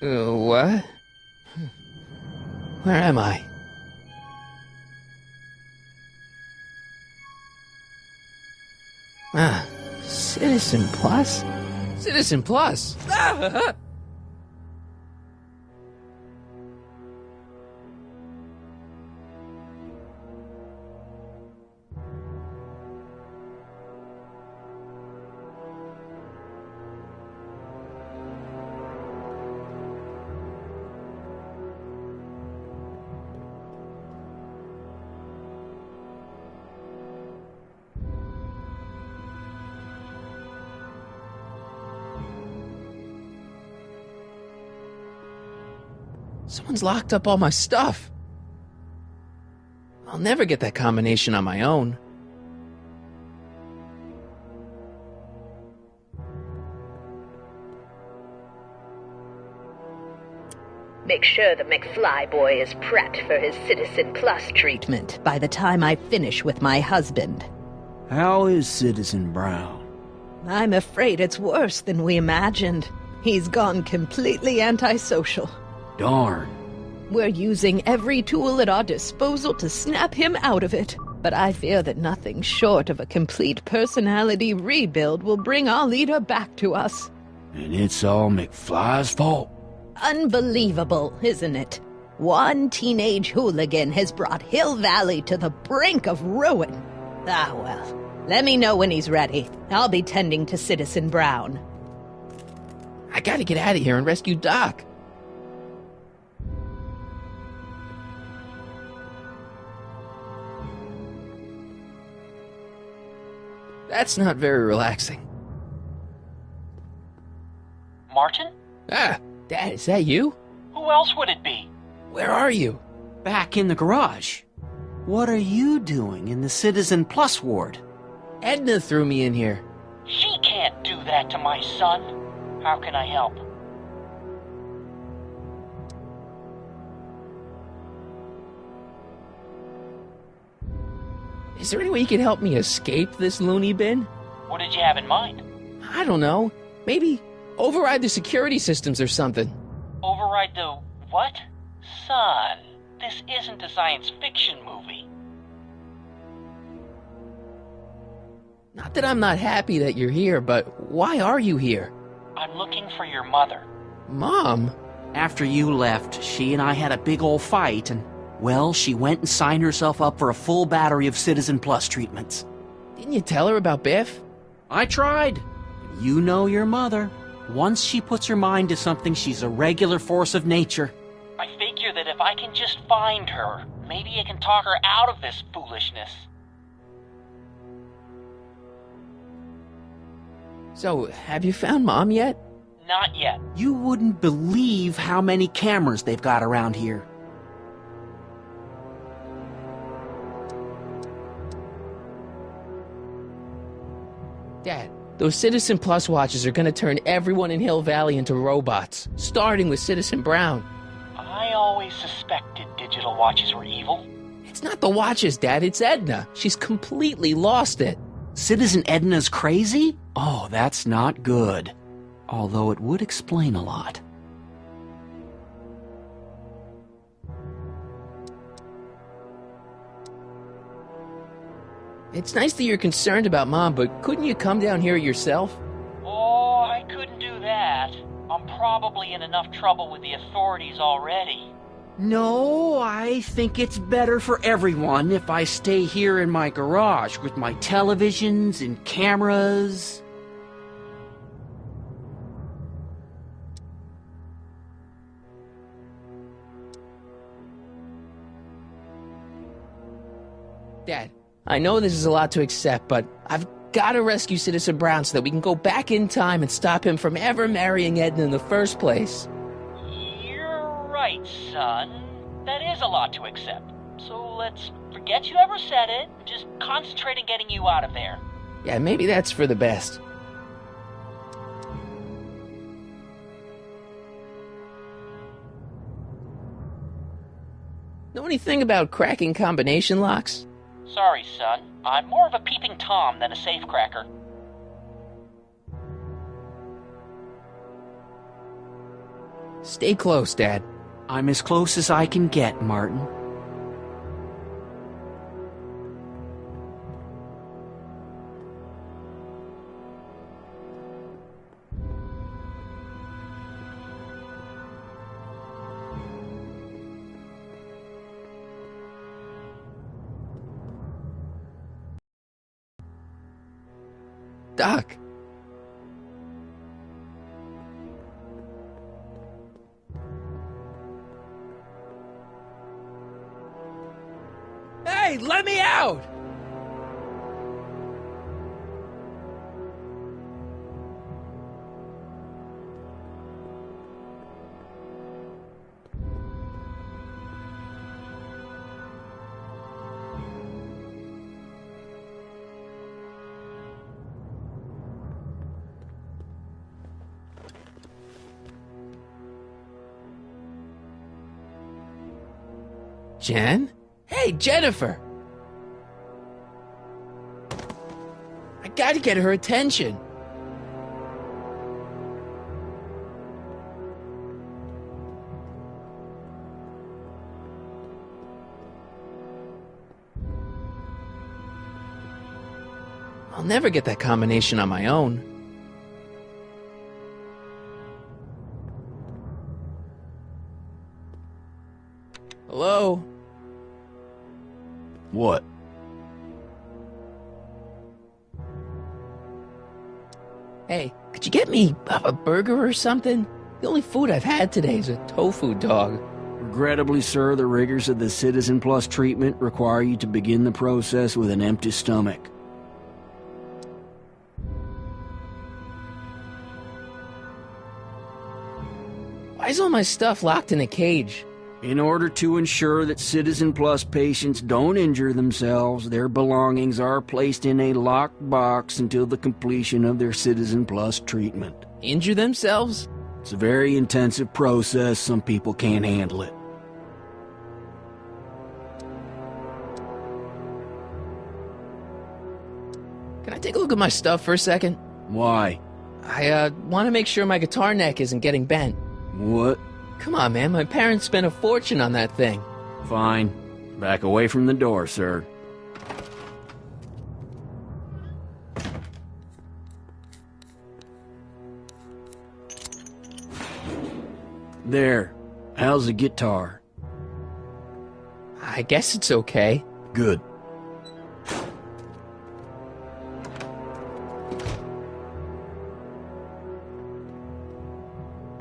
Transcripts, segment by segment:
What? Where am I? Citizen Plus? Citizen Plus! Someone's locked up all my stuff. I'll never get that combination on my own. Make sure the McFly boy is prepped for his Citizen Plus treatment by the time I finish with my husband. How is Citizen Brown? I'm afraid it's worse than we imagined. He's gone completely antisocial. Darn. We're using every tool at our disposal to snap him out of it. But I fear that nothing short of a complete personality rebuild will bring our leader back to us. And it's all McFly's fault? Unbelievable, isn't it? One teenage hooligan has brought Hill Valley to the brink of ruin. Ah, well. Let me know when he's ready. I'll be tending to Citizen Brown. I gotta get out of here and rescue Doc. That's not very relaxing. Martin? Dad, is that you? Who else would it be? Where are you? Back in the garage. What are you doing in the Citizen Plus ward? Edna threw me in here. She can't do that to my son. How can I help? Is there any way you can help me escape this loony bin? What did you have in mind? I don't know. Maybe override the security systems or something. Override the what? Son, this isn't a science fiction movie. Not that I'm not happy that you're here, but why are you here? I'm looking for your mother. Mom? After you left, she and I had a big old fight, and, well, she went and signed herself up for a full battery of Citizen Plus treatments. Didn't you tell her about Biff? I tried. You know your mother. Once she puts her mind to something, she's a regular force of nature. I figure that if I can just find her, maybe I can talk her out of this foolishness. So, have you found Mom yet? Not yet. You wouldn't believe how many cameras they've got around here. Dad, those Citizen Plus watches are gonna turn everyone in Hill Valley into robots, starting with Citizen Brown. I always suspected digital watches were evil. It's not the watches, Dad, it's Edna. She's completely lost it. Citizen Edna's crazy? Oh, that's not good. Although it would explain a lot. It's nice that you're concerned about Mom, but couldn't you come down here yourself? Oh, I couldn't do that. I'm probably in enough trouble with the authorities already. No, I think it's better for everyone if I stay here in my garage with my televisions and cameras. Dad, I know this is a lot to accept, but I've got to rescue Citizen Brown so that we can go back in time and stop him from ever marrying Edna in the first place. You're right, son. That is a lot to accept. So let's forget you ever said it and just concentrate on getting you out of there. Yeah, maybe that's for the best. Know anything about cracking combination locks? Sorry, son. I'm more of a peeping Tom than a safecracker. Stay close, Dad. I'm as close as I can get, Martin. Doc. Hey, let me out! Jen? Hey, Jennifer! I gotta get her attention. I'll never get that combination on my own. Hello? What? Hey, could you get me a burger or something? The only food I've had today is a tofu dog. Regrettably, sir, the rigors of the Citizen Plus treatment require you to begin the process with an empty stomach. Why is all my stuff locked in a cage? In order to ensure that Citizen Plus patients don't injure themselves, their belongings are placed in a locked box until the completion of their Citizen Plus treatment. Injure themselves? It's a very intensive process. Some people can't handle it. Can I take a look at my stuff for a second? Why? I want to make sure my guitar neck isn't getting bent. What? Come on, man. My parents spent a fortune on that thing. Fine. Back away from the door, sir. There. How's the guitar? I guess it's okay. Good.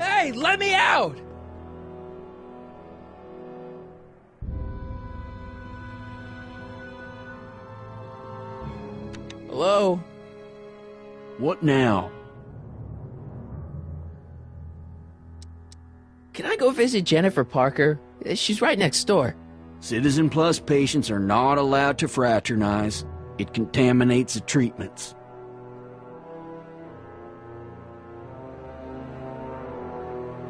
Hey, let me out! Hello? What now? Can I go visit Jennifer Parker? She's right next door. Citizen Plus patients are not allowed to fraternize. It contaminates the treatments.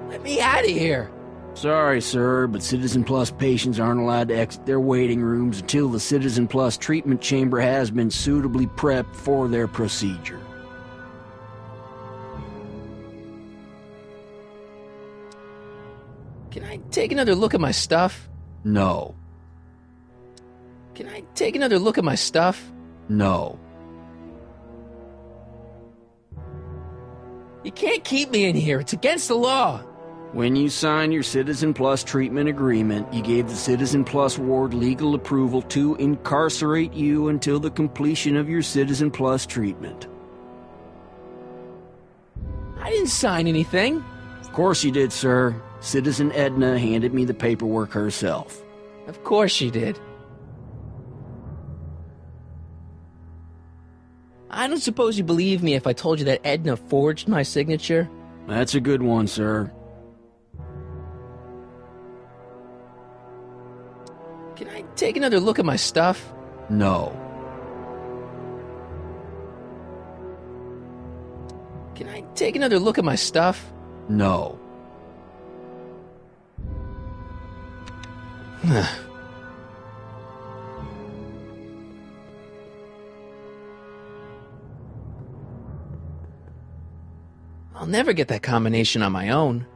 Let me out of here! Sorry, sir, but Citizen Plus patients aren't allowed to exit their waiting rooms until the Citizen Plus treatment chamber has been suitably prepped for their procedure. Can I take another look at my stuff? No. Can I take another look at my stuff? No. You can't keep me in here. It's against the law. When you signed your Citizen Plus treatment agreement, you gave the Citizen Plus ward legal approval to incarcerate you until the completion of your Citizen Plus treatment. I didn't sign anything. Of course you did, sir. Citizen Edna handed me the paperwork herself. Of course she did. I don't suppose you believe me if I told you that Edna forged my signature? That's a good one, sir. Can I take another look at my stuff? No. Can I take another look at my stuff? No. I'll never get that combination on my own.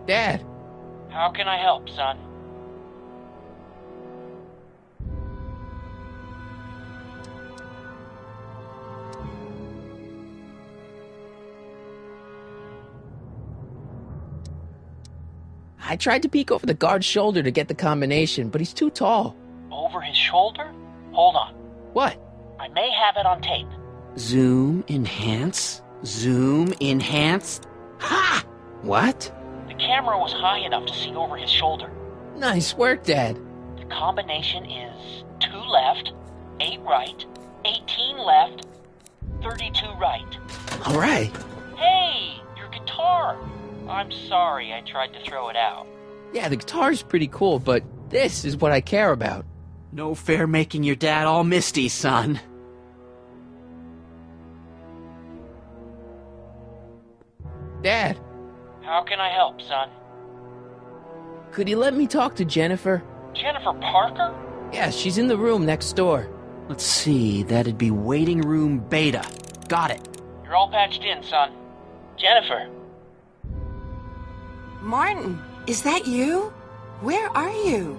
Dad! How can I help, son? I tried to peek over the guard's shoulder to get the combination, but he's too tall. Over his shoulder? Hold on. What? I may have it on tape. Zoom, enhance, zoom, enhance. Ha! What? The camera was high enough to see over his shoulder. Nice work, Dad. The combination is 2 left, 8 right, 18 left, 32 right. All right. Hey, your guitar! I'm sorry I tried to throw it out. Yeah, the guitar's pretty cool, but this is what I care about. No fair making your dad all misty, son. Dad, How can I help, son? could you let me talk to Jennifer? Jennifer Parker? Yeah, she's in the room next door. Let's see, that'd be waiting room beta. Got it. You're all patched in, son. Jennifer. Martin, is that you? Where are you?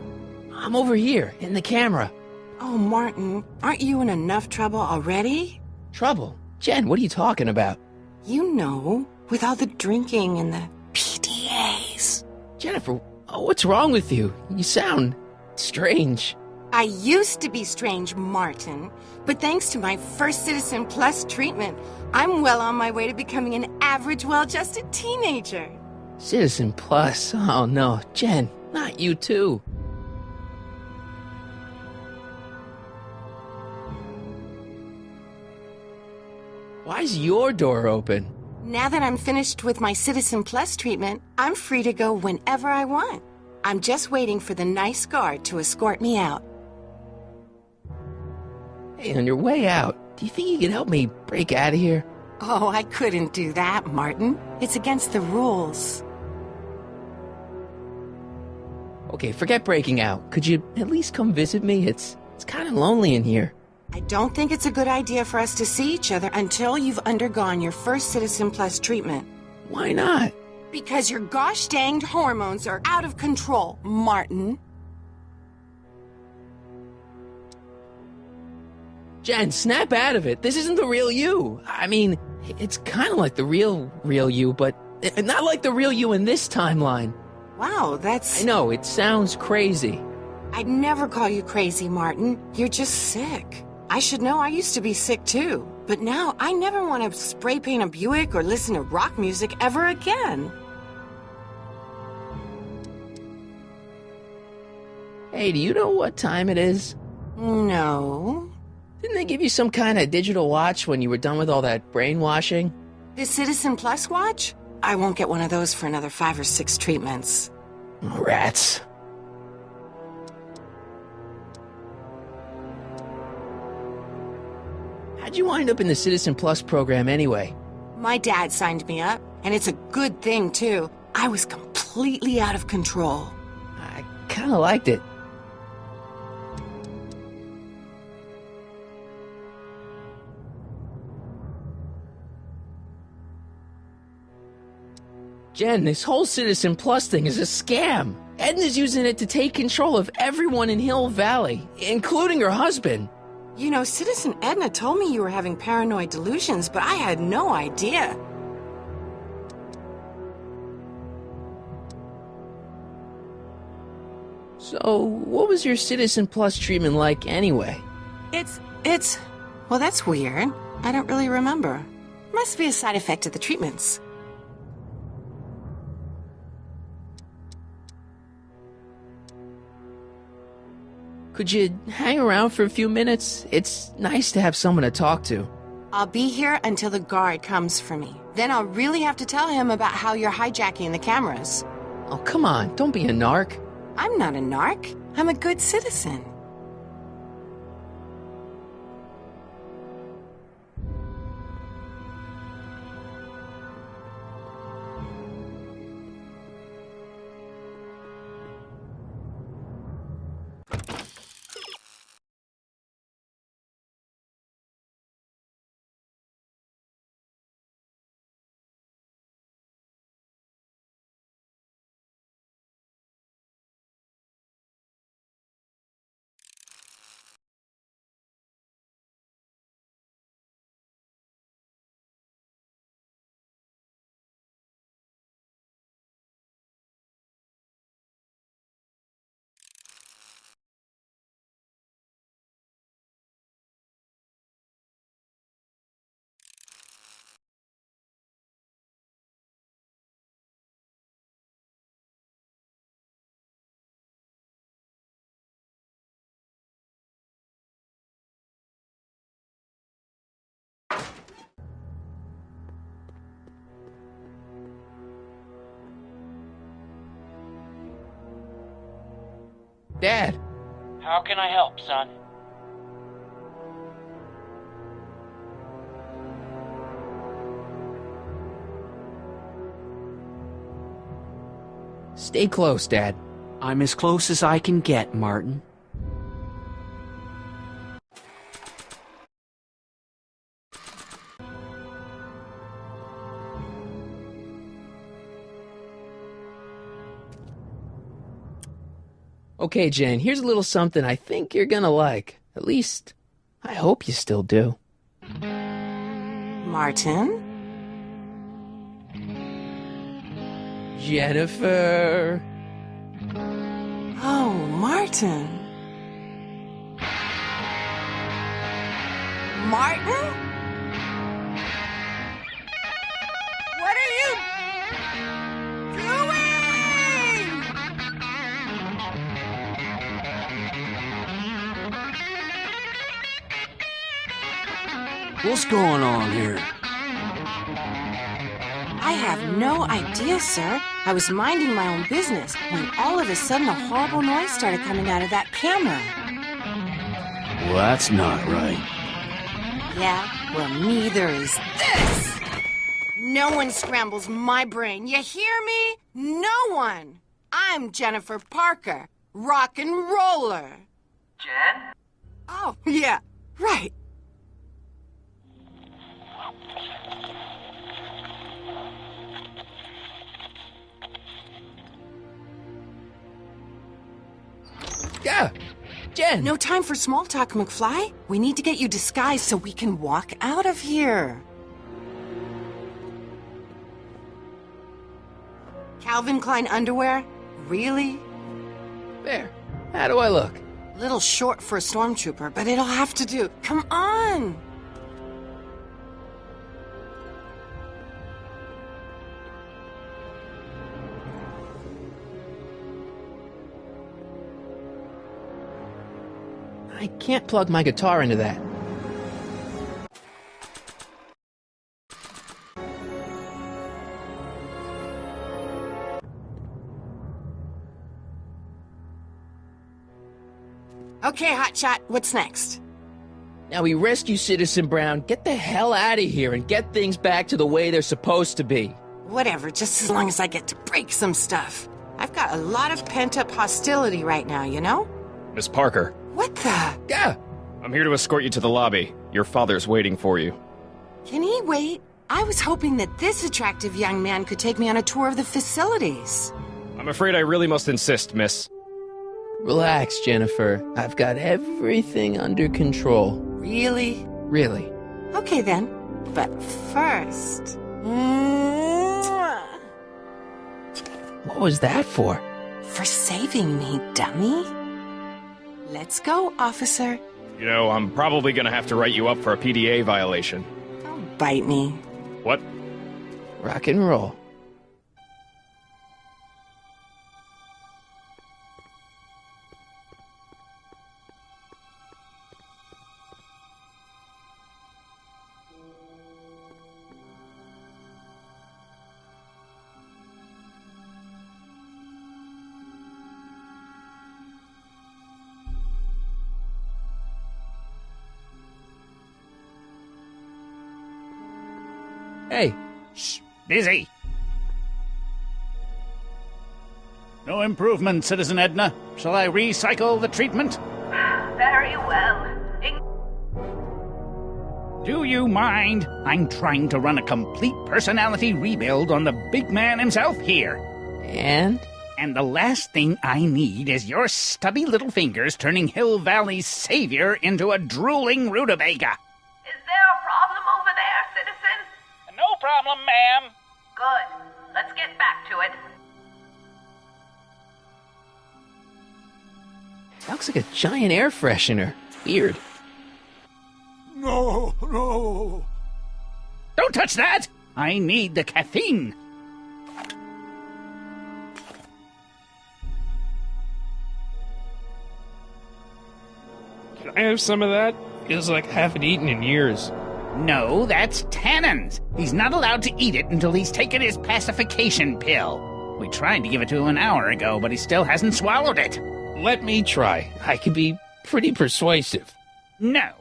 I'm over here, in the camera. Oh, Martin, aren't you in enough trouble already? Trouble? Jen, what are you talking about? You know, with all the drinking and the PDAs. Jennifer, what's wrong with you? You sound strange. I used to be strange, Martin, but thanks to my first Citizen Plus treatment, I'm well on my way to becoming an average, well-adjusted teenager. Citizen Plus? Oh no, Jen, not you too. Why's your door open? Now that I'm finished with my Citizen Plus treatment, I'm free to go whenever I want. I'm just waiting for the nice guard to escort me out. Hey, on your way out, do you think you could help me break out of here? Oh, I couldn't do that, Martin. It's against the rules. Okay, forget breaking out. Could you at least come visit me? It's kind of lonely in here. I don't think it's a good idea for us to see each other until you've undergone your first Citizen Plus treatment. Why not? Because your gosh danged hormones are out of control, Martin. Jen, snap out of it. This isn't the real you. I mean, it's kind of like the real you, but not like the real you in this timeline. Wow, that's... I know, it sounds crazy. I'd never call you crazy, Martin. You're just sick. I should know, I used to be sick too. But now I never want to spray paint a Buick or listen to rock music ever again. Hey, do you know what time it is? No. Didn't they give you some kind of digital watch when you were done with all that brainwashing? The Citizen Plus watch? I won't get one of those for another 5 or 6 treatments. Rats. How'd you wind up in the Citizen Plus program anyway? My dad signed me up, and it's a good thing, too. I was completely out of control. I kind of liked it. Jen, this whole Citizen Plus thing is a scam. Edna's using it to take control of everyone in Hill Valley, including her husband. You know, Citizen Edna told me you were having paranoid delusions, but I had no idea. So, what was your Citizen Plus treatment like anyway? Well, that's weird. I don't really remember. Must be a side effect of the treatments. Could you hang around for a few minutes? It's nice to have someone to talk to. I'll be here until the guard comes for me. Then I'll really have to tell him about how you're hijacking the cameras. Oh, come on, don't be a narc. I'm not a narc. I'm a good citizen. Dad. How can I help, son? Stay close, Dad. I'm as close as I can get, Martin. Okay, Jen, here's a little something I think you're gonna like. At least, I hope you still do. Martin? Jennifer. Oh, Martin. Martin? What are you doing? What's going on here? I have no idea, sir. I was minding my own business when all of a sudden a horrible noise started coming out of that camera. Well, that's not right. Yeah, well, neither is this. No one scrambles my brain. You hear me? No one. I'm Jennifer Parker, rock and roller. Jen? Oh, yeah, right. Yeah, Jen. No time for small talk, McFly. We need to get you disguised so we can walk out of here. Calvin Klein underwear? Really? There. How do I look? A little short for a stormtrooper, but it'll have to do. Come on! I can't plug my guitar into that. Okay, Hotshot, what's next? Now we rescue Citizen Brown, get the hell out of here, and get things back to the way they're supposed to be. Whatever, just as long as I get to break some stuff. I've got a lot of pent-up hostility right now, you know? Miss Parker, What the? Yeah. I'm here to escort you to the lobby. Your father's waiting for you. Can he wait? I was hoping that this attractive young man could take me on a tour of the facilities. I'm afraid I really must insist, miss. Relax, Jennifer. I've got everything under control. Really? Really. Okay then. But first... Mwah. What was that for? For saving me, dummy. Let's go, officer. You know, I'm probably gonna have to write you up for a PDA violation. Don't bite me. What? Rock and roll. Hey, Shh, busy. No improvement, Citizen Edna. Shall I recycle the treatment? Very well. Do you mind? I'm trying to run a complete personality rebuild on the big man himself here. and? And the last thing I need is your stubby little fingers turning Hill Valley's savior into a drooling rutabaga. Is there a problem over there, citizen? No problem, ma'am. Good. Let's get back to it. That looks like a giant air freshener. Weird. No, no. Don't touch that! I need the caffeine. Can I have some of that? Feels like I haven't eaten in years. No, that's Tannen's. He's not allowed to eat it until he's taken his pacification pill. We tried to give it to him an hour ago, but he still hasn't swallowed it. Let me try. I can be pretty persuasive. No.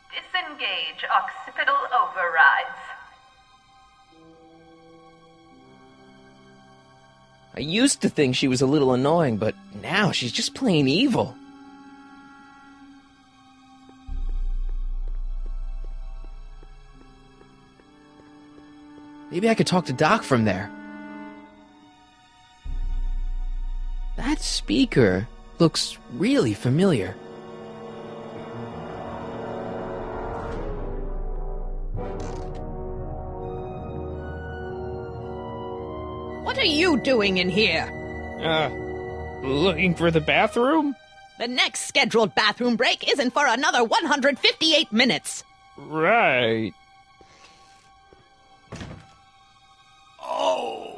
Disengage occipital overrides. I used to think she was a little annoying, but now she's just plain evil. Maybe I could talk to Doc from there. That speaker looks really familiar. What are you doing in here? Looking for the bathroom? The next scheduled bathroom break isn't for another 158 minutes. Right. Oh!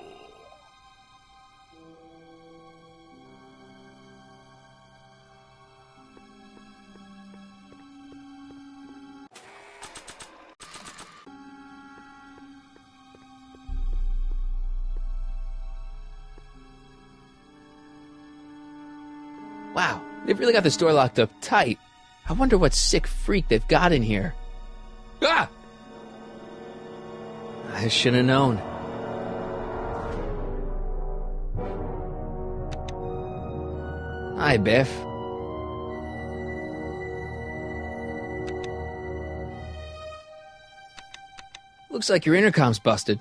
Wow, they've really got this door locked up tight. I wonder what sick freak they've got in here. Ah! I should have known. Hi, Biff. Looks like your intercom's busted.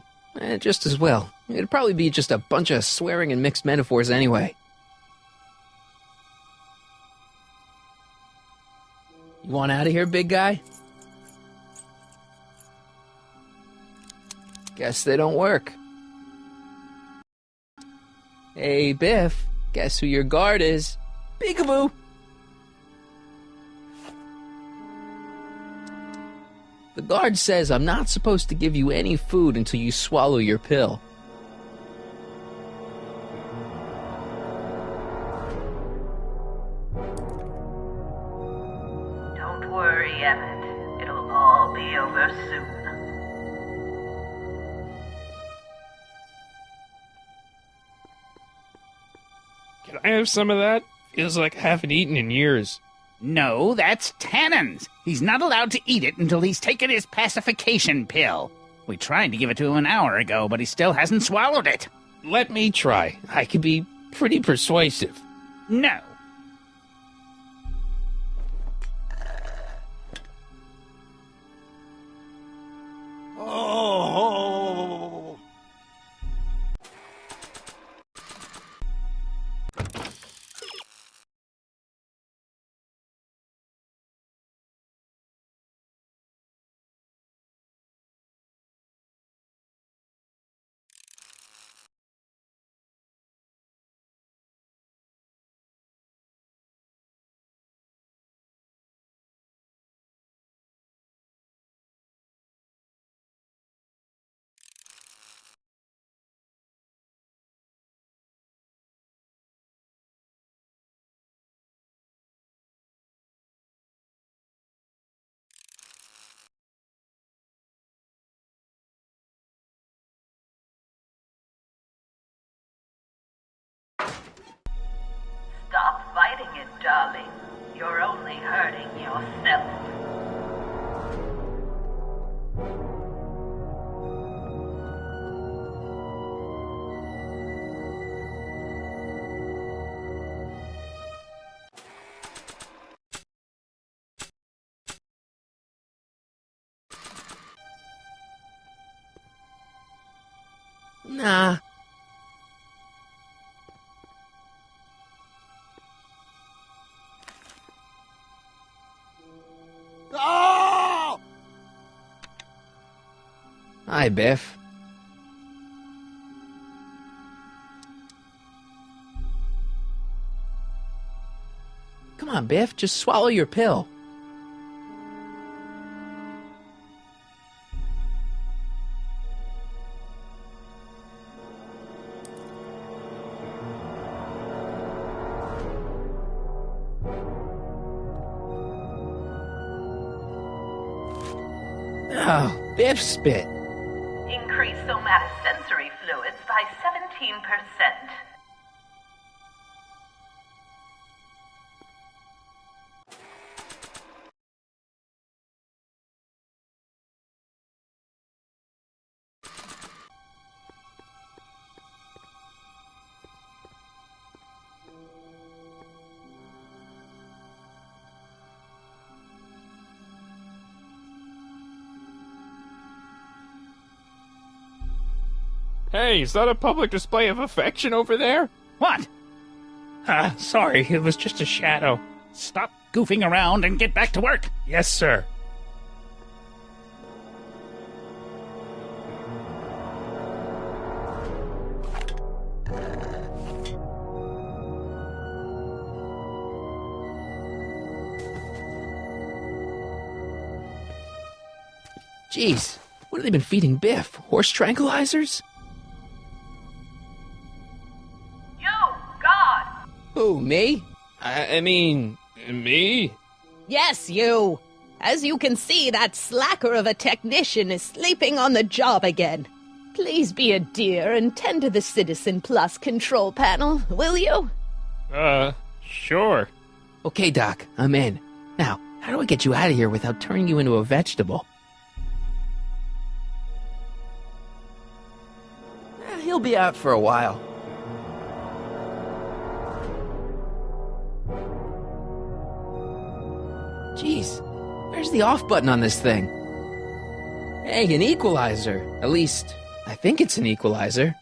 Just as well. It'd probably be just a bunch of swearing and mixed metaphors anyway. You want out of here, big guy? Guess they don't work. Hey, Biff. Guess who your guard is? Peekaboo! The guard says I'm not supposed to give you any food until you swallow your pill. Don't worry, Emmett. It'll all be over soon. Can I have some of that? Feels like I haven't eaten in years. No, that's Tannen's. He's not allowed to eat it until he's taken his pacification pill. We tried to give it to him an hour ago, but he still hasn't swallowed it. Let me try. I can be pretty persuasive. No. Oh! Stop fighting it, darling. You're only hurting yourself. Nah. Oh! Hi, Biff. Come on, Biff, just swallow your pill. Oh, Biff spit. Increase somatosensory fluids Hey, is that a public display of affection over there? What? Sorry, it was just a shadow. Stop goofing around and get back to work. Yes, sir. Jeez, what have they been feeding Biff? Horse tranquilizers? Who, me? I mean, Me? Yes, you. As you can see, that slacker of a technician is sleeping on the job again. Please be a dear and tend to the Citizen Plus control panel, will you? Sure. Okay, Doc, I'm in. Now, how do I get you out of here without turning you into a vegetable? He'll be out for a while. Jeez, where's the off button on this thing? Hey, an equalizer. At least, I think it's an equalizer.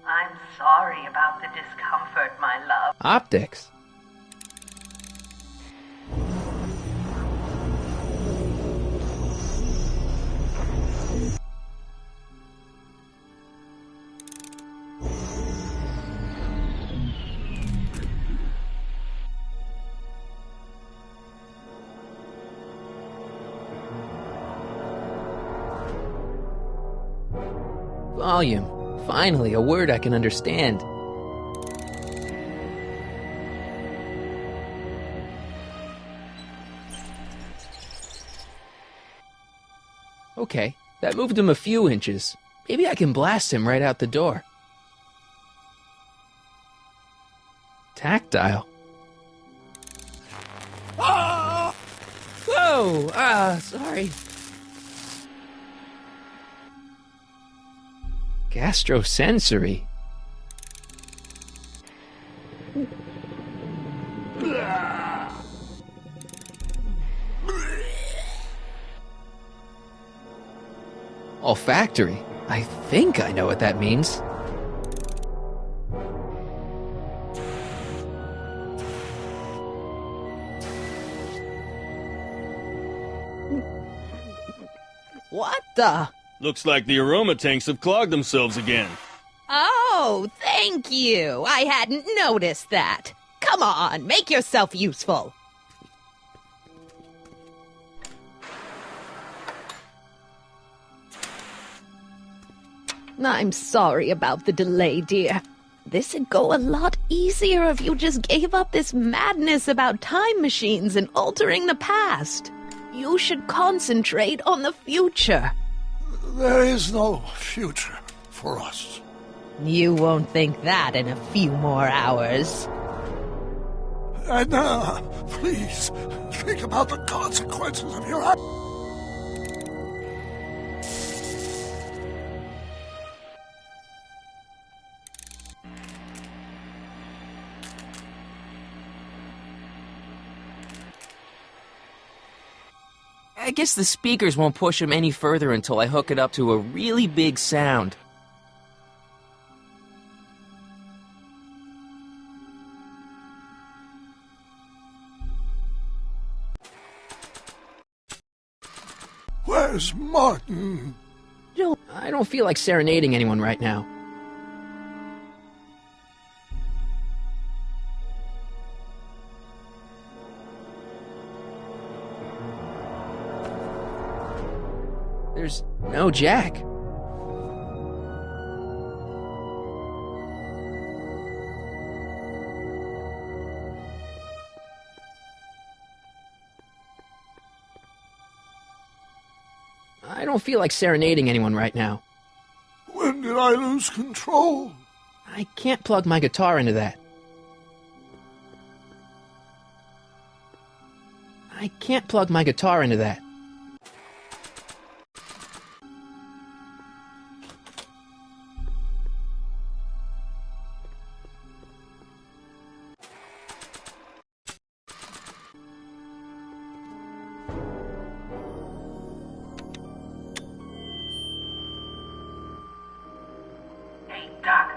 I'm sorry about the discomfort, my love. Optics. Volume. Finally, a word I can understand. Okay, that moved him a few inches. Maybe I can blast him right out the door. Tactile. Ah! Whoa! Sorry. Gastrosensory. Olfactory. I think I know what that means. What the? Looks like the aroma tanks have clogged themselves again. Oh, thank you. I hadn't noticed that. Come on, make yourself useful. I'm sorry about the delay, dear. This'd go a lot easier if you just gave up this madness about time machines and altering the past. You should concentrate on the future. There is no future for us. You won't think that in a few more hours. Edna, please, think about the consequences of your actions. I guess the speakers won't push him any further until I hook it up to a really big sound. Where's Martin? I don't feel like serenading anyone right now. There's no Jack. I don't feel like serenading anyone right now. When did I lose control? I can't plug my guitar into that. I can't plug my guitar into that. Hey, Doc,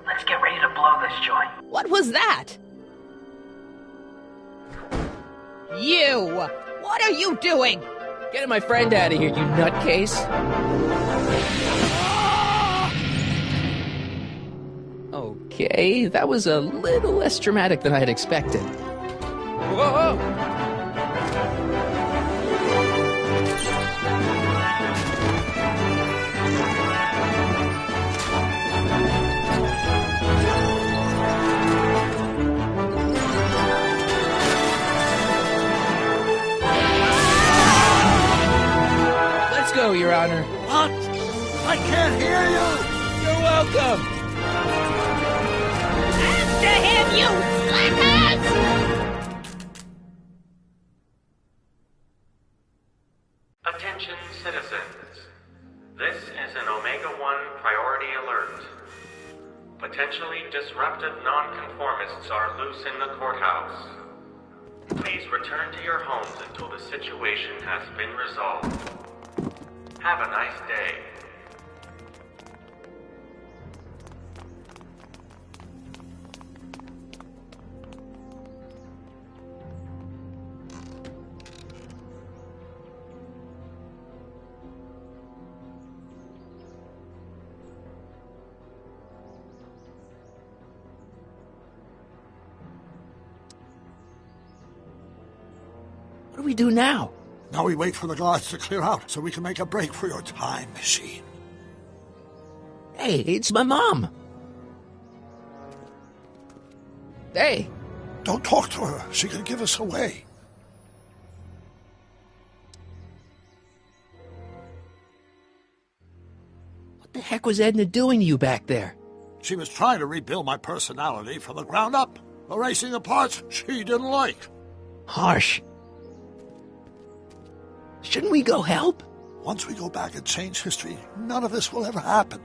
let's get ready to blow this joint. What was that? You! What are you doing? Getting my friend out of here, you nutcase. Okay, that was a little less dramatic than I had expected. Whoa! Let's go, Your Honor. What? I can't hear you! You're welcome! After him, you slackers! Attention citizens. This is an Omega-1 priority alert. Potentially disruptive nonconformists are loose in the courthouse. Please return to your homes until the situation has been resolved. Have a nice day. What do we do now? Now we wait for the guards to clear out so we can make a break for your time machine. Hey, it's my mom. Hey. Don't talk to her. She could give us away. What the heck was Edna doing to you back there? She was trying to rebuild my personality from the ground up, erasing the parts she didn't like. Harsh. Shouldn't we go help? Once we go back and change history, none of this will ever happen.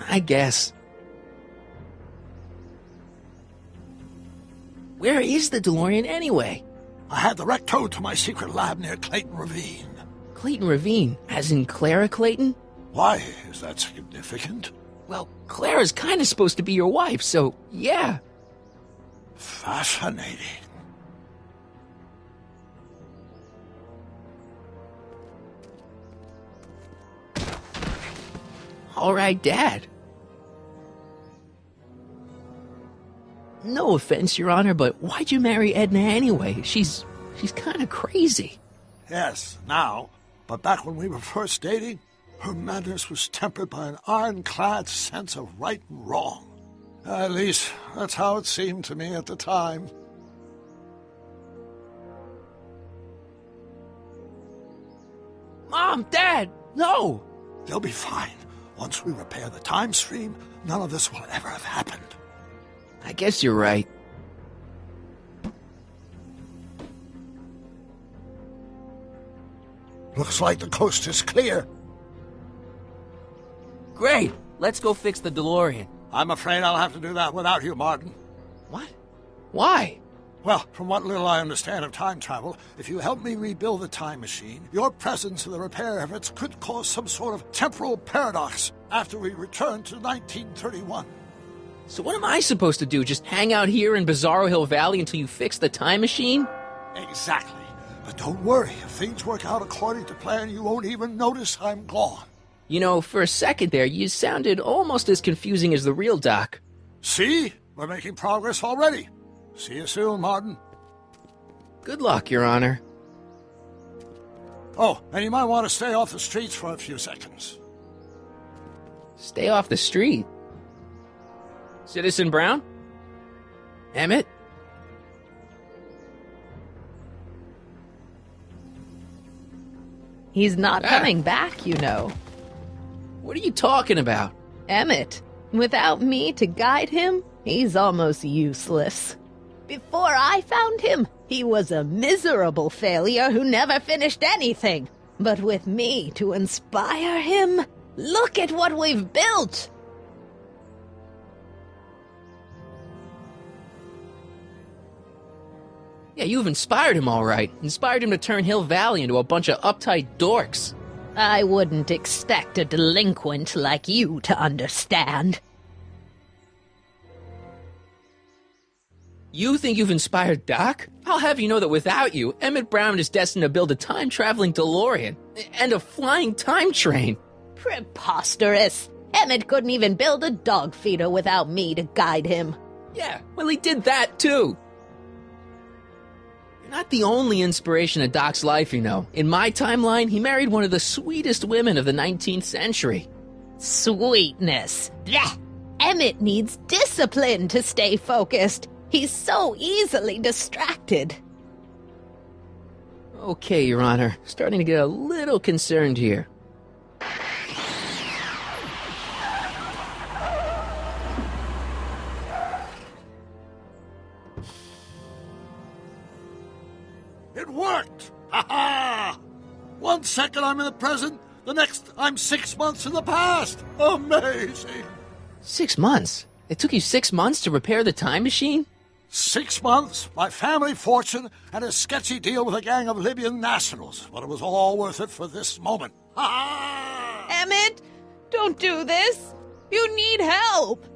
I guess. Where is the DeLorean anyway? I had the wreck towed to my secret lab near Clayton Ravine. Clayton Ravine? As in Clara Clayton? Why is that significant? Well, Clara's kind of supposed to be your wife, so yeah. Fascinating. All right, Dad. No offense, Your Honor, but why'd you marry Edna anyway? She's kind of crazy. Yes, now. But back when we were first dating, her madness was tempered by an ironclad sense of right and wrong. At least, that's how it seemed to me at the time. Mom, Dad, no! They'll be fine. Once we repair the time stream, none of this will ever have happened. I guess you're right. Looks like the coast is clear. Great! Let's go fix the DeLorean. I'm afraid I'll have to do that without you, Martin. What? Why? Well, from what little I understand of time travel, if you help me rebuild the time machine, your presence in the repair efforts could cause some sort of temporal paradox after we return to 1931. So what am I supposed to do? Just hang out here in Bizarro Hill Valley until you fix the time machine? Exactly. But don't worry, if things work out according to plan, you won't even notice I'm gone. You know, for a second there, you sounded almost as confusing as the real Doc. See? We're making progress already. See you soon, Martin. Good luck, Your Honor. Oh, and you might want to stay off the streets for a few seconds. Stay off the street? Citizen Brown? Emmett? He's not coming back, you know. What are you talking about? Emmett. Without me to guide him, he's almost useless. Before I found him, he was a miserable failure who never finished anything. But with me to inspire him, look at what we've built! Yeah, you've inspired him all right. Inspired him to turn Hill Valley into a bunch of uptight dorks. I wouldn't expect a delinquent like you to understand. You think you've inspired Doc? I'll have you know that without you, Emmett Brown is destined to build a time-traveling DeLorean and a flying time train. Preposterous! Emmett couldn't even build a dog feeder without me to guide him. Yeah, well, he did that, too. You're not the only inspiration of Doc's life, you know. In my timeline, he married one of the sweetest women of the 19th century. Sweetness. Blech. Emmett needs discipline to stay focused. He's so easily distracted. Okay, Your Honor. Starting to get a little concerned here. It worked! Ha-ha! 1 second I'm in the present, the next I'm 6 months in the past. Amazing! 6 months? It took you 6 months to repair the time machine? 6 months, my family fortune, and a sketchy deal with a gang of Libyan nationals. But it was all worth it for this moment. Ha-ha! Emmett, don't do this. You need help.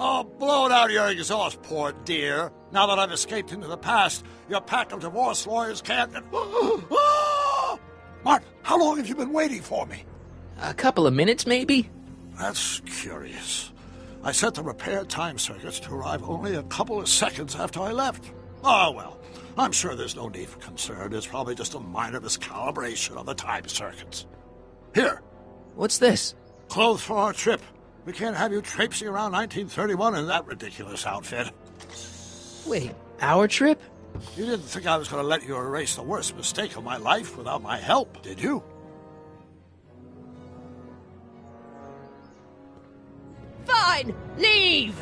Oh, blow it out of your exhaust, poor dear. Now that I've escaped into the past, your pack of divorce lawyers can't... Martin, how long have you been waiting for me? A couple of minutes, maybe? That's curious. I set the repair time circuits to arrive only a couple of seconds after I left. Oh, well, I'm sure there's no need for concern. It's probably just a minor miscalibration of the time circuits. Here. What's this? Clothes for our trip. We can't have you traipsing around 1931 in that ridiculous outfit. Wait, our trip? You didn't think I was going to let you erase the worst mistake of my life without my help, did you? Fine, leave!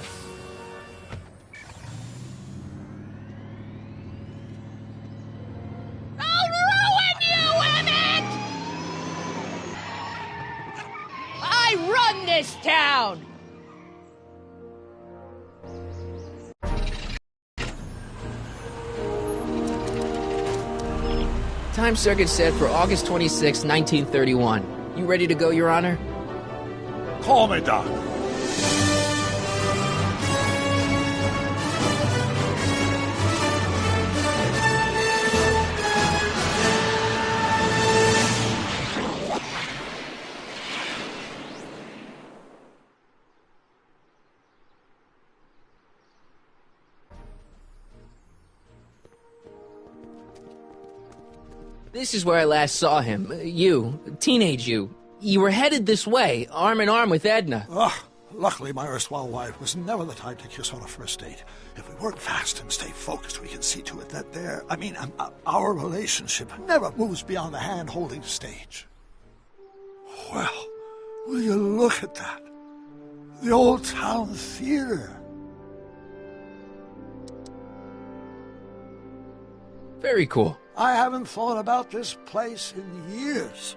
I'll ruin you, Emmett! I run this town! Time circuit set for August 26, 1931. You ready to go, Your Honor? Call me, Doc. This is where I last saw him. You, teenage you. You were headed this way, arm in arm with Edna. Luckily, my erstwhile wife was never the type to kiss on a first date. If we work fast and stay focused, we can see to it that our relationship never moves beyond the hand-holding stage. Well, will you look at that? The Old Town Theater. Very cool. I haven't thought about this place in years.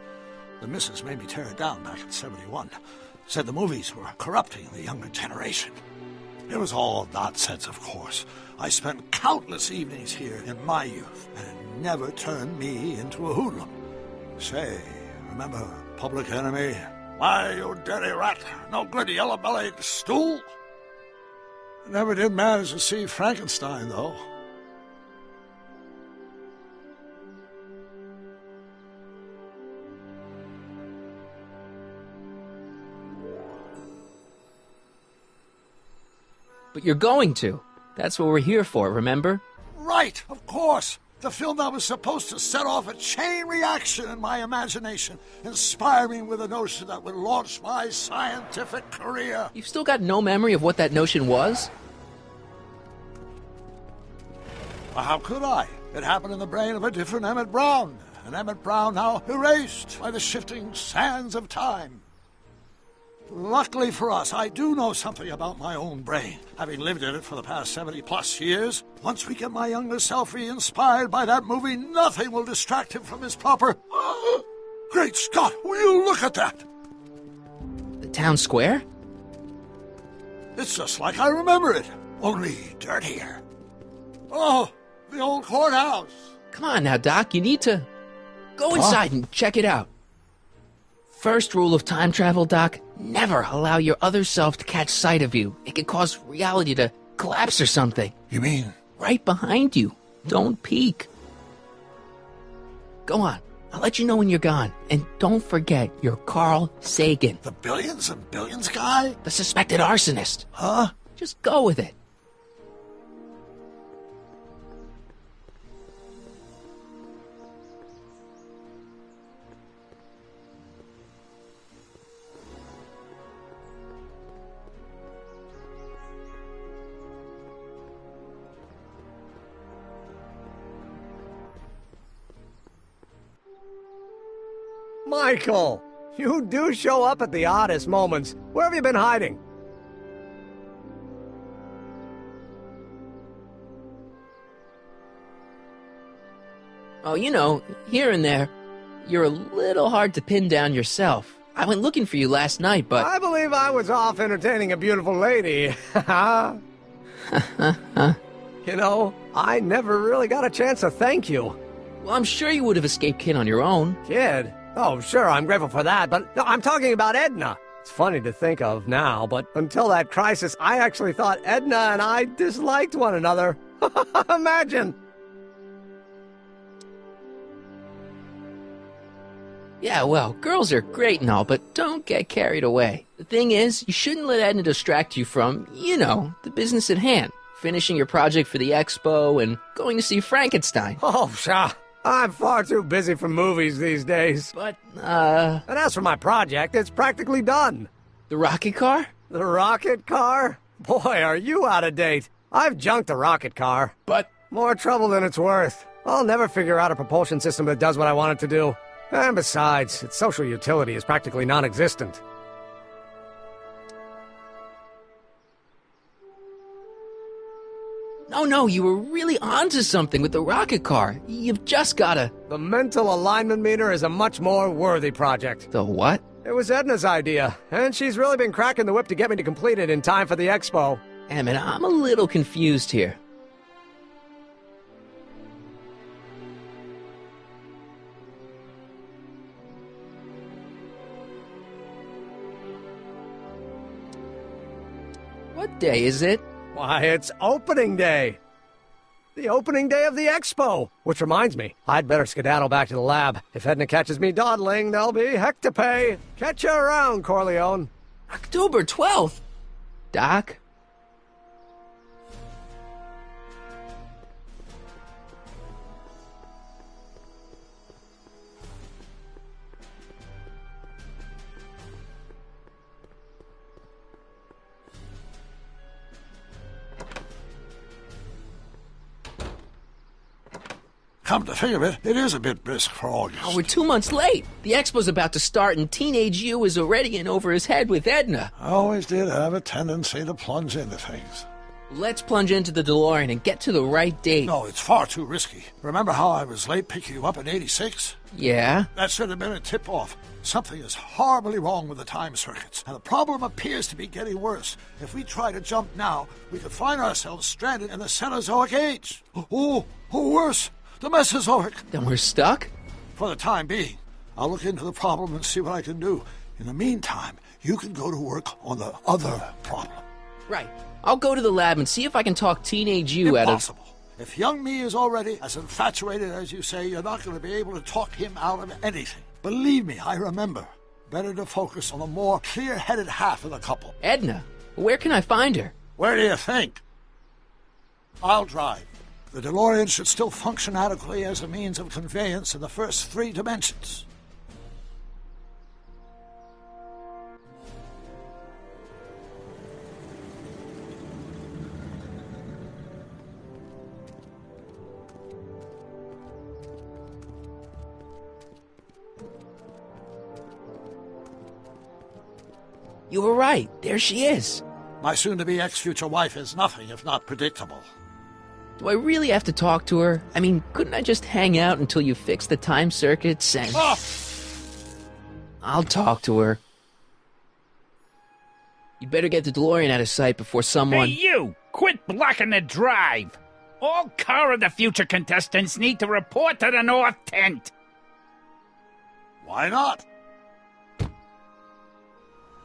The missus made me tear it down back in '71. Said the movies were corrupting the younger generation. It was all nonsense, of course. I spent countless evenings here in my youth, and it never turned me into a hoodlum. Say, remember Public Enemy? Why, you dirty rat, no good yellow-bellied stool? I never did manage to see Frankenstein, though. But you're going to. That's what we're here for, remember? Right, of course. The film that was supposed to set off a chain reaction in my imagination, inspire me with a notion that would launch my scientific career. You've still got no memory of what that notion was? Well, how could I? It happened in the brain of a different Emmett Brown. and Emmett Brown now erased by the shifting sands of time. Luckily for us, I do know something about my own brain, having lived in it for the past 70-plus years. Once we get my younger self re-inspired by that movie, nothing will distract him from his proper... Great Scott, will you look at that? The town square? It's just like I remember it, only dirtier. Oh, the old courthouse. Come on now, Doc, you need to go inside and check it out. First rule of time travel, Doc, never allow your other self to catch sight of you. It could cause reality to collapse or something. You mean? Right behind you. Don't peek. Go on. I'll let you know when you're gone. And don't forget, you're Carl Sagan. The billions and billions guy? The suspected arsonist. Huh? Just go with it. Michael, you do show up at the oddest moments. Where have you been hiding? Oh, you know, here and there, you're a little hard to pin down yourself. I went looking for you last night, but... I believe I was off entertaining a beautiful lady. You know, I never really got a chance to thank you. Well, I'm sure you would have escaped Kid on your own. Kid? Oh, sure, I'm grateful for that, but no, I'm talking about Edna. It's funny to think of now, but until that crisis, I actually thought Edna and I disliked one another. Imagine! Yeah, well, girls are great and all, but don't get carried away. The thing is, you shouldn't let Edna distract you from, you know, the business at hand. Finishing your project for the expo and going to see Frankenstein. Oh, pshaw. I'm far too busy for movies these days. But, And as for my project, it's practically done. The rocket car? The rocket car? Boy, are you out of date. I've junked the rocket car. But... More trouble than it's worth. I'll never figure out a propulsion system that does what I want it to do. And besides, its social utility is practically non-existent. No, you were really onto something with the rocket car. You've just gotta... The mental alignment meter is a much more worthy project. The what? It was Edna's idea, and she's really been cracking the whip to get me to complete it in time for the expo. Emmett, I'm a little confused here. What day is it? Why, it's opening day. The opening day of the expo. Which reminds me, I'd better skedaddle back to the lab. If Edna catches me dawdling, there'll be heck to pay. Catch you around, Corleone. October 12th? Doc? Come to think of it, it is a bit brisk for August. Oh, we're 2 months late. The expo's about to start, and Teenage You is already in over his head with Edna. I always did have a tendency to plunge into things. Let's plunge into the DeLorean and get to the right date. No, it's far too risky. Remember how I was late picking you up in '86? Yeah? That should have been a tip-off. Something is horribly wrong with the time circuits, and the problem appears to be getting worse. If we try to jump now, we could find ourselves stranded in the Cenozoic Age. Or worse, the Mesozoic. Then we're stuck? For the time being. I'll look into the problem and see what I can do. In the meantime, you can go to work on the other problem. Right. I'll go to the lab and see if I can talk Teenage You out of... Impossible. If young me is already as infatuated as you say, you're not going to be able to talk him out of anything. Believe me, I remember. Better to focus on the more clear-headed half of the couple. Edna, where can I find her? Where do you think? I'll drive. The DeLorean should still function adequately as a means of conveyance in the first 3 dimensions. You were right. There she is. My soon-to-be ex-future wife is nothing if not predictable. Do I really have to talk to her? I mean, couldn't I just hang out until you fix the time circuits and... Oh! I'll talk to her. You'd better get the DeLorean out of sight before someone... Hey, you! Quit blocking the drive! All Car of the Future contestants need to report to the North Tent! Why not?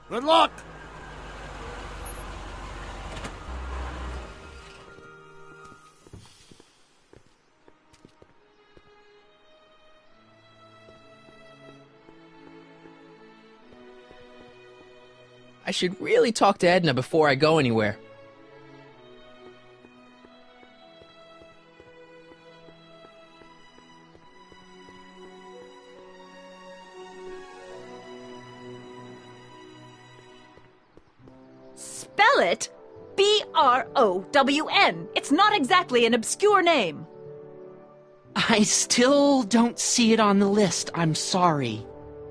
Good luck! I should really talk to Edna before I go anywhere. Spell it B-R-O-W-N. It's not exactly an obscure name. I still don't see it on the list. I'm sorry.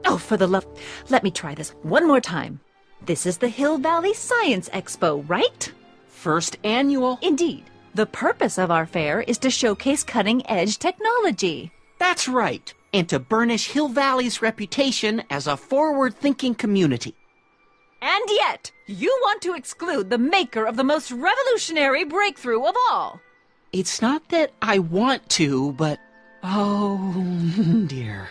Oh, for the love... Let me try this one more time. This is the Hill Valley Science Expo, right? First annual. Indeed. The purpose of our fair is to showcase cutting-edge technology. That's right. And to burnish Hill Valley's reputation as a forward-thinking community. And yet, you want to exclude the maker of the most revolutionary breakthrough of all. It's not that I want to, but... oh, dear.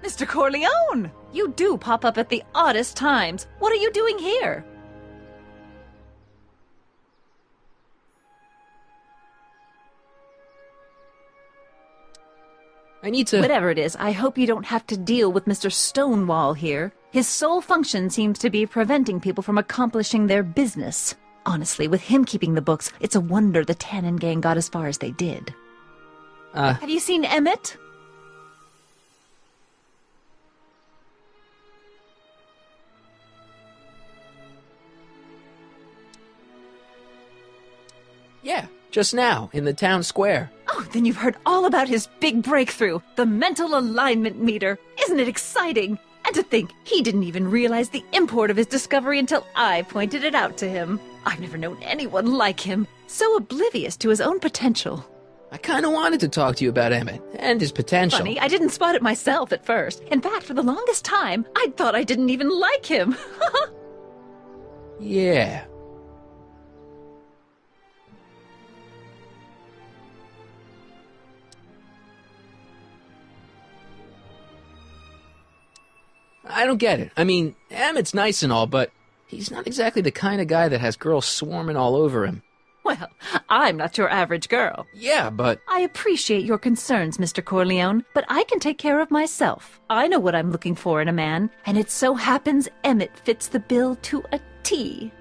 Mr. Corleone! You do pop up at the oddest times. What are you doing here? I need to... Whatever it is, I hope you don't have to deal with Mr. Stonewall here. His sole function seems to be preventing people from accomplishing their business. Honestly, with him keeping the books, it's a wonder the Tannen gang got as far as they did. Have you seen Emmett? Yeah, just now, in the town square. Oh, then you've heard all about his big breakthrough, the mental alignment meter. Isn't it exciting? And to think, he didn't even realize the import of his discovery until I pointed it out to him. I've never known anyone like him, so oblivious to his own potential. I kind of wanted to talk to you about Emmett and his potential. Funny, I didn't spot it myself at first. In fact, for the longest time, I thought I didn't even like him. Yeah. I don't get it. I mean, Emmett's nice and all, but he's not exactly the kind of guy that has girls swarming all over him. Well, I'm not your average girl. Yeah, but... I appreciate your concerns, Mr. Corleone, but I can take care of myself. I know what I'm looking for in a man, and it so happens Emmett fits the bill to a T.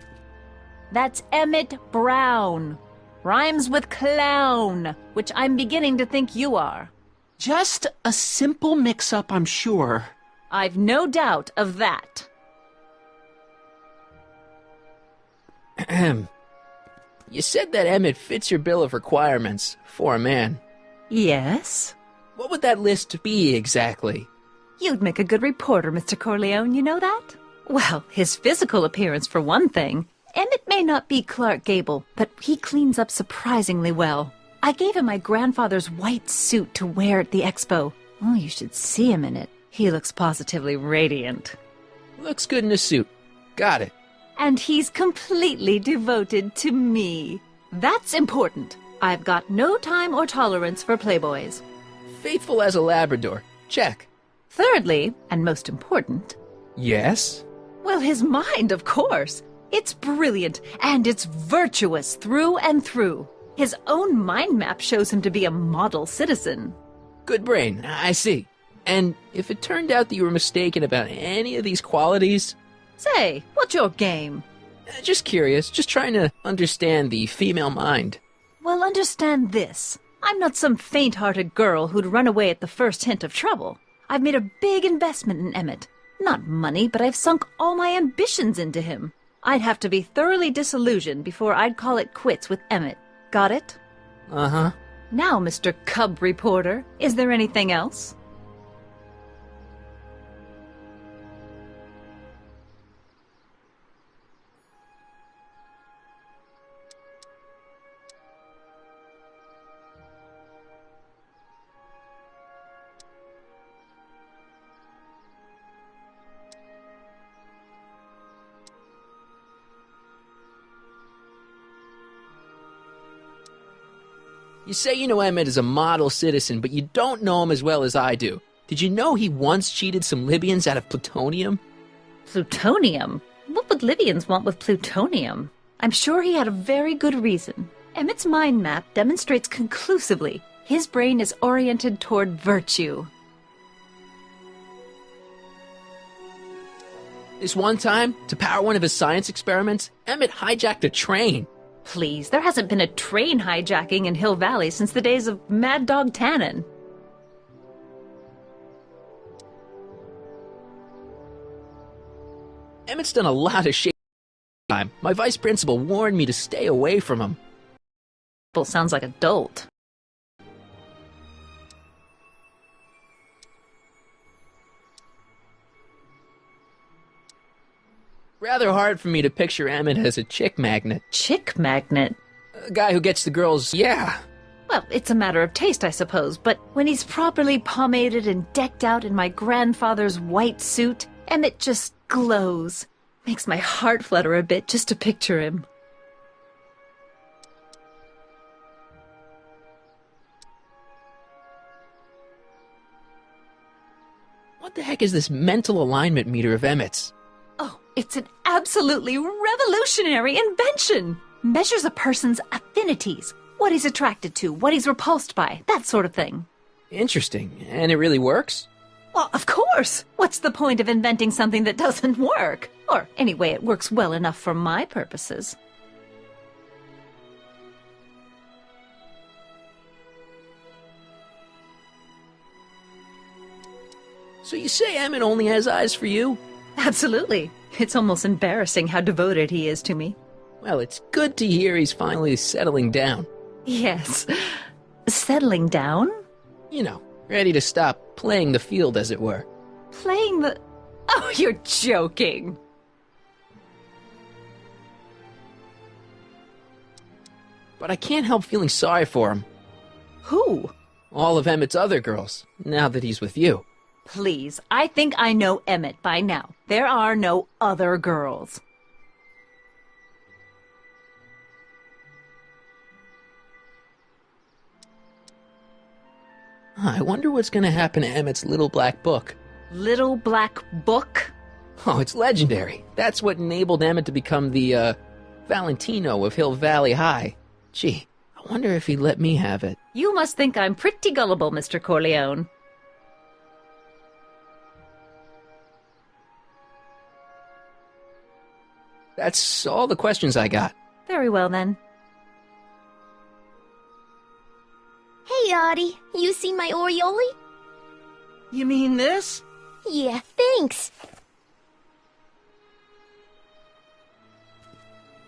That's Emmett Brown. Rhymes with clown, which I'm beginning to think you are. Just a simple mix-up, I'm sure. I've no doubt of that. Ahem. You said that Emmett fits your bill of requirements for a man. Yes? What would that list be exactly? You'd make a good reporter, Mr. Corleone, you know that? Well, his physical appearance for one thing. Emmett may not be Clark Gable, but he cleans up surprisingly well. I gave him my grandfather's white suit to wear at the expo. Oh, you should see him in it. He looks positively radiant. Looks good in a suit. Got it. And he's completely devoted to me. That's important. I've got no time or tolerance for playboys. Faithful as a Labrador. Check. Thirdly, and most important... Yes? Well, his mind, of course. It's brilliant, and it's virtuous through and through. His own mind map shows him to be a model citizen. Good brain, I see. And if it turned out that you were mistaken about any of these qualities... Say, what's your game? Just curious, just trying to understand the female mind. Well, understand this. I'm not some faint-hearted girl who'd run away at the first hint of trouble. I've made a big investment in Emmett. Not money, but I've sunk all my ambitions into him. I'd have to be thoroughly disillusioned before I'd call it quits with Emmett. Got it? Uh-huh. Now, Mr. Cub Reporter, is there anything else? You say you know Emmett is a model citizen, but you don't know him as well as I do. Did you know he once cheated some Libyans out of plutonium? Plutonium? What would Libyans want with plutonium? I'm sure he had a very good reason. Emmett's mind map demonstrates conclusively his brain is oriented toward virtue. This one time, to power one of his science experiments, Emmett hijacked a train. Please, there hasn't been a train hijacking in Hill Valley since the days of Mad Dog Tannen. Emmett's done a lot of shit. My vice principal warned me to stay away from him. Sounds like a dolt. Rather hard for me to picture Emmett as a chick magnet. Chick magnet? A guy who gets the girls, yeah. Well, it's a matter of taste, I suppose, but when he's properly pomaded and decked out in my grandfather's white suit, Emmett just glows. Makes my heart flutter a bit just to picture him. What the heck is this mental alignment meter of Emmett's? Oh, it's an absolutely revolutionary invention! Measures a person's affinities, what he's attracted to, what he's repulsed by, that sort of thing. Interesting. And it really works? Well, of course! What's the point of inventing something that doesn't work? Or, anyway, it works well enough for my purposes. So you say Emmett only has eyes for you? Absolutely. It's almost embarrassing how devoted he is to me. Well, it's good to hear he's finally settling down. Yes. Settling down? You know, ready to stop playing the field, as it were. Playing the... Oh, you're joking. But I can't help feeling sorry for him. Who? All of Emmett's other girls, now that he's with you. Please, I think I know Emmett by now. There are no other girls. I wonder what's going to happen to Emmett's little black book. Little black book? Oh, it's legendary. That's what enabled Emmett to become the, Valentino of Hill Valley High. Gee, I wonder if he'd let me have it. You must think I'm pretty gullible, Mr. Corleone. That's all the questions I got. Very well, then. Hey, Artie. You seen my Oriole? You mean this? Yeah, thanks.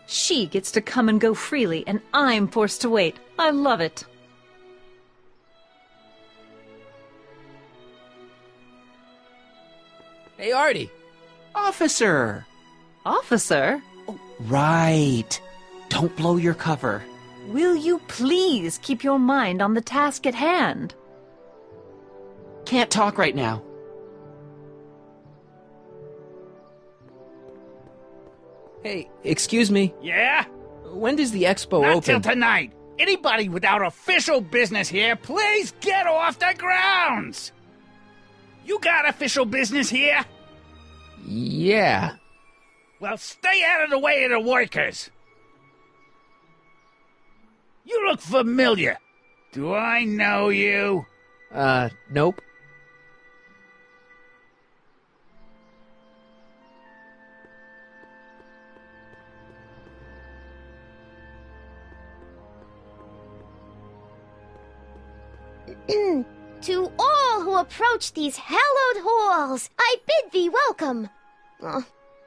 She gets to come and go freely, and I'm forced to wait. I love it. Hey, Artie. Officer! Officer? Oh, right. Don't blow your cover. Will you please keep your mind on the task at hand? Can't talk right now. Hey, excuse me. Yeah? When does the expo Not open? till tonight. Anybody without official business here, please get off the grounds! You got official business here? Yeah. Well, stay out of the way of the workers. You look familiar. Do I know you? Nope. To all who approach these hallowed halls, I bid thee welcome.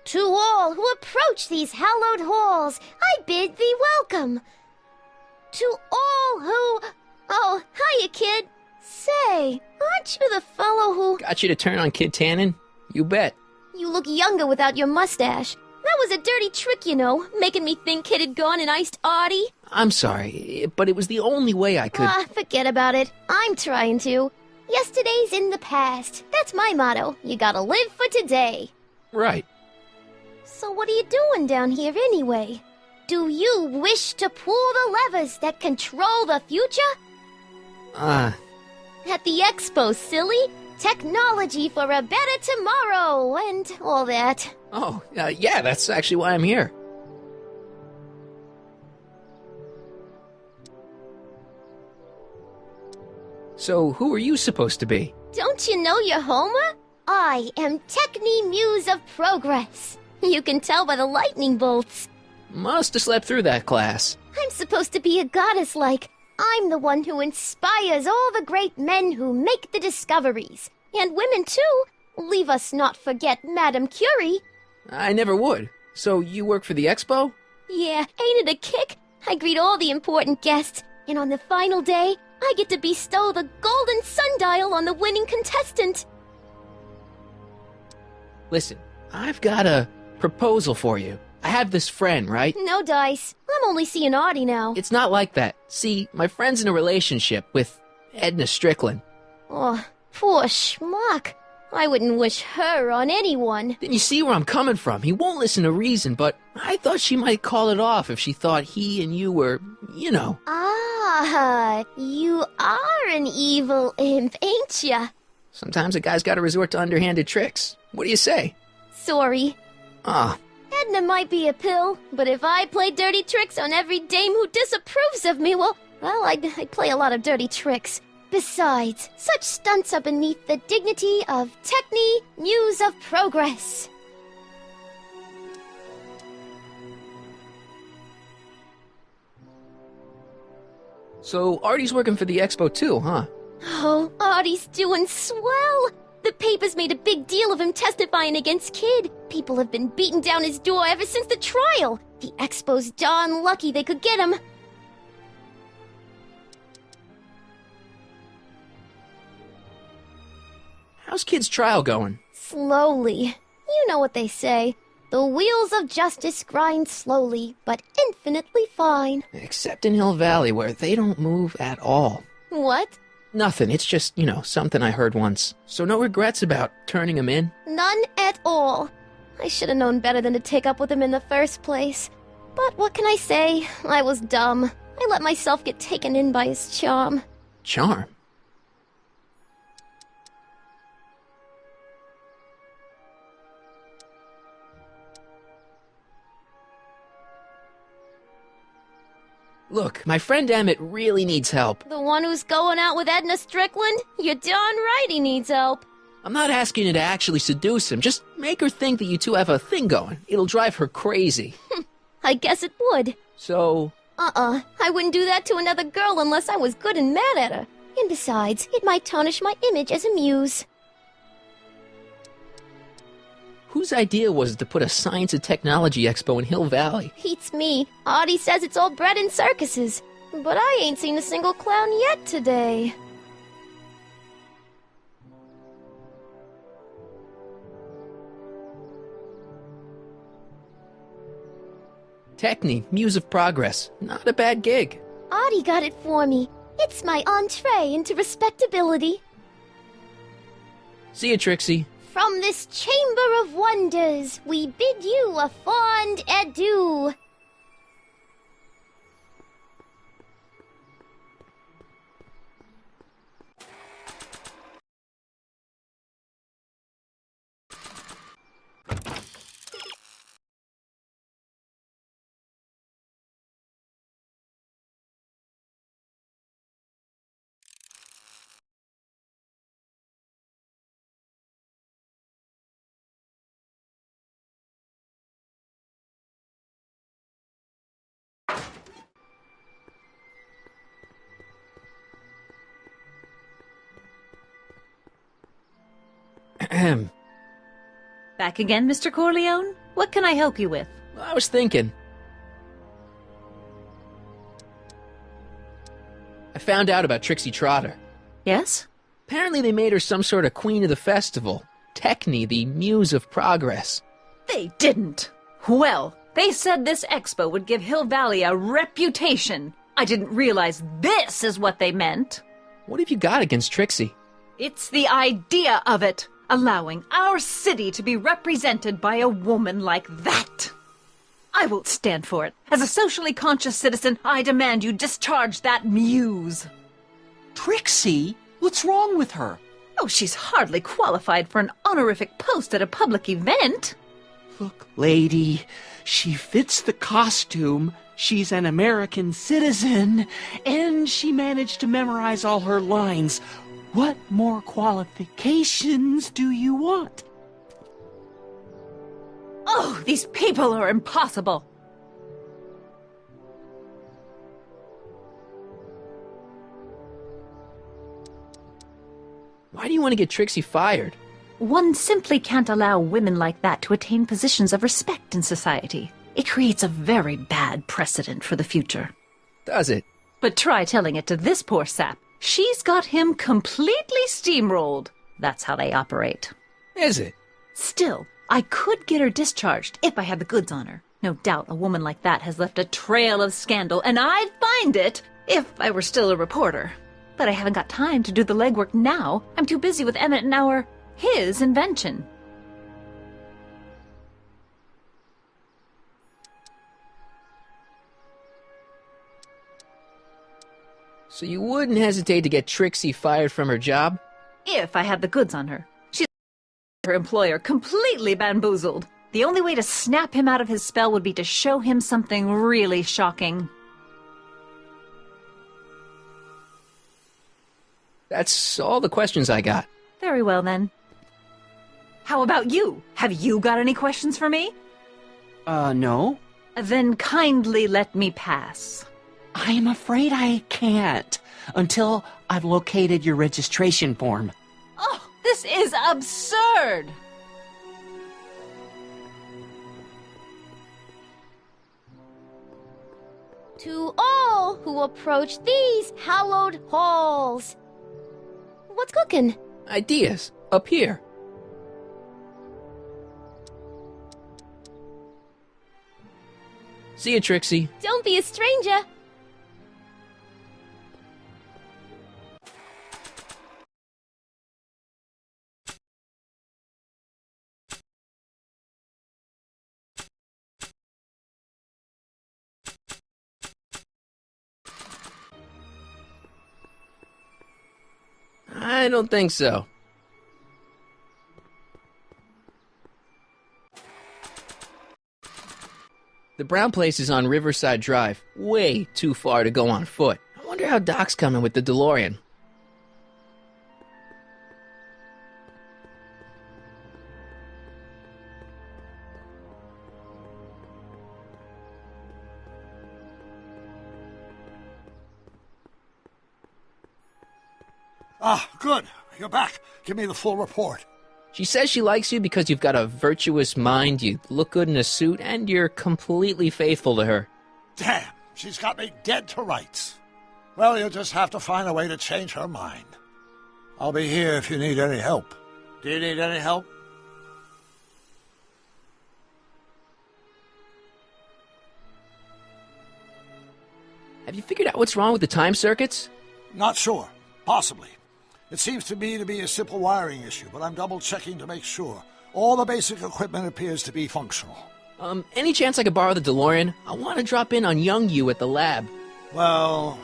To all who approach these hallowed halls, I bid thee welcome. To all who... Oh, hiya, kid. Say, aren't you the fellow who... Got you to turn on Kid Tannen? You bet. You look younger without your mustache. That was a dirty trick, you know, making me think Kid had gone and iced Artie. I'm sorry, but it was the only way I could... Forget about it. I'm trying to. Yesterday's in the past. That's my motto. You gotta live for today. Right. So what are you doing down here anyway? Do you wish to pull the levers that control the future? At the expo, silly. Technology for a better tomorrow and all that. Oh, yeah, that's actually why I'm here. So, who are you supposed to be? Don't you know your Homer? I am Techni Muse of Progress. You can tell by the lightning bolts. Must have slept through that class. I'm supposed to be a goddess-like. I'm the one who inspires all the great men who make the discoveries. And women, too. Leave us not forget Madame Curie. I never would. So you work for the expo? Yeah, ain't it a kick? I greet all the important guests, and on the final day, I get to bestow the golden sundial on the winning contestant. Listen, I've got a proposal for you. I have this friend, right? No dice. I'm only seeing Audie now. It's not like that. See, my friend's in a relationship with Edna Strickland. Oh, poor schmuck. I wouldn't wish her on anyone. Then you see where I'm coming from. He won't listen to reason, but I thought she might call it off if she thought he and you were, you know. Ah, you are an evil imp, ain't ya? Sometimes a guy's gotta resort to underhanded tricks. What do you say? Sorry. Ah. Edna might be a pill, but if I play dirty tricks on every dame who disapproves of me, well, I'd play a lot of dirty tricks. Besides, such stunts are beneath the dignity of Techni, Muse of Progress. So Artie's working for the expo too, huh? Oh, Artie's doing swell. The papers made a big deal of him testifying against Kid. People have been beating down his door ever since the trial. The expo's darn lucky they could get him. How's Kid's trial going? Slowly. You know what they say. The wheels of justice grind slowly, but infinitely fine. Except in Hill Valley, where they don't move at all. What? Nothing. It's just, something I heard once. So no regrets about turning him in? None at all. I should have known better than to take up with him in the first place. But what can I say? I was dumb. I let myself get taken in by his charm. Charm? Look, my friend Emmett really needs help. The one who's going out with Edna Strickland? You're darn right he needs help. I'm not asking you to actually seduce him. Just make her think that you two have a thing going. It'll drive her crazy. I guess it would. So? I wouldn't do that to another girl unless I was good and mad at her. And besides, it might tarnish my image as a muse. Whose idea was it to put a science and technology expo in Hill Valley? Beats me. Audie says it's all bred in circuses. But I ain't seen a single clown yet today. Techni, Muse of Progress. Not a bad gig. Audie got it for me. It's my entree into respectability. See you, Trixie. From this chamber of wonders, we bid you a fond adieu. Back again, Mr. Corleone? What can I help you with? I was thinking. I found out about Trixie Trotter. Yes? Apparently they made her some sort of queen of the festival. Techni, the Muse of Progress. They didn't. Well, they said this expo would give Hill Valley a reputation. I didn't realize this is what they meant. What have you got against Trixie? It's the idea of it. Allowing our city to be represented by a woman like that. I won't stand for it. As a socially conscious citizen, I demand you discharge that muse. Trixie? What's wrong with her? Oh, she's hardly qualified for an honorific post at a public event. Look, lady, she fits the costume. She's an American citizen, and she managed to memorize all her lines. What more qualifications do you want? Oh, these people are impossible. Why do you want to get Trixie fired? One simply can't allow women like that to attain positions of respect in society. It creates a very bad precedent for the future. Does it? But try telling it to this poor sap. She's got him completely steamrolled. That's how they operate. Is it? Still, I could get her discharged if I had the goods on her. No doubt a woman like that has left a trail of scandal, and I'd find it if I were still a reporter. But I haven't got time to do the legwork now. I'm too busy with Emmett and his invention. So you wouldn't hesitate to get Trixie fired from her job? If I had the goods on her. She's her employer completely bamboozled. The only way to snap him out of his spell would be to show him something really shocking. That's all the questions I got. Very well, then. How about you? Have you got any questions for me? No. Then kindly let me pass. I am afraid I can't, until I've located your registration form. Oh, this is absurd! To all who approach these hallowed halls. What's cooking? Ideas. Up here. See you, Trixie. Don't be a stranger. I don't think so. The brown place is on Riverside Drive. Way too far to go on foot. I wonder how Doc's coming with the DeLorean. Ah, good. You're back. Give me the full report. She says she likes you because you've got a virtuous mind, you look good in a suit, and you're completely faithful to her. Damn, she's got me dead to rights. Well, you'll just have to find a way to change her mind. I'll be here if you need any help. Do you need any help? Have you figured out what's wrong with the time circuits? Not sure. Possibly. It seems to me to be a simple wiring issue, but I'm double-checking to make sure. All the basic equipment appears to be functional. Any chance I could borrow the DeLorean? I want to drop in on young you at the lab. Well,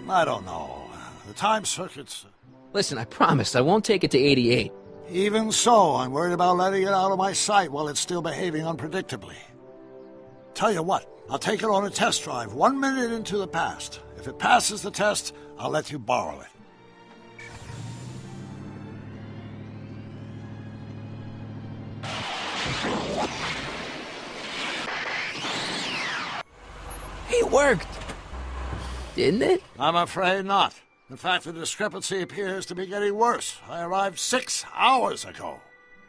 I don't know. The time circuits... Listen, I promise I won't take it to 88. Even so, I'm worried about letting it out of my sight while it's still behaving unpredictably. Tell you what, I'll take it on a test drive 1 minute into the past. If it passes the test, I'll let you borrow it. It worked! Didn't it? I'm afraid not. In fact, the discrepancy appears to be getting worse. I arrived 6 hours ago.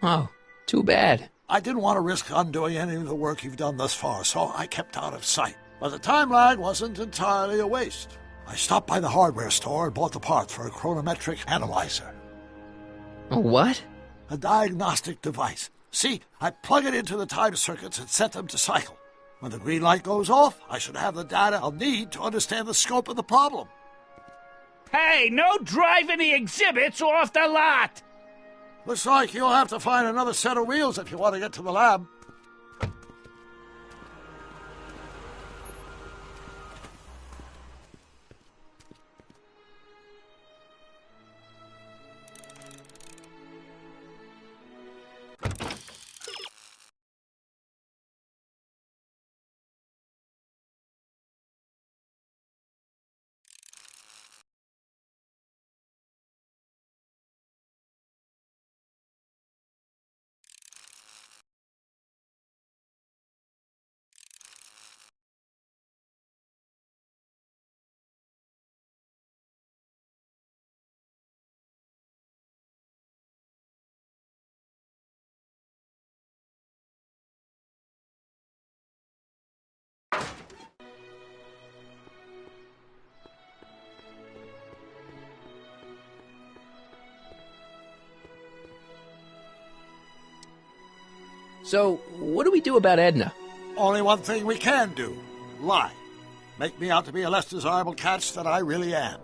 Oh, too bad. I didn't want to risk undoing any of the work you've done thus far, so I kept out of sight. But the time lag wasn't entirely a waste. I stopped by the hardware store and bought the parts for a chronometric analyzer. A what? A diagnostic device. See, I plug it into the time circuits and set them to cycle. When the green light goes off, I should have the data I'll need to understand the scope of the problem. Hey, no driving the exhibits off the lot! Looks like you'll have to find another set of wheels if you want to get to the lab. So, what do we do about Edna? Only one thing we can do. Lie. Make me out to be a less desirable catch than I really am.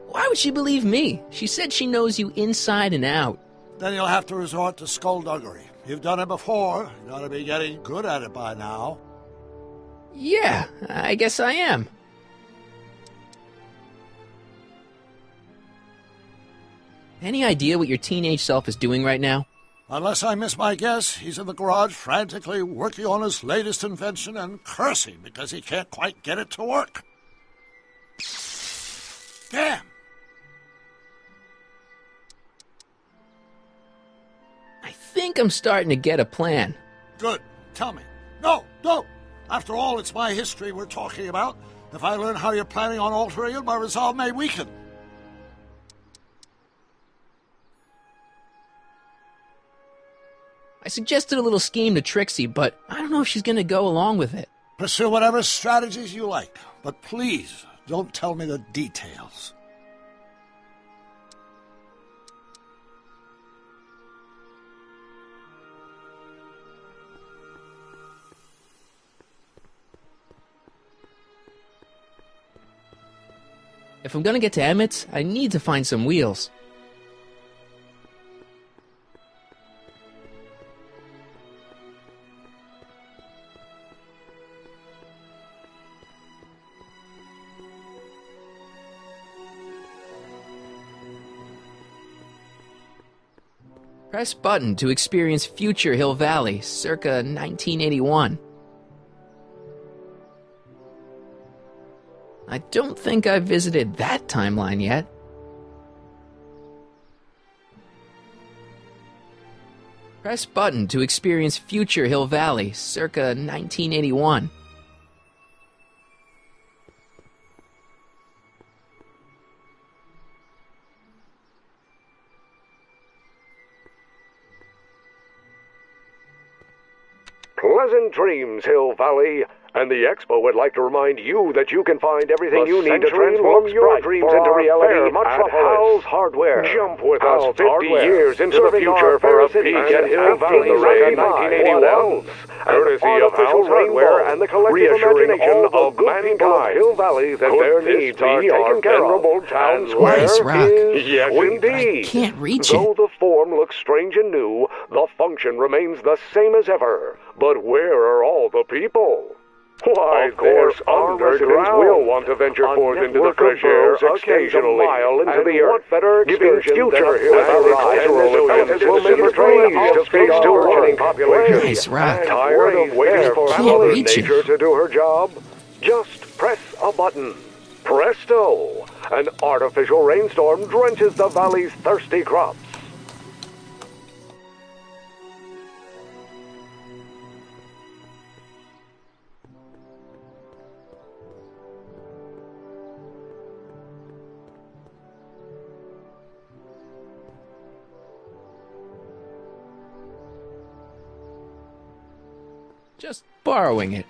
Why would she believe me? She said she knows you inside and out. Then you'll have to resort to skullduggery. You've done it before. You gotta be getting good at it by now. Yeah, I guess I am. Any idea what your teenage self is doing right now? Unless I miss my guess, he's in the garage frantically working on his latest invention and cursing because he can't quite get it to work. Damn! I think I'm starting to get a plan. Good. Tell me. No, no! After all, it's my history we're talking about. If I learn how you're planning on altering it, my resolve may weaken. I suggested a little scheme to Trixie, but I don't know if she's going to go along with it. Pursue whatever strategies you like, but please don't tell me the details. If I'm going to get to Emmett's, I need to find some wheels. Press button to experience future Hill Valley, circa 1981. I don't think I've visited that timeline yet. Press button to experience future Hill Valley, circa 1981. Pleasant dreams, Hill Valley. And the Expo would like to remind you that you can find everything you need to transform your dreams into reality at Hal's Hardware. Jump with us 50 years into the future for a peek at Hill Valley in 1981. Courtesy of Hal's Hardware and the collective imagination of mankind. Hill Valley that their needs are taken care of. Town Square nice rock. Yes, indeed. I can't reach Though the form looks strange and new, the function remains the same as ever. But where are all the people? Why, of course, our residents will want to venture forth into the fresh air occasionally, into the earth, giving future Hill Valley cultural events will make it pleased to feed our burgeoning population. Nice rock. Tired of waiting for Mother Nature to do her job? Just press a button. Presto! An artificial rainstorm drenches the valley's thirsty crops. Just borrowing it.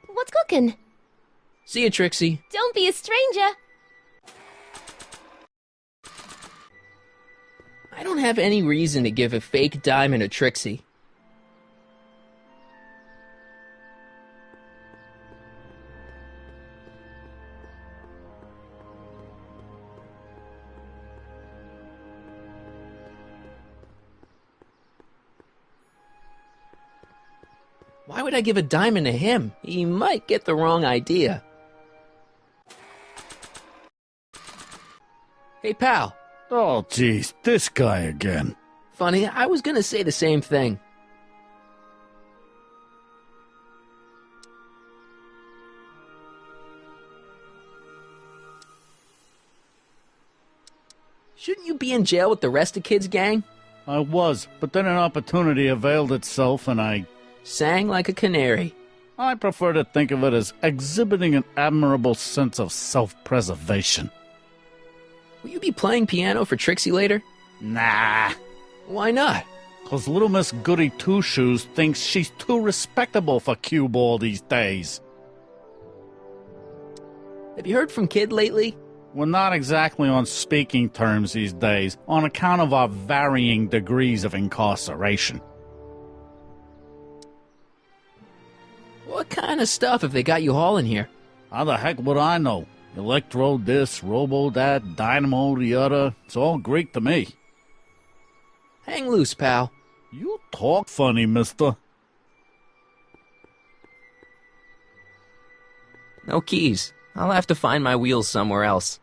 What's cooking? See you, Trixie. Don't be a stranger. I don't have any reason to give a fake diamond to Trixie. Why would I give a diamond to him? He might get the wrong idea. Hey, pal. Oh, geez, this guy again. Funny, I was gonna say the same thing. Shouldn't you be in jail with the rest of Kid's gang? I was, but then an opportunity availed itself and I... sang like a canary. I prefer to think of it as exhibiting an admirable sense of self-preservation. Will you be playing piano for Trixie later? Nah. Why not? 'Cause little Miss Goody Two-Shoes thinks she's too respectable for cue ball these days. Have you heard from Kid lately? We're not exactly on speaking terms these days, on account of our varying degrees of incarceration. What kind of stuff have they got you hauling here? How the heck would I know? Electro this, Robo that, Dynamo the other. It's all Greek to me. Hang loose, pal. You talk funny, mister. No keys. I'll have to find my wheels somewhere else.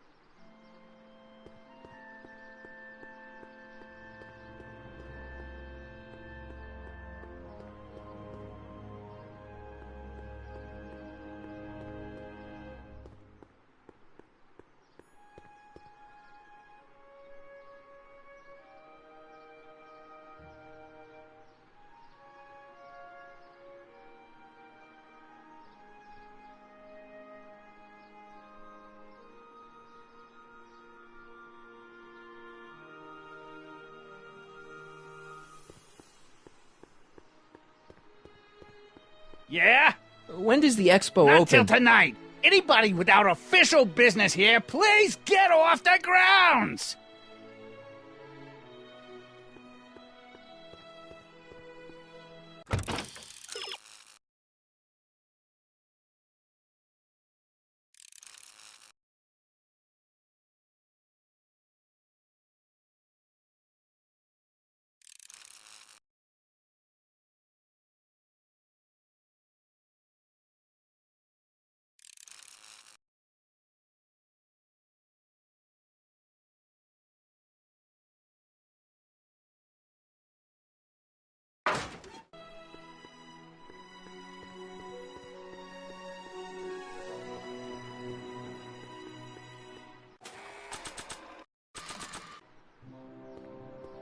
Yeah? When does the expo Not open? till tonight. Anybody without official business here, please get off the grounds!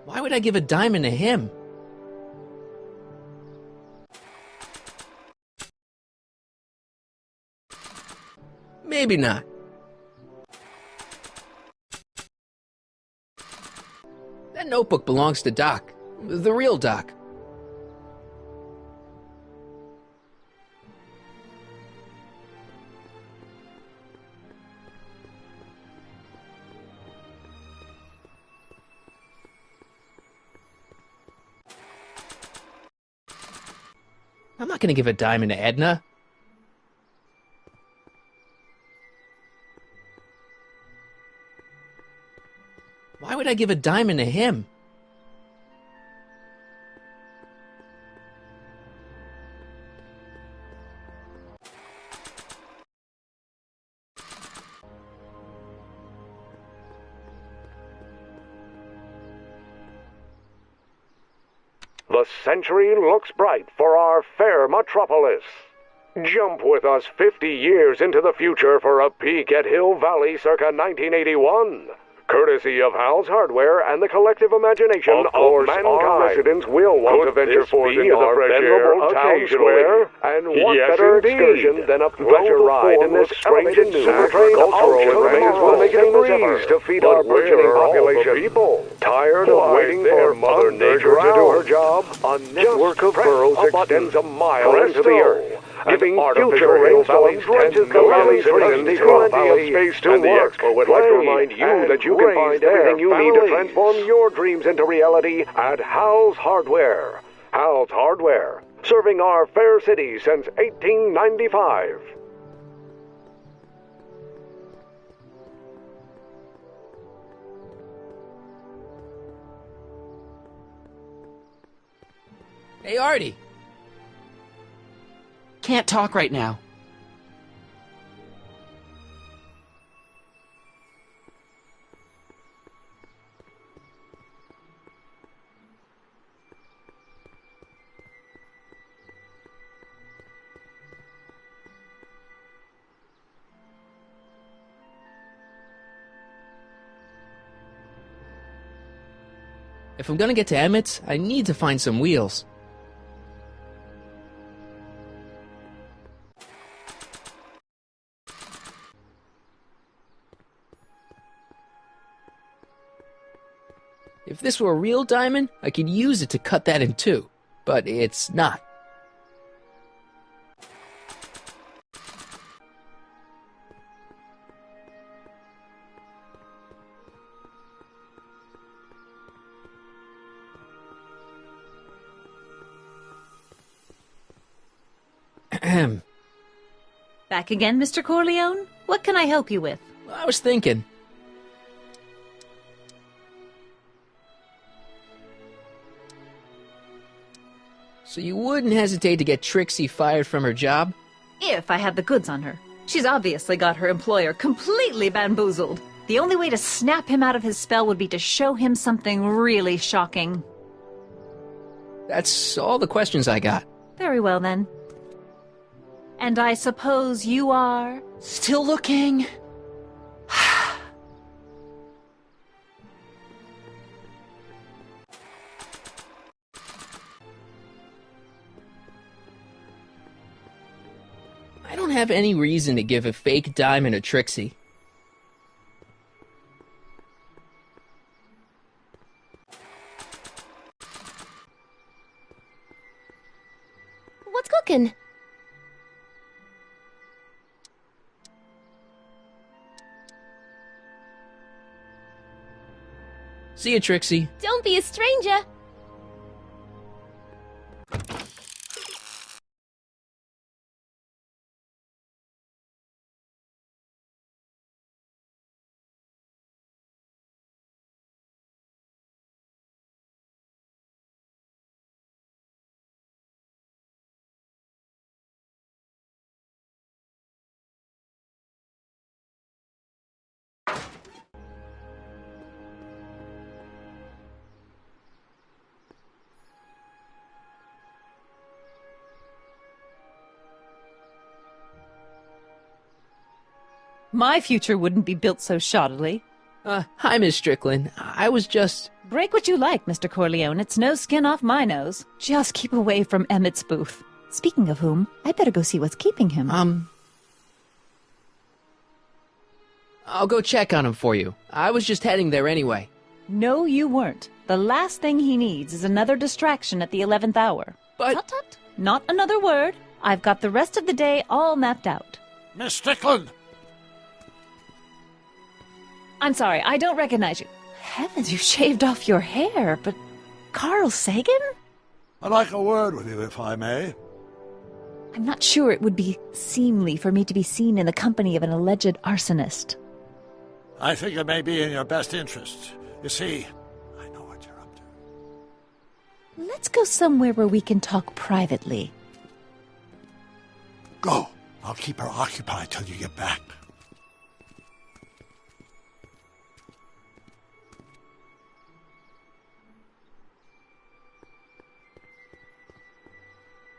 Why would I give a diamond to him? Maybe not. That notebook belongs to Doc. The real Doc. I'm not gonna give a diamond to Edna. Why would I give a diamond to him? The century looks bright for our fair metropolis. Jump with us 50 years into the future for a peek at Hill Valley circa 1981. Courtesy of Hal's Hardware and the collective imagination of mankind. Our residents will want to venture forth into the fresh air town square. And what better excursion than a pleasure ride in this strange and super train cultural may as well make it a breeze to feed our burgeoning population. People tired of waiting for Mother Nature to do her job? A network of burrows extends a mile into the earth, giving future rainstorms drenches the valley's citizens plenty of space to work. The Expo would like to remind you that you can find everything you need to transform your dreams into reality at Hal's Hardware. Hal's Hardware, serving our fair city since 1895. Hey, Artie. Can't talk right now. If I'm gonna get to Emmett's, I need to find some wheels. If this were a real diamond, I could use it to cut that in two. But it's not. Back again, Mr. Corleone? What can I help you with? I was thinking. So you wouldn't hesitate to get Trixie fired from her job? If I had the goods on her. She's obviously got her employer completely bamboozled. The only way to snap him out of his spell would be to show him something really shocking. That's all the questions I got. Very well, then. And I suppose you are... Still looking? I don't have any reason to give a fake diamond to Trixie. What's cooking? See you, Trixie. Don't be a stranger. My future wouldn't be built so shoddily. Hi, Miss Strickland. I was just... Break what you like, Mr. Corleone. It's no skin off my nose. Just keep away from Emmett's booth. Speaking of whom, I'd better go see what's keeping him. I'll go check on him for you. I was just heading there anyway. No, you weren't. The last thing he needs is another distraction at the 11th hour. But... Tut, tut. Not another word. I've got the rest of the day all mapped out. Miss Strickland! I'm sorry, I don't recognize you. Heavens, you shaved off your hair, but... Carl Sagan? I'd like a word with you, if I may. I'm not sure it would be seemly for me to be seen in the company of an alleged arsonist. I think it may be in your best interest. You see, I know what you're up to. Let's go somewhere where we can talk privately. Go. I'll keep her occupied till you get back.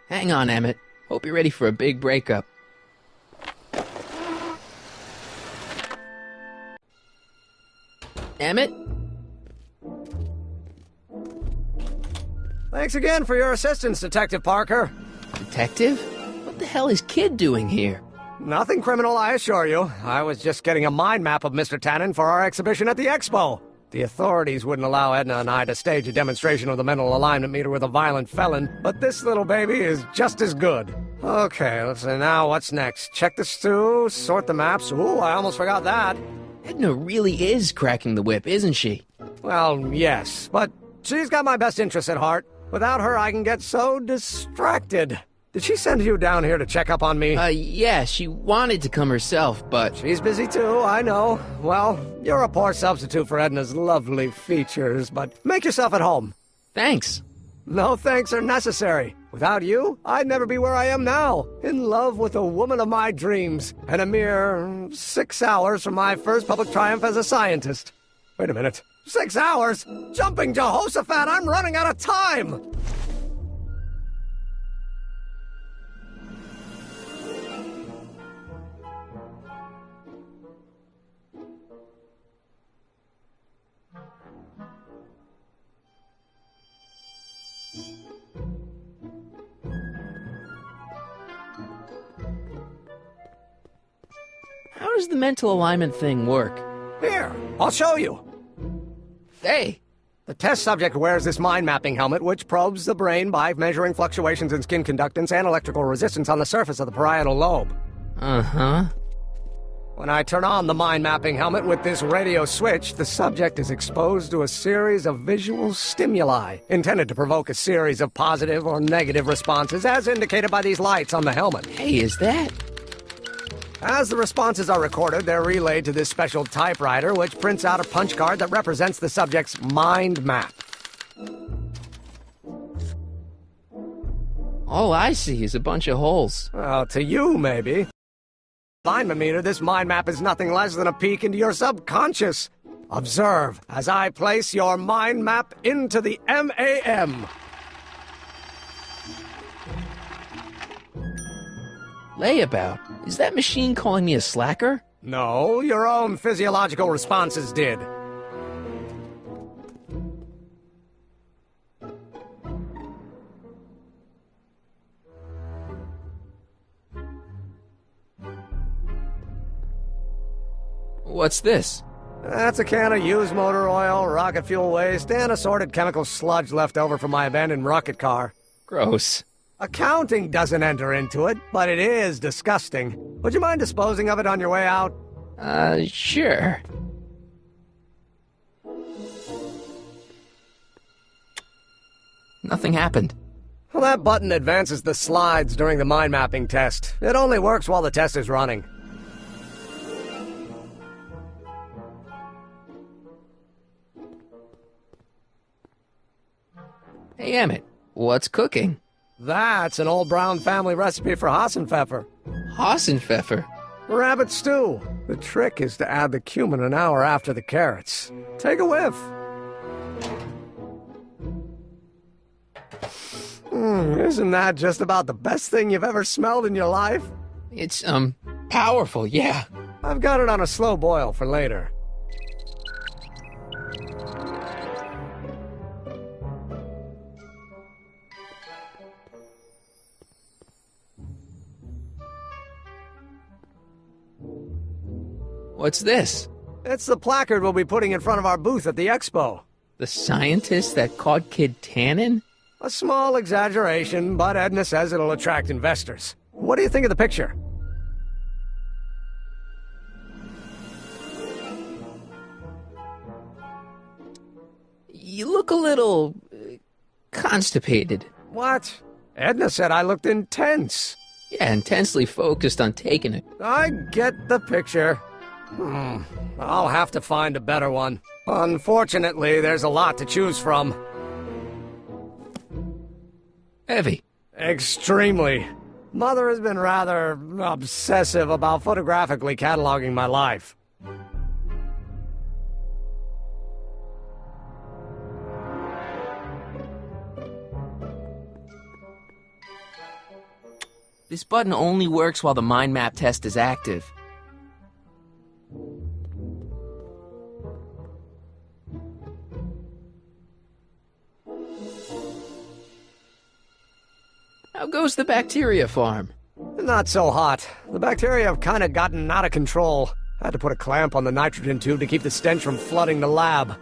Hang on, Emmett. Hope you're ready for a big breakup. Emmett? Thanks again for your assistance, Detective Parker. Detective? What the hell is Kid doing here? Nothing criminal, I assure you. I was just getting a mind map of Mr. Tannen for our exhibition at the Expo. The authorities wouldn't allow Edna and I to stage a demonstration of the mental alignment meter with a violent felon, but this little baby is just as good. Okay, let's see now what's next. Check the stew, sort the maps. Ooh, I almost forgot that. Edna really is cracking the whip, isn't she? Well, yes, but she's got my best interests at heart. Without her, I can get so distracted. Did she send you down here to check up on me? Yeah, she wanted to come herself, but... She's busy too, I know. Well, you're a poor substitute for Edna's lovely features, but make yourself at home. Thanks. No thanks are necessary. Without you, I'd never be where I am now, in love with the woman of my dreams, and a mere 6 hours from my first public triumph as a scientist. Wait a minute. 6 hours? Jumping Jehoshaphat, I'm running out of time! How does the mental alignment thing work? Here, I'll show you. Hey, The test subject wears this mind-mapping helmet, which probes the brain by measuring fluctuations in skin conductance and electrical resistance on the surface of the parietal lobe. Uh-huh. When I turn on the mind-mapping helmet with this radio switch, the subject is exposed to a series of visual stimuli, intended to provoke a series of positive or negative responses, as indicated by these lights on the helmet. Hey, is that... As the responses are recorded, they're relayed to this special typewriter, which prints out a punch card that represents the subject's mind map. All I see is a bunch of holes. Well, to you, maybe. Alignment meter, this mind map is nothing less than a peek into your subconscious. Observe as I place your mind map into the MAM. Layabout? Is that machine calling me a slacker? No, your own physiological responses did. What's this? That's a can of used motor oil, rocket fuel waste, and assorted chemical sludge left over from my abandoned rocket car. Gross. Accounting doesn't enter into it, but it is disgusting. Would you mind disposing of it on your way out? Sure. Nothing happened. Well, that button advances the slides during the mind mapping test. It only works while the test is running. Hey, Emmett, what's cooking? That's an old Brown family recipe for Hassenpfeffer. Hassenpfeffer? Rabbit stew. The trick is to add the cumin an hour after the carrots. Take a whiff. Isn't that just about the best thing you've ever smelled in your life? It's, powerful, yeah. I've got it on a slow boil for later. What's this? It's the placard we'll be putting in front of our booth at the expo. The scientist that caught Kid Tannen? A small exaggeration, but Edna says it'll attract investors. What do you think of the picture? You look a little... constipated. What? Edna said I looked intense. Yeah, intensely focused on taking it. I get the picture. I'll have to find a better one. Unfortunately, there's a lot to choose from. Heavy. Extremely. Mother has been rather obsessive about photographically cataloging my life. This button only works while the mind map test is active. How goes the bacteria farm? Not so hot. The bacteria have kind of gotten out of control. I had to put a clamp on the nitrogen tube to keep the stench from flooding the lab.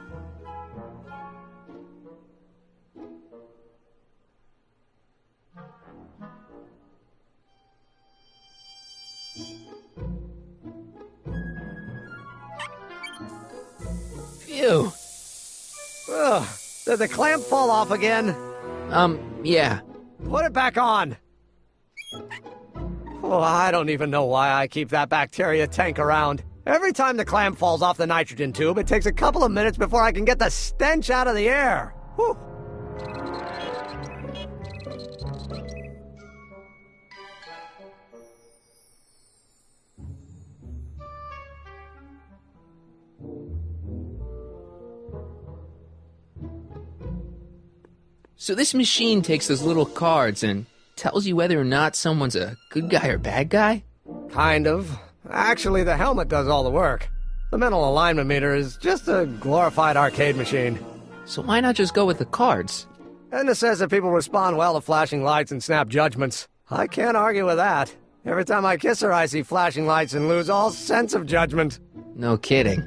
Phew. Ugh. Did the clamp fall off again? Yeah. Put it back on. Oh, I don't even know why I keep that bacteria tank around. Every time the clamp falls off the nitrogen tube, it takes a couple of minutes before I can get the stench out of the air. Whew. So this machine takes those little cards and tells you whether or not someone's a good guy or bad guy? Kind of. Actually, the helmet does all the work. The mental alignment meter is just a glorified arcade machine. So why not just go with the cards? Edna says that people respond well to flashing lights and snap judgments. I can't argue with that. Every time I kiss her, I see flashing lights and lose all sense of judgment. No kidding.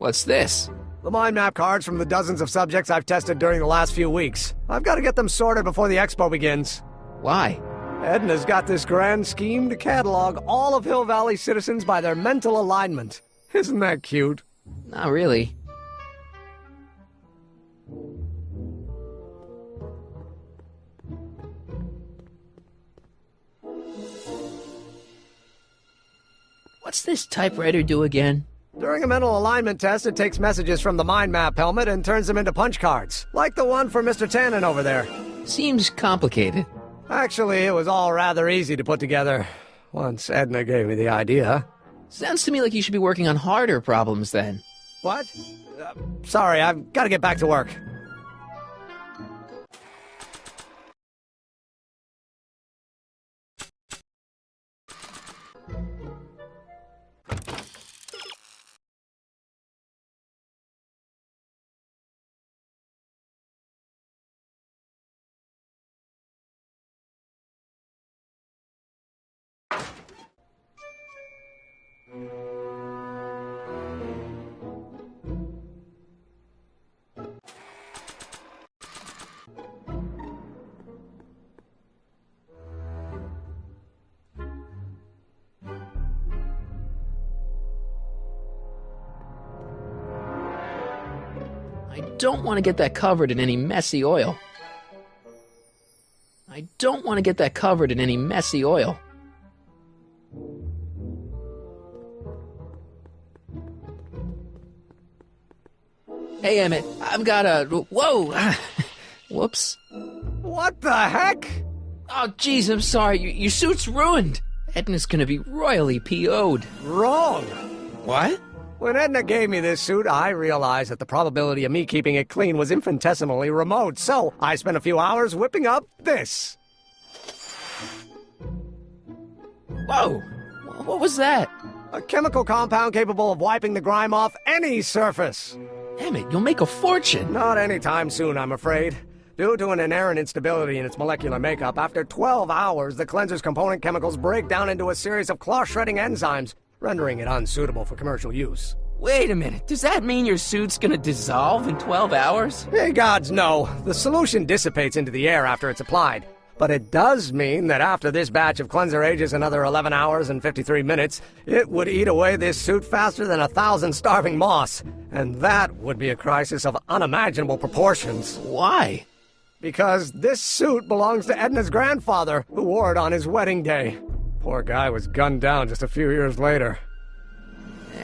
What's this? The mind map cards from the dozens of subjects I've tested during the last few weeks. I've got to get them sorted before the expo begins. Why? Edna's got this grand scheme to catalog all of Hill Valley citizens by their mental alignment. Isn't that cute? Not really. What's this typewriter do again? During a mental alignment test, it takes messages from the mind map helmet and turns them into punch cards, like the one for Mr. Tannen over there. Seems complicated. Actually, it was all rather easy to put together, once Edna gave me the idea. Sounds to me like you should be working on harder problems then. What? Sorry, I've got to get back to work. I don't want to get that covered in any messy oil. I don't want to get that covered in any messy oil. Hey, Emmett, I've got a... Whoa! Whoops. What the heck? Oh, jeez, I'm sorry. Your suit's ruined. Edna's gonna be royally PO'd. Wrong. What? When Edna gave me this suit, I realized that the probability of me keeping it clean was infinitesimally remote, so I spent a few hours whipping up this. Whoa! What was that? A chemical compound capable of wiping the grime off any surface. Emmett, you'll make a fortune. Not anytime soon, I'm afraid. Due to an inherent instability in its molecular makeup, after 12 hours, the cleanser's component chemicals break down into a series of cloth-shredding enzymes, rendering it unsuitable for commercial use. Wait a minute, does that mean your suit's gonna dissolve in 12 hours? Hey, gods, no. The solution dissipates into the air after it's applied. But it does mean that after this batch of cleanser ages another 11 hours and 53 minutes, it would eat away this suit faster than 1,000 starving moths. And that would be a crisis of unimaginable proportions. Why? Because this suit belongs to Edna's grandfather, who wore it on his wedding day. Poor guy was gunned down just a few years later.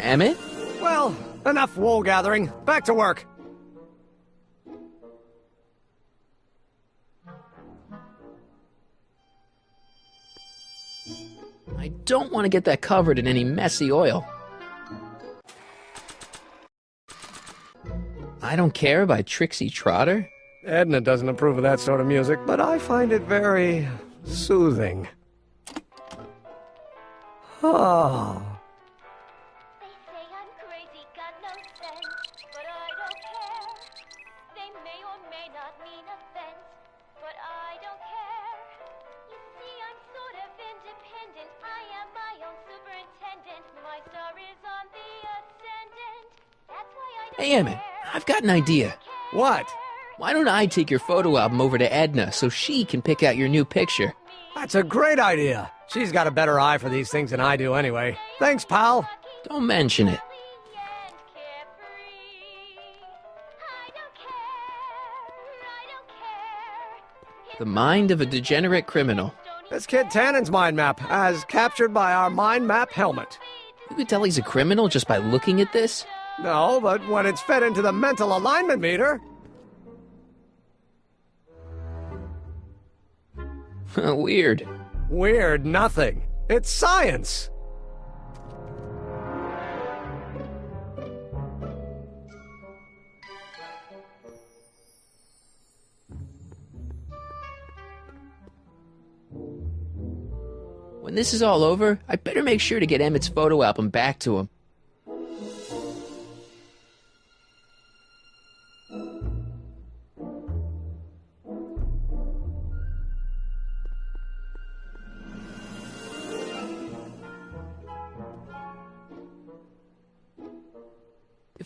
Emmett? Well, enough wool gathering. Back to work. I don't want to get that covered in any messy oil. I Don't Care by Trixie Trotter? Edna doesn't approve of that sort of music, but I find it very soothing. Oh. They say I'm crazy, got no sense, but I don't care. They may or may not mean offense, but I don't care. You see, I'm sort of independent. I am my own superintendent. My star is on the ascendant. That's why I don't Hey, Emmett, I've got an idea. What? Why don't I take your photo album over to Edna so she can pick out your new picture? That's a great idea. She's got a better eye for these things than I do anyway. Thanks, pal. Don't mention it. The mind of a degenerate criminal. That's Kid Tannen's mind map, as captured by our mind map helmet. You could tell he's a criminal just by looking at this? No, but when it's fed into the mental alignment meter... Weird. Weird nothing. It's science. When this is all over, I better make sure to get Emmett's photo album back to him.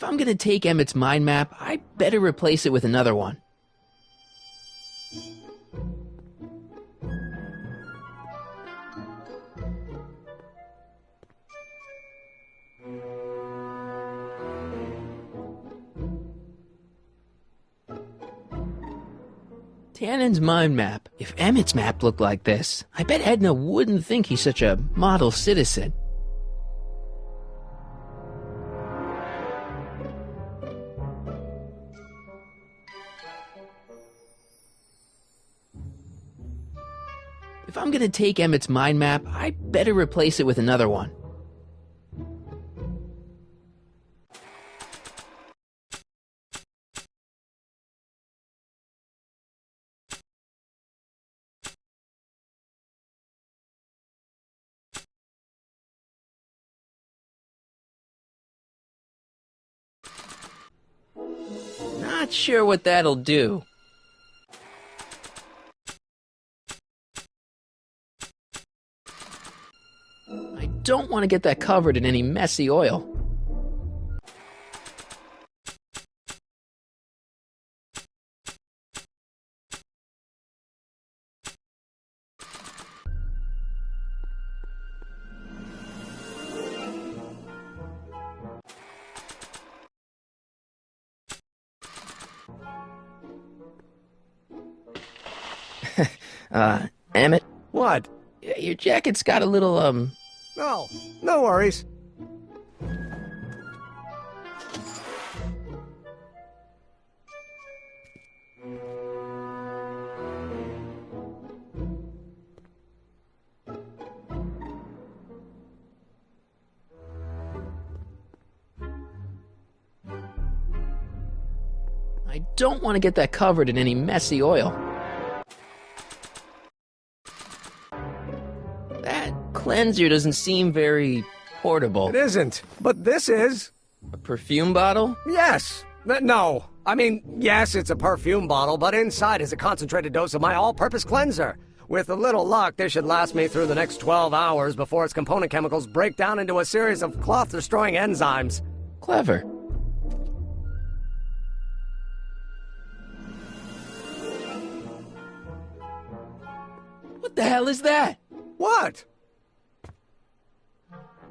If I'm gonna take Emmett's mind map, I better replace it with another one. Tannen's mind map. If Emmett's map looked like this, I bet Edna wouldn't think he's such a model citizen. If I'm gonna take Emmett's mind map, I better replace it with another one. Not sure what that'll do. I don't want to get that covered in any messy oil. Emmett? What? Your jacket's got a little, No, no worries. I don't want to get that covered in any messy oil. That cleanser doesn't seem very portable. It isn't, but this is. A perfume bottle? Yes. No. I mean, yes, it's a perfume bottle, but inside is a concentrated dose of my all-purpose cleanser. With a little luck, this should last me through the next 12 hours before its component chemicals break down into a series of cloth-destroying enzymes. Clever. What the hell is that? What?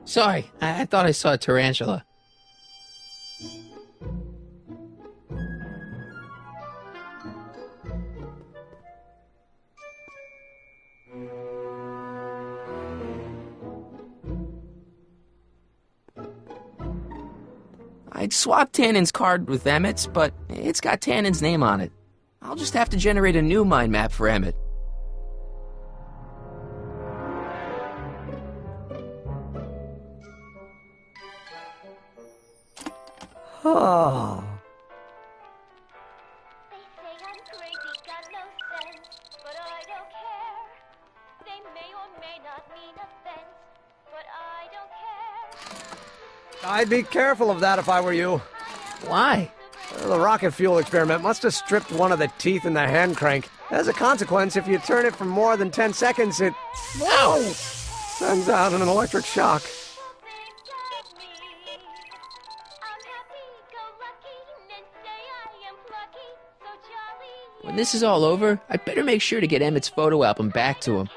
Sorry, I thought I saw a tarantula. I'd swap Tannen's card with Emmett's, but it's got Tannen's name on it. I'll just have to generate a new mind map for Emmett. Oh. They say I'm crazy, got no sense, but I don't care. They may or may not mean offense, but I don't care. I'd be careful of that if I were you. Why? The rocket fuel experiment must have stripped one of the teeth in the hand crank. As a consequence, if you turn it for more than 10 seconds, it sends out an electric shock. When this is all over, I'd better make sure to get Emmett's photo album back to him.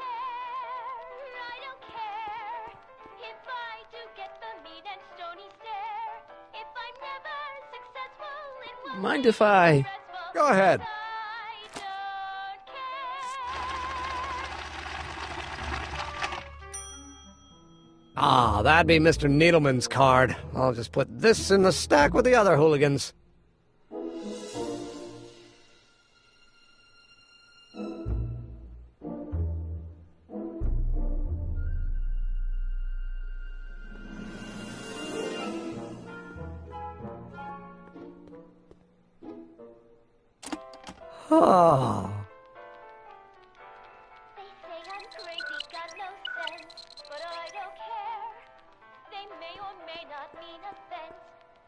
Mind if I... Go ahead. Ah, that'd be Mr. Needleman's card. I'll just put this in the stack with the other hooligans. Oh. They say I'm crazy, got no sense, but I don't care. They may or may not mean offense,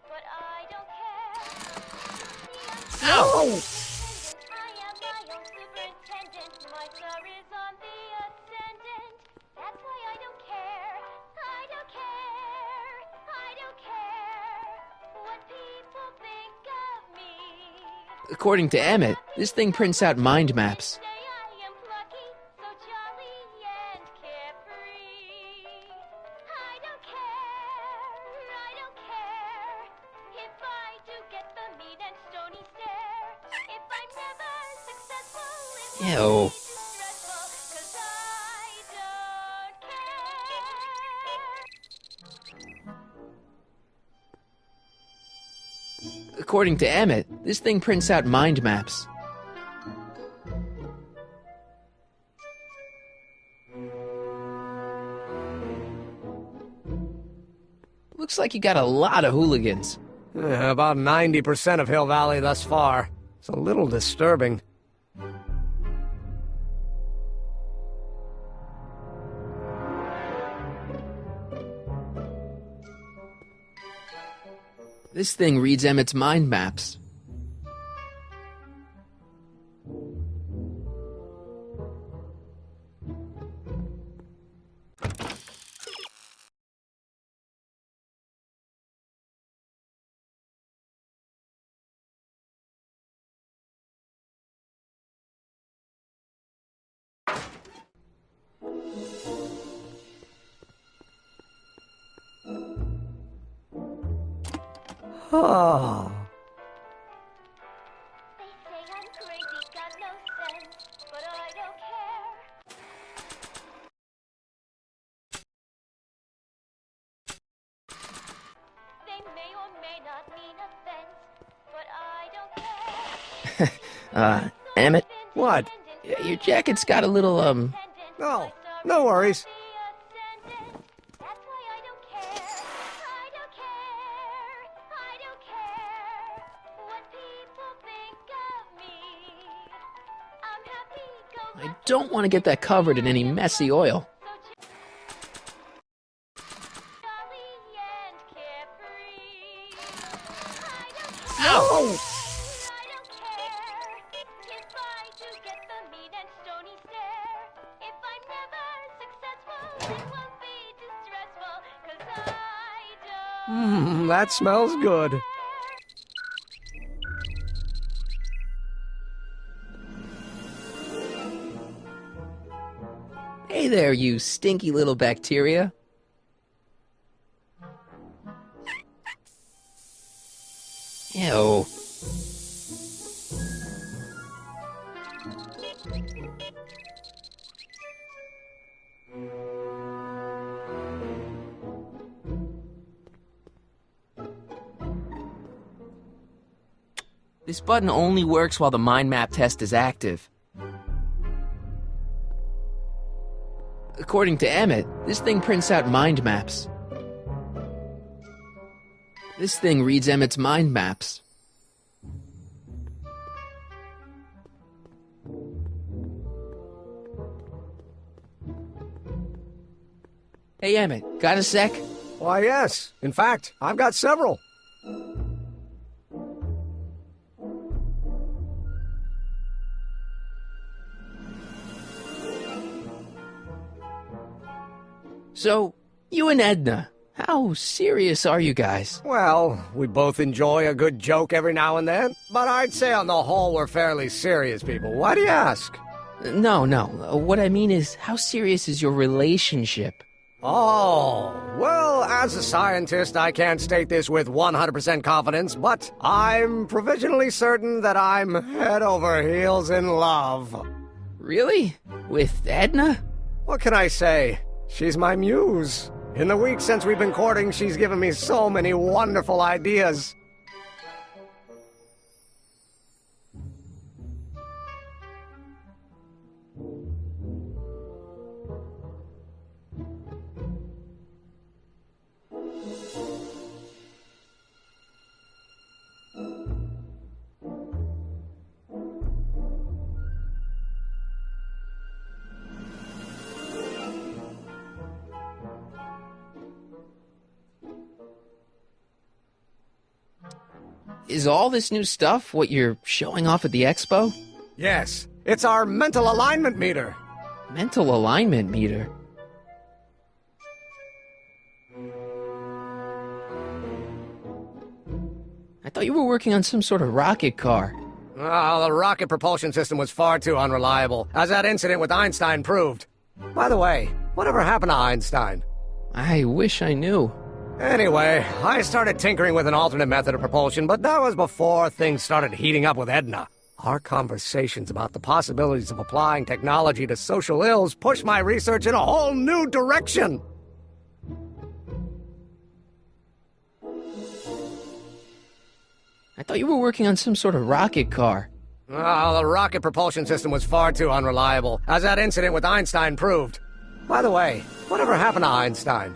but I don't care. Ow! I am my own superintendent. My star is on the ascendant. That's why I don't care. I don't care. I don't care what people According to Emmett, this thing prints out mind maps. Ew. According to Emmett, this thing prints out mind maps. Looks like you got a lot of hooligans. About 90% of Hill Valley thus far. It's a little disturbing. This thing reads Emmett's mind maps. Oh. Emmett? What? Your jacket's got a little, No, no worries. I don't want to get that covered in any messy oil. Ow! That smells good. Hey there, you stinky little bacteria. Ew. This button only works while the mind map test is active. According to Emmett, this thing prints out mind maps. This thing reads Emmett's mind maps. Hey, Emmett, got a sec? Why, yes. In fact, I've got several. So, you and Edna, how serious are you guys? Well, we both enjoy a good joke every now and then, but I'd say on the whole we're fairly serious people. Why do you ask? No. What I mean is, how serious is your relationship? Oh, well, as a scientist, I can't state this with 100% confidence, but I'm provisionally certain that I'm head over heels in love. Really? With Edna? What can I say? She's my muse. In the weeks since we've been courting, she's given me so many wonderful ideas. Is all this new stuff what you're showing off at the expo? Yes, it's our mental alignment meter. Mental alignment meter? I thought you were working on some sort of rocket car. Oh, the rocket propulsion system was far too unreliable, as that incident with Einstein proved. By the way, whatever happened to Einstein? I wish I knew. Anyway, I started tinkering with an alternate method of propulsion, but that was before things started heating up with Edna. Our conversations about the possibilities of applying technology to social ills pushed my research in a whole new direction. I thought you were working on some sort of rocket car. Oh, the rocket propulsion system was far too unreliable, as that incident with Einstein proved. By the way, whatever happened to Einstein?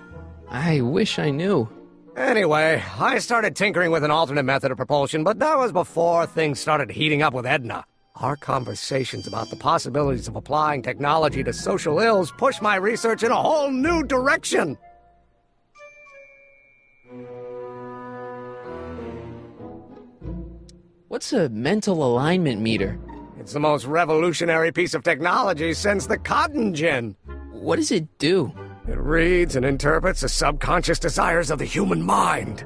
I wish I knew. Anyway, I started tinkering with an alternate method of propulsion, but that was before things started heating up with Edna. Our conversations about the possibilities of applying technology to social ills pushed my research in a whole new direction. What's a mental alignment meter? It's the most revolutionary piece of technology since the cotton gin. What does it do? It reads and interprets the subconscious desires of the human mind.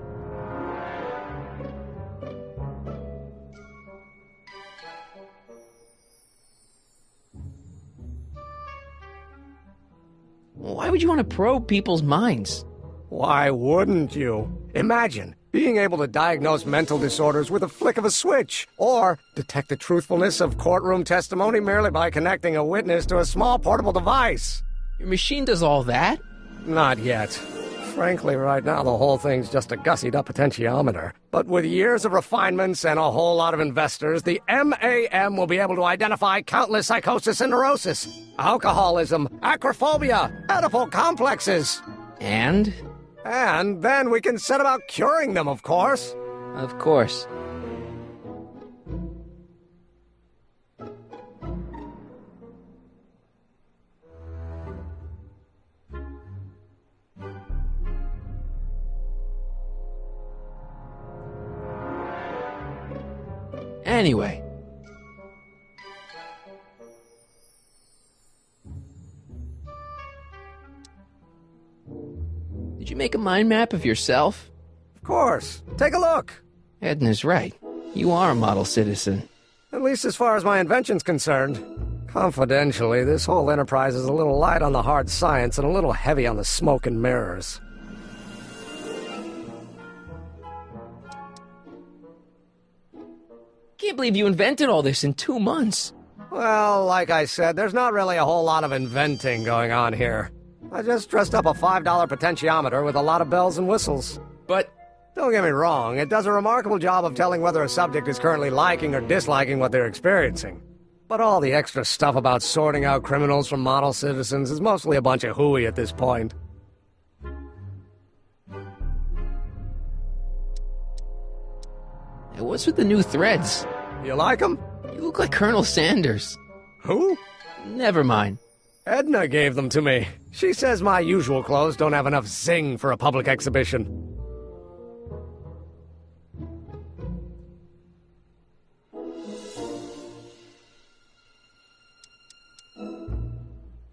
Why would you want to probe people's minds? Why wouldn't you? Imagine being able to diagnose mental disorders with a flick of a switch, or detect the truthfulness of courtroom testimony merely by connecting a witness to a small portable device. Your machine does all that? Not yet. Frankly, right now the whole thing's just a gussied-up potentiometer. But with years of refinements and a whole lot of investors, the MAM will be able to identify countless psychosis and neurosis, alcoholism, acrophobia, Oedipal complexes. And? And then we can set about curing them, of course. Of course. Anyway. Did you make a mind map of yourself? Of course. Take a look. Edna's right. You are a model citizen. At least as far as my invention's concerned. Confidentially, this whole enterprise is a little light on the hard science and a little heavy on the smoke and mirrors. Can't believe you invented all this in 2 months. Well, like I said, there's not really a whole lot of inventing going on here. I just dressed up a $5 potentiometer with a lot of bells and whistles. But don't get me wrong, it does a remarkable job of telling whether a subject is currently liking or disliking what they're experiencing. But all the extra stuff about sorting out criminals from model citizens is mostly a bunch of hooey at this point. Hey, what's with the new threads? You like them? You look like Colonel Sanders. Who? Never mind. Edna gave them to me. She says my usual clothes don't have enough zing for a public exhibition.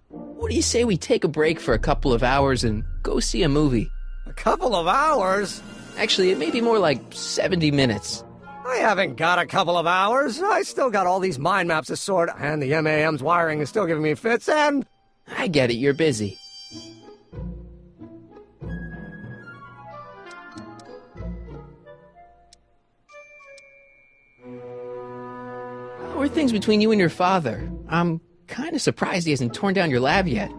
What do you say we take a break for a couple of hours and go see a movie? A couple of hours? Actually, it may be more like 70 minutes. I haven't got a couple of hours. I still got all these mind maps to sort, and the MAM's wiring is still giving me fits, and... I get it, you're busy. How are things between you and your father? I'm kind of surprised he hasn't torn down your lab yet.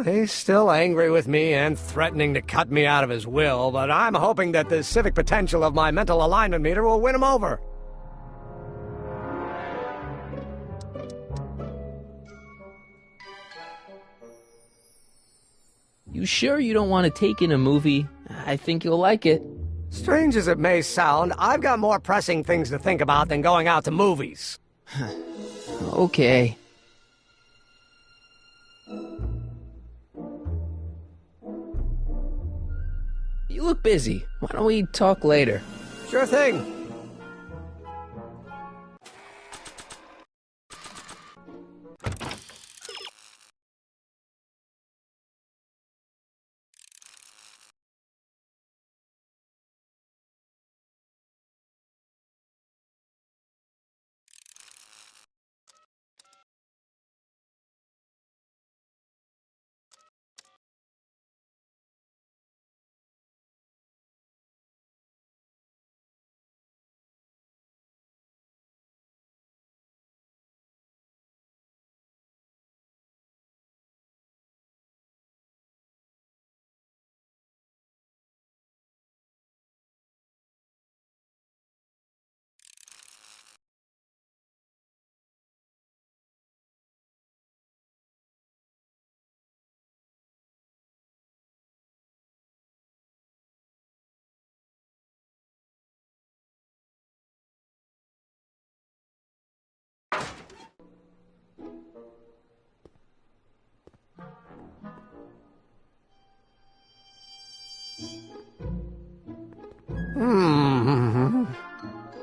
He's still angry with me and threatening to cut me out of his will, but I'm hoping that the civic potential of my mental alignment meter will win him over. You sure you don't want to take in a movie? I think you'll like it. Strange as it may sound, I've got more pressing things to think about than going out to movies. Okay. You look busy. Why don't we talk later? Sure thing.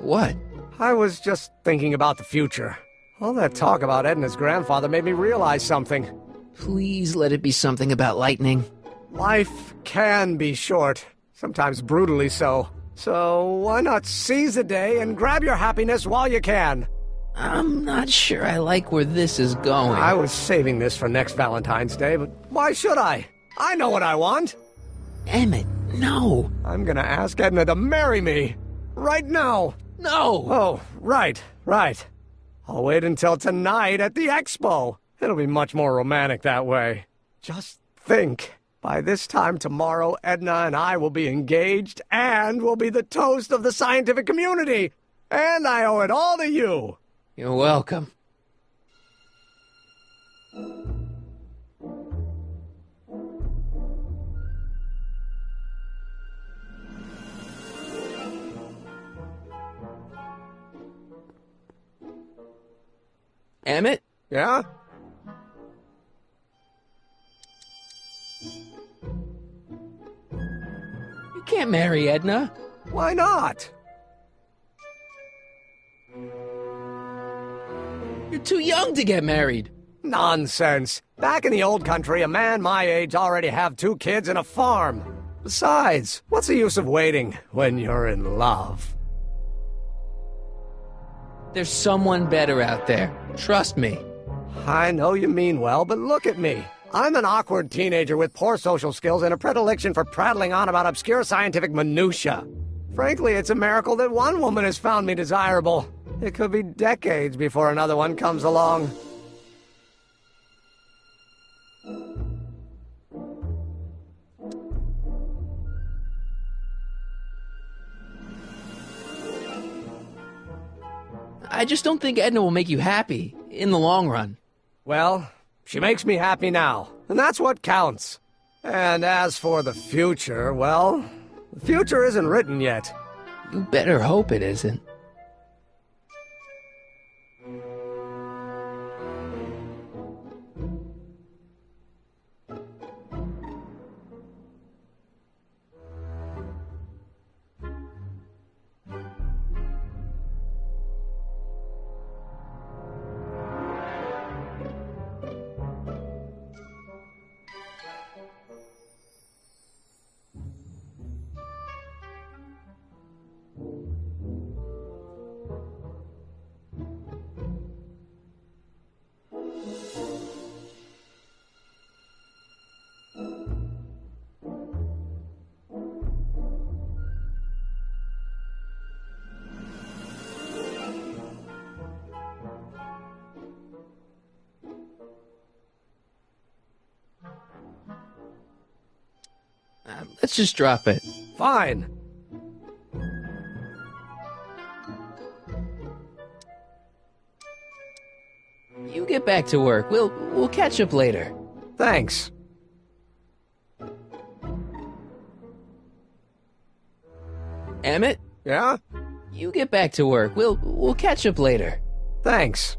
What? I was just thinking about the future. All that talk about Edna's grandfather made me realize something. Please let it be something about lightning. Life can be short, sometimes brutally so. So why not seize the day and grab your happiness while you can? I'm not sure I like where this is going. I was saving this for next Valentine's Day, but why should I? I know what I want. Emmett, no. I'm gonna ask Edna to marry me. Right now. No! Oh, right. I'll wait until tonight at the expo. It'll be much more romantic that way. Just think. By this time tomorrow, Edna and I will be engaged and will be the toast of the scientific community. And I owe it all to you. You're welcome. Emmett? Yeah? You can't marry Edna. Why not? You're too young to get married. Nonsense. Back in the old country, a man my age already have 2 kids and a farm. Besides, what's the use of waiting when you're in love? There's someone better out there. Trust me. I know you mean well, but look at me. I'm an awkward teenager with poor social skills and a predilection for prattling on about obscure scientific minutiae. Frankly, it's a miracle that one woman has found me desirable. It could be decades before another one comes along. I just don't think Edna will make you happy in the long run. Well, she makes me happy now, and that's what counts. And as for the future, well, the future isn't written yet. You better hope it isn't. Let's just drop it. Fine. You get back to work. We'll catch up later. Thanks. Emmett? Yeah? You get back to work. We'll catch up later. Thanks.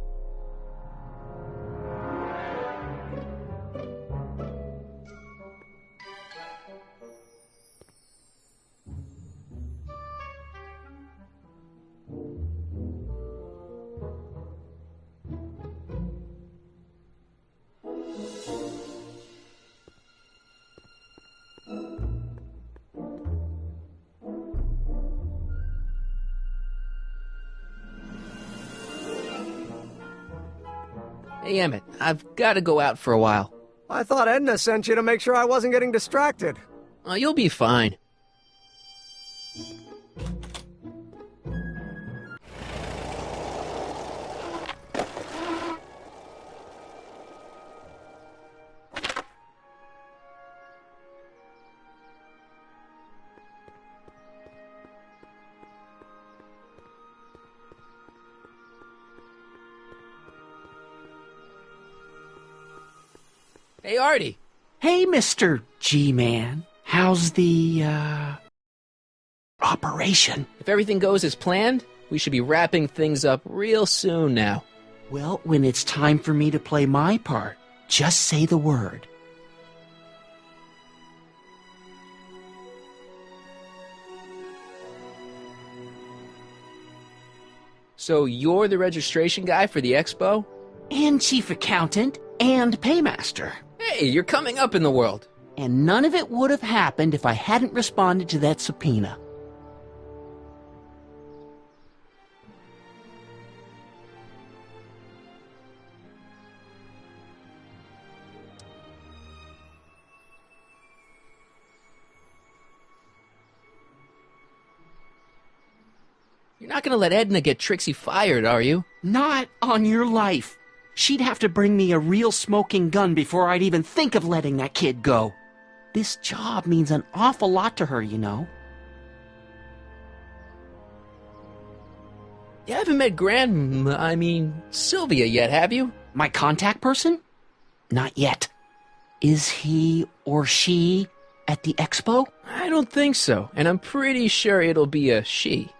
Hey, Emmett, I've got to go out for a while. I thought Edna sent you to make sure I wasn't getting distracted. You'll be fine. Hey, Artie. Hey, Mr. G-Man. How's the, operation? If everything goes as planned, we should be wrapping things up real soon now. Well, when it's time for me to play my part, just say the word. So you're the registration guy for the expo? And chief accountant and paymaster. Hey, you're coming up in the world. And none of it would have happened if I hadn't responded to that subpoena. You're not gonna let Edna get Trixie fired, are you? Not on your life. She'd have to bring me a real smoking gun before I'd even think of letting that kid go. This job means an awful lot to her, you know. You haven't met Sylvia yet, have you? My contact person? Not yet. Is he or she at the expo? I don't think so, and I'm pretty sure it'll be a she.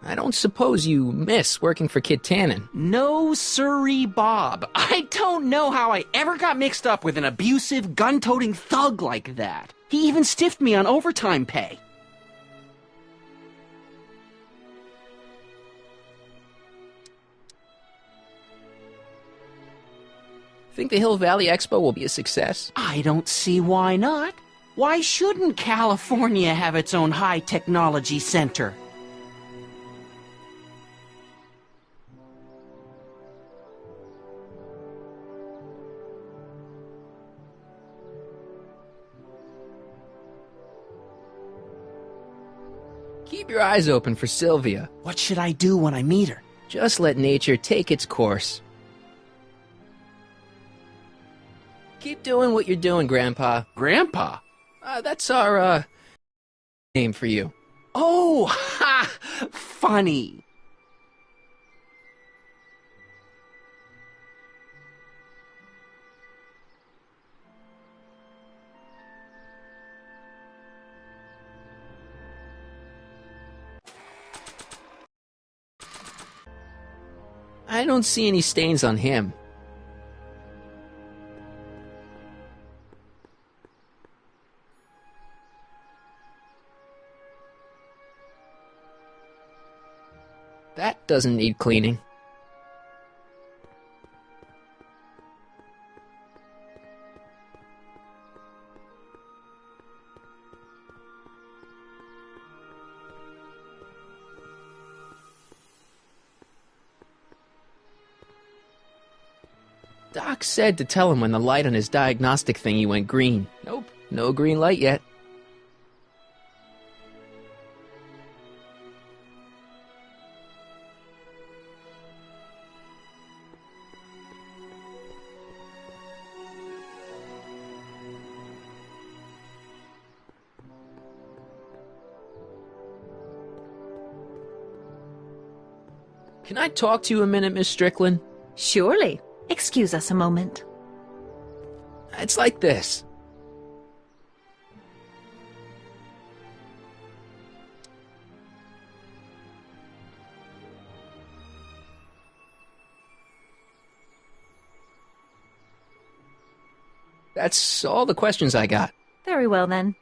I don't suppose you miss working for Kit Tannen. No sirree, Bob. I don't know how I ever got mixed up with an abusive, gun-toting thug like that. He even stiffed me on overtime pay. Think the Hill Valley Expo will be a success? I don't see why not. Why shouldn't California have its own high-technology center? Keep your eyes open for Sylvia. What should I do when I meet her? Just let nature take its course. Keep doing what you're doing, Grandpa. Grandpa? That's our, name for you. Oh, ha! Funny. I don't see any stains on him. That doesn't need cleaning. Doc said to tell him when the light on his diagnostic thingy went green. Nope, no green light yet. Can I talk to you a minute, Miss Strickland? Surely. Excuse us a moment. It's like this. That's all the questions I got. Very well, then.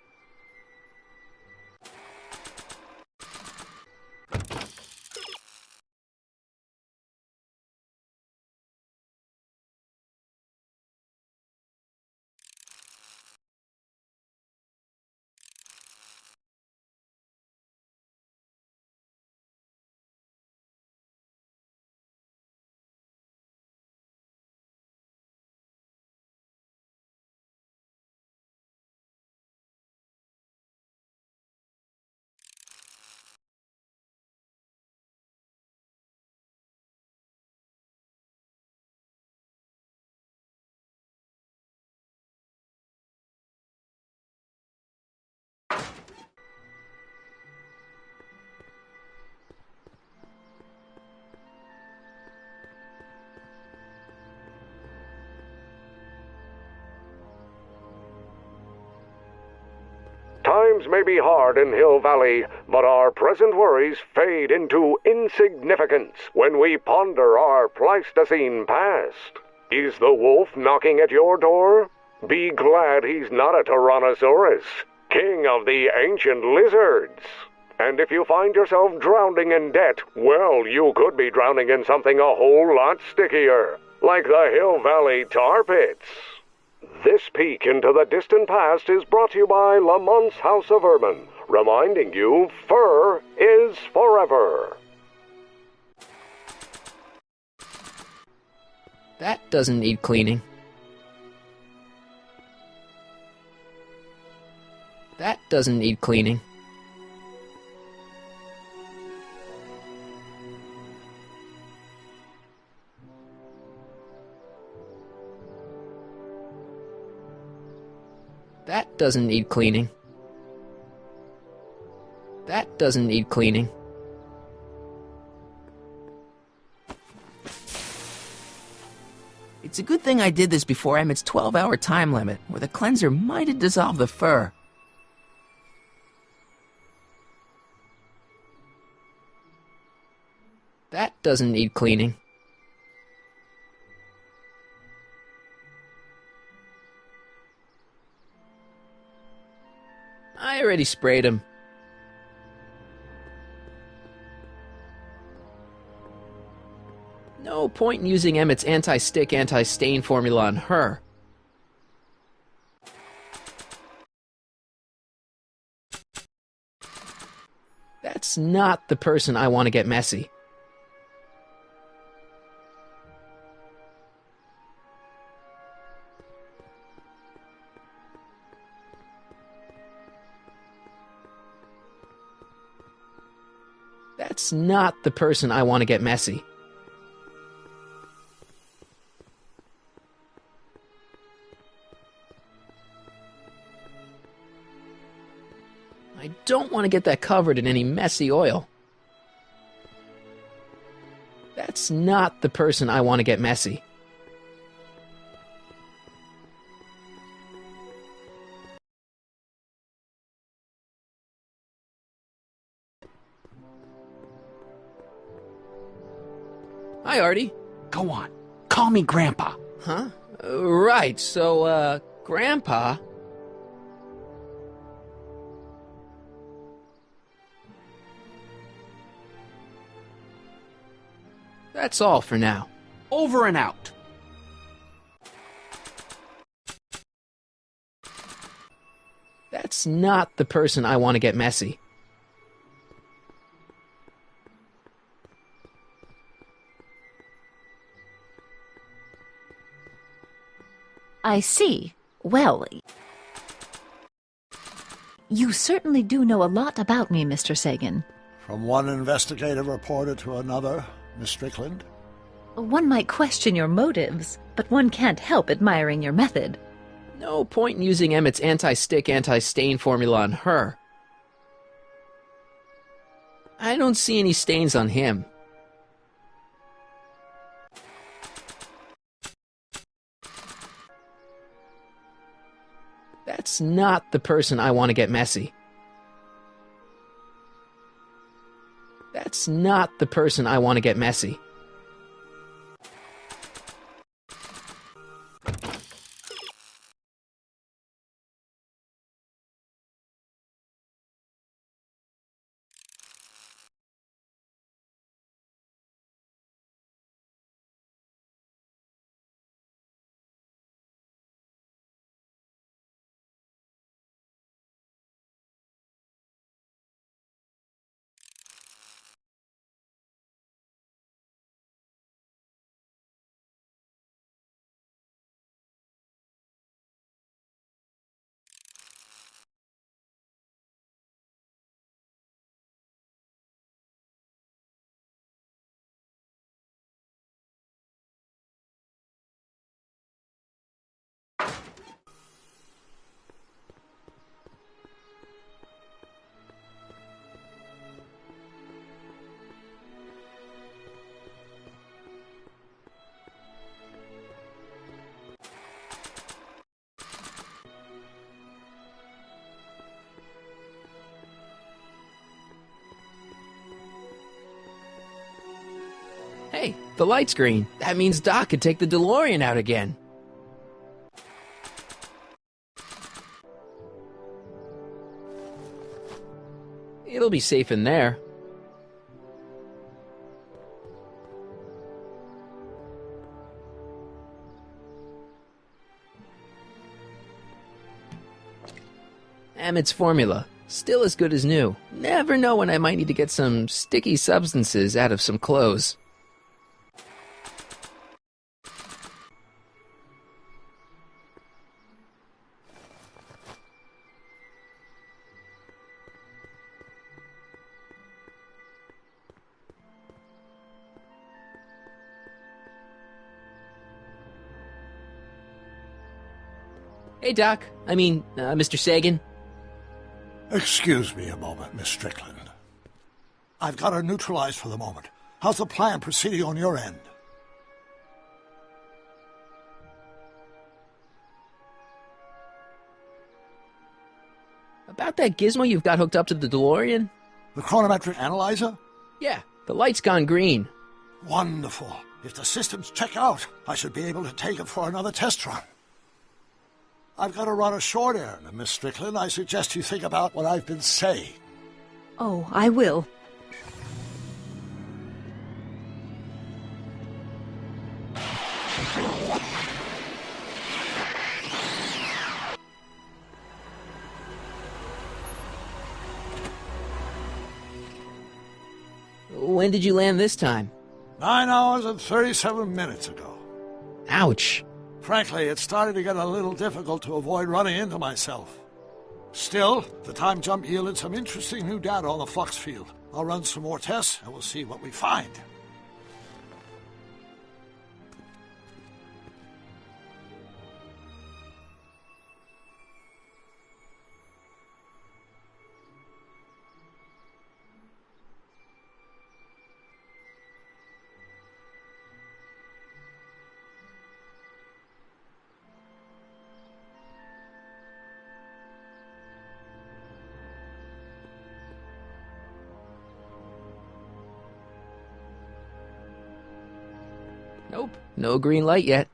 Times may be hard in Hill Valley, but our present worries fade into insignificance when we ponder our Pleistocene past. Is the wolf knocking at your door? Be glad he's not a Tyrannosaurus, king of the ancient lizards. And if you find yourself drowning in debt, well, you could be drowning in something a whole lot stickier, like the Hill Valley tar pits. This peek into the distant past is brought to you by Lamont's House of Ermine, reminding you fur is forever. That doesn't need cleaning. That doesn't need cleaning. That doesn't need cleaning. That doesn't need cleaning. It's a good thing I did this before Emmett's 12-hour time limit, or the cleanser might have dissolved the fur. That doesn't need cleaning. I already sprayed him. No point in using Emmett's anti-stick, anti-stain formula on her. That's not the person I want to get messy. That's not the person I want to get messy. I don't want to get that covered in any messy oil. That's not the person I want to get messy. Hi, Artie. Go on. Call me Grandpa. Huh? Right, so, Grandpa... That's all for now. Over and out. That's not the person I want to get messy. I see. Well, you certainly do know a lot about me, Mr. Sagan. From one investigative reporter to another, Miss Strickland. One might question your motives, but one can't help admiring your method. No point in using Emmett's anti-stick, anti-stain formula on her. I don't see any stains on him. That's not the person I want to get messy. That's not the person I want to get messy. Hey, the light's green. That means Doc could take the DeLorean out again. It'll be safe in there. Emmett's formula. Still as good as new. Never know when I might need to get some sticky substances out of some clothes. Hey, Doc. Mr. Sagan. Excuse me a moment, Miss Strickland. I've got her neutralized for the moment. How's the plan proceeding on your end? About that gizmo you've got hooked up to the DeLorean? The chronometric analyzer? Yeah, the light's gone green. Wonderful. If the systems check out, I should be able to take it for another test run. I've got to run a short errand, Miss Strickland. I suggest you think about what I've been saying. Oh, I will. When did you land this time? 9 hours and 37 minutes ago. Ouch. Frankly, it started to get a little difficult to avoid running into myself. Still, the time jump yielded some interesting new data on the flux field. I'll run some more tests, and we'll see what we find. Nope, no green light yet.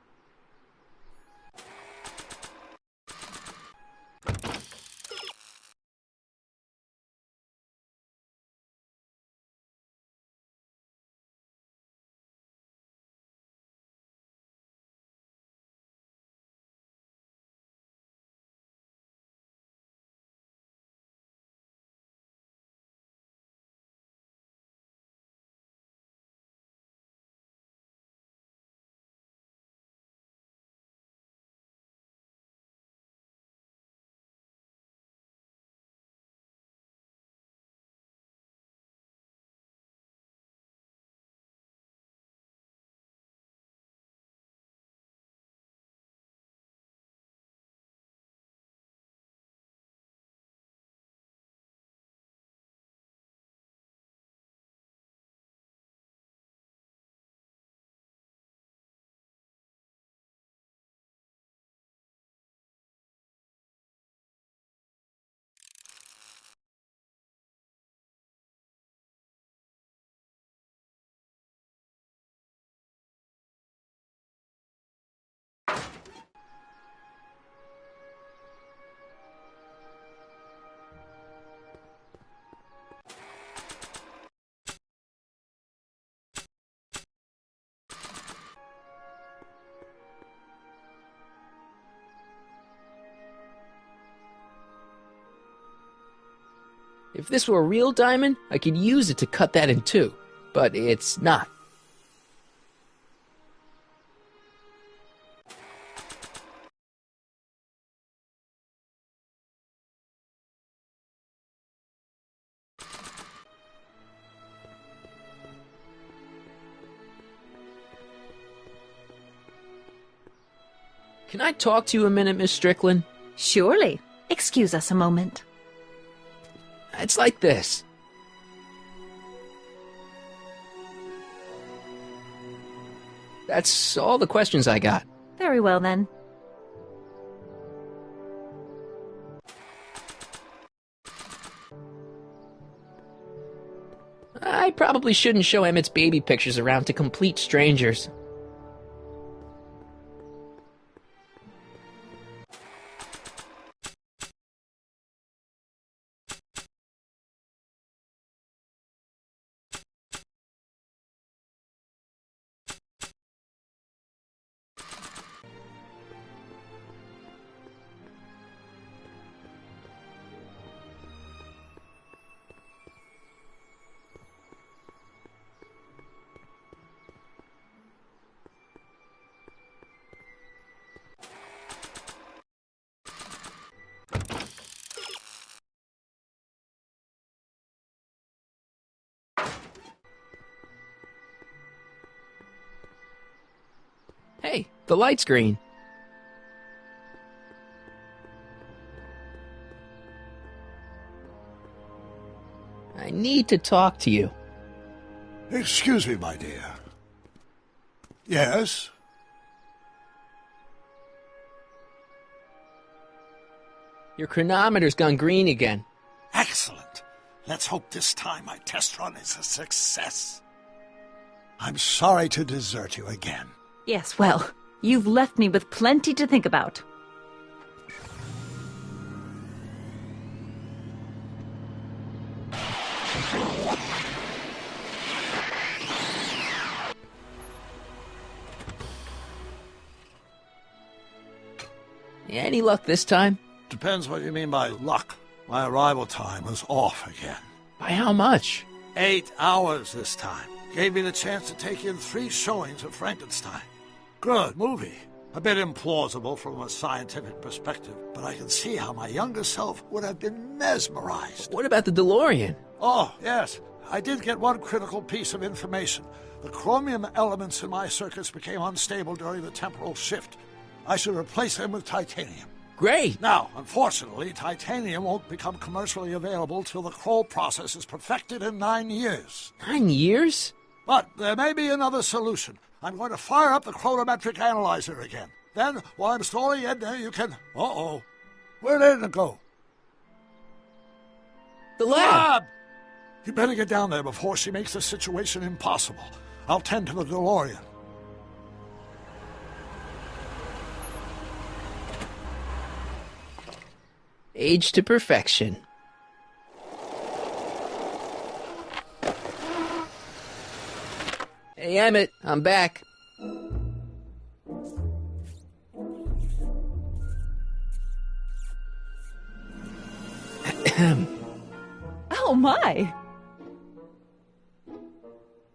If this were a real diamond, I could use it to cut that in two. But it's not. Can I talk to you a minute, Miss Strickland? Surely. Excuse us a moment. It's like this. That's all the questions I got. Very well, then. I probably shouldn't show Emmett's baby pictures around to complete strangers. Hey, the light's green. I need to talk to you. Excuse me, my dear. Yes? Your chronometer's gone green again. Excellent. Let's hope this time my test run is a success. I'm sorry to desert you again. Yes, well, you've left me with plenty to think about. Any luck this time? Depends what you mean by luck. My arrival time was off again. By how much? 8 hours this time. Gave me the chance to take in 3 showings of Frankenstein. Good movie. A bit implausible from a scientific perspective, but I can see how my younger self would have been mesmerized. What about the DeLorean? Oh, yes. I did get one critical piece of information. The chromium elements in my circuits became unstable during the temporal shift. I should replace them with titanium. Great! Now, unfortunately, titanium won't become commercially available till the Kroll process is perfected in 9 years. 9 years? But there may be another solution. I'm going to fire up the chronometric analyzer again. Then, while I'm stalling Edna, you can... Uh-oh. Where did Edna go? The lab! You better get down there before she makes the situation impossible. I'll tend to the DeLorean. Age to perfection. Hey, Emmett, I'm back. Oh, my.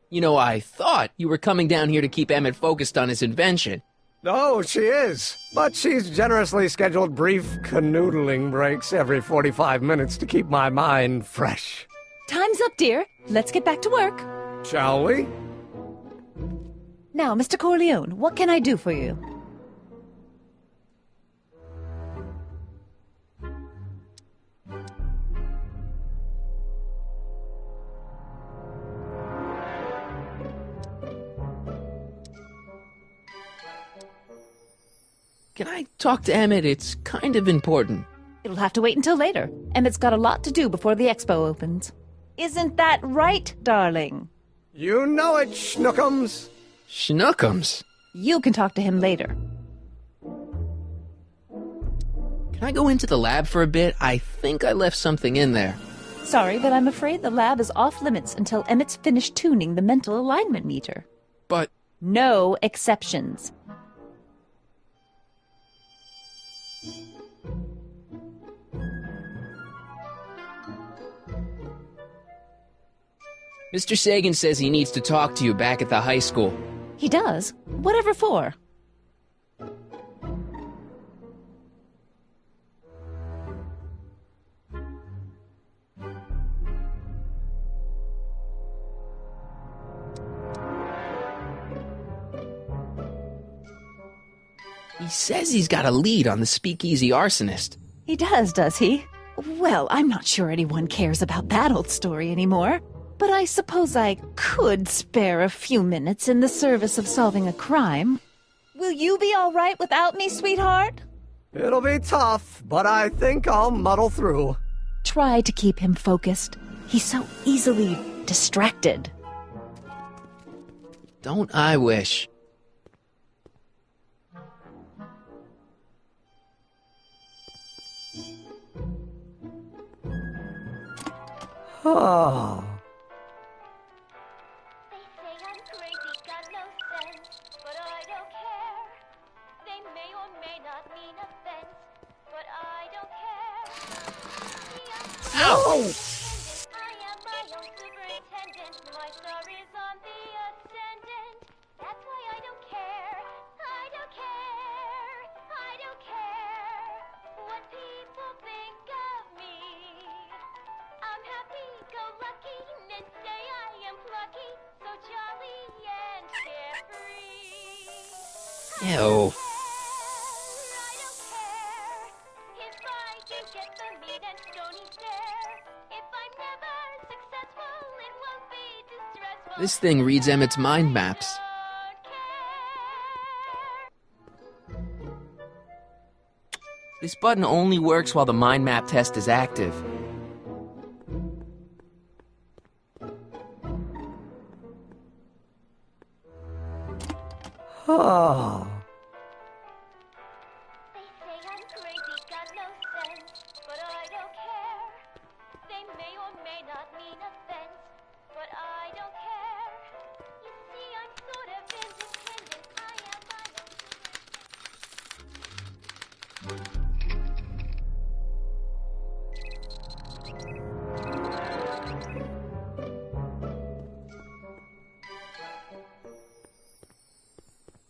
You know, I thought you were coming down here to keep Emmett focused on his invention. No, she is. But she's generously scheduled brief canoodling breaks every 45 minutes to keep my mind fresh. Time's up, dear. Let's get back to work. Shall we? Now, Mr. Corleone, what can I do for you? Can I talk to Emmett? It's kind of important. It'll have to wait until later. Emmett's got a lot to do before the expo opens. Isn't that right, darling? You know it, Schnookums. Schnookums? You can talk to him later. Can I go into the lab for a bit? I think I left something in there. Sorry, but I'm afraid the lab is off limits until Emmett's finished tuning the mental alignment meter. But... No exceptions. Mr. Sagan says he needs to talk to you back at the high school. He does? Whatever for? He says he's got a lead on the speakeasy arsonist. He does he? Well, I'm not sure anyone cares about that old story anymore. But I suppose I could spare a few minutes in the service of solving a crime. Will you be all right without me, sweetheart? It'll be tough, but I think I'll muddle through. Try to keep him focused. He's so easily distracted. Don't I wish? Oh. Ow! Ew. This thing reads Emmett's mind maps. This button only works while the mind map test is active. Oh.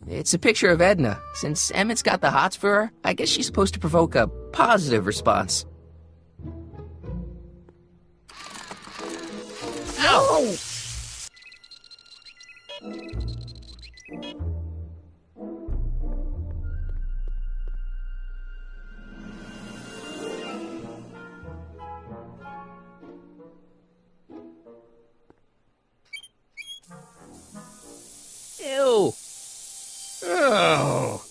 It's a picture of Edna. Since Emmett's got the hots for her, I guess she's supposed to provoke a positive response. Ow! Ew! Oh.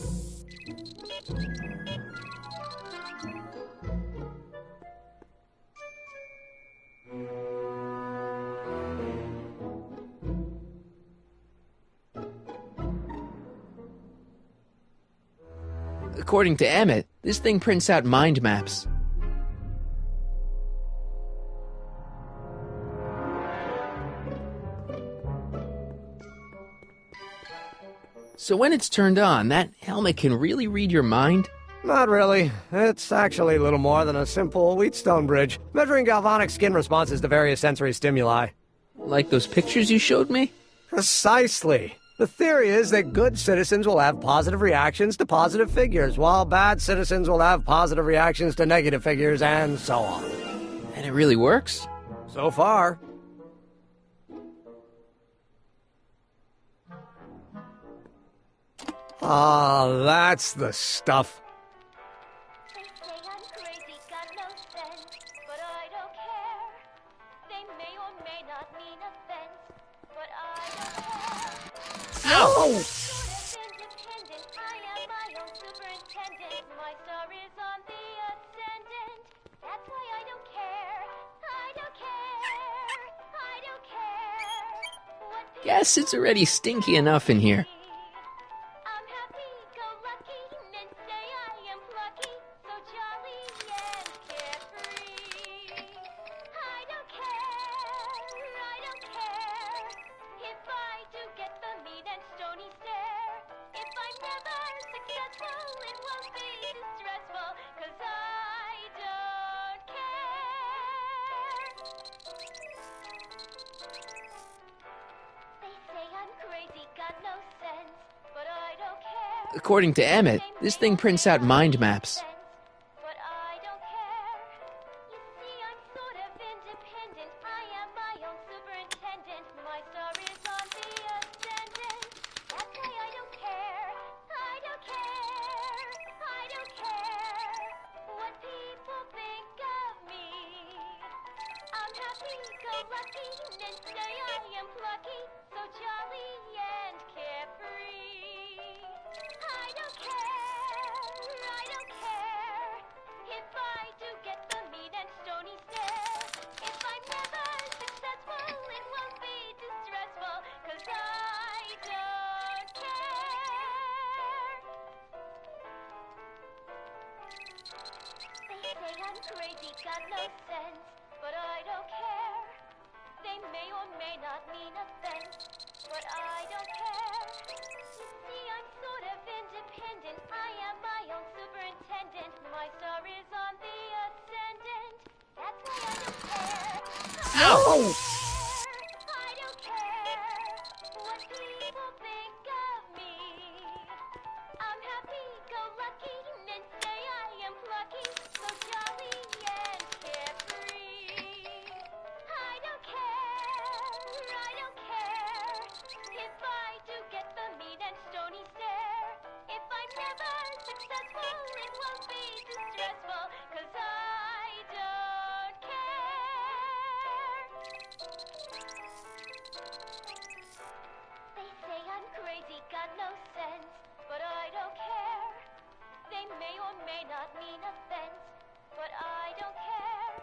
According to Emmett, this thing prints out mind maps. So when it's turned on, that helmet can really read your mind? Not really. It's actually a little more than a simple Wheatstone bridge, measuring galvanic skin responses to various sensory stimuli. Like those pictures you showed me? Precisely. The theory is that good citizens will have positive reactions to positive figures, while bad citizens will have positive reactions to negative figures, and so on. And it really works? So far. Ah, that's the stuff. Ow! Guess it's already stinky enough in here. According to Emmett, this thing prints out mind maps. say I'm crazy, got no sense, but I don't care. They may or may not mean offense, but I don't care. You see, I'm sort of independent. I am my own superintendent. My star is on the ascendant. That's why I don't care. Ow! I don't care what people think of me. I'm happy-go-lucky and say I am plucky, so jolly and carefree. I don't care if I do get the mean and stony stare. If I'm never successful, it won't be distressful, 'cause I don't care. They say I'm crazy, got no sense, but I don't care. They may or may not mean offense, but I don't care.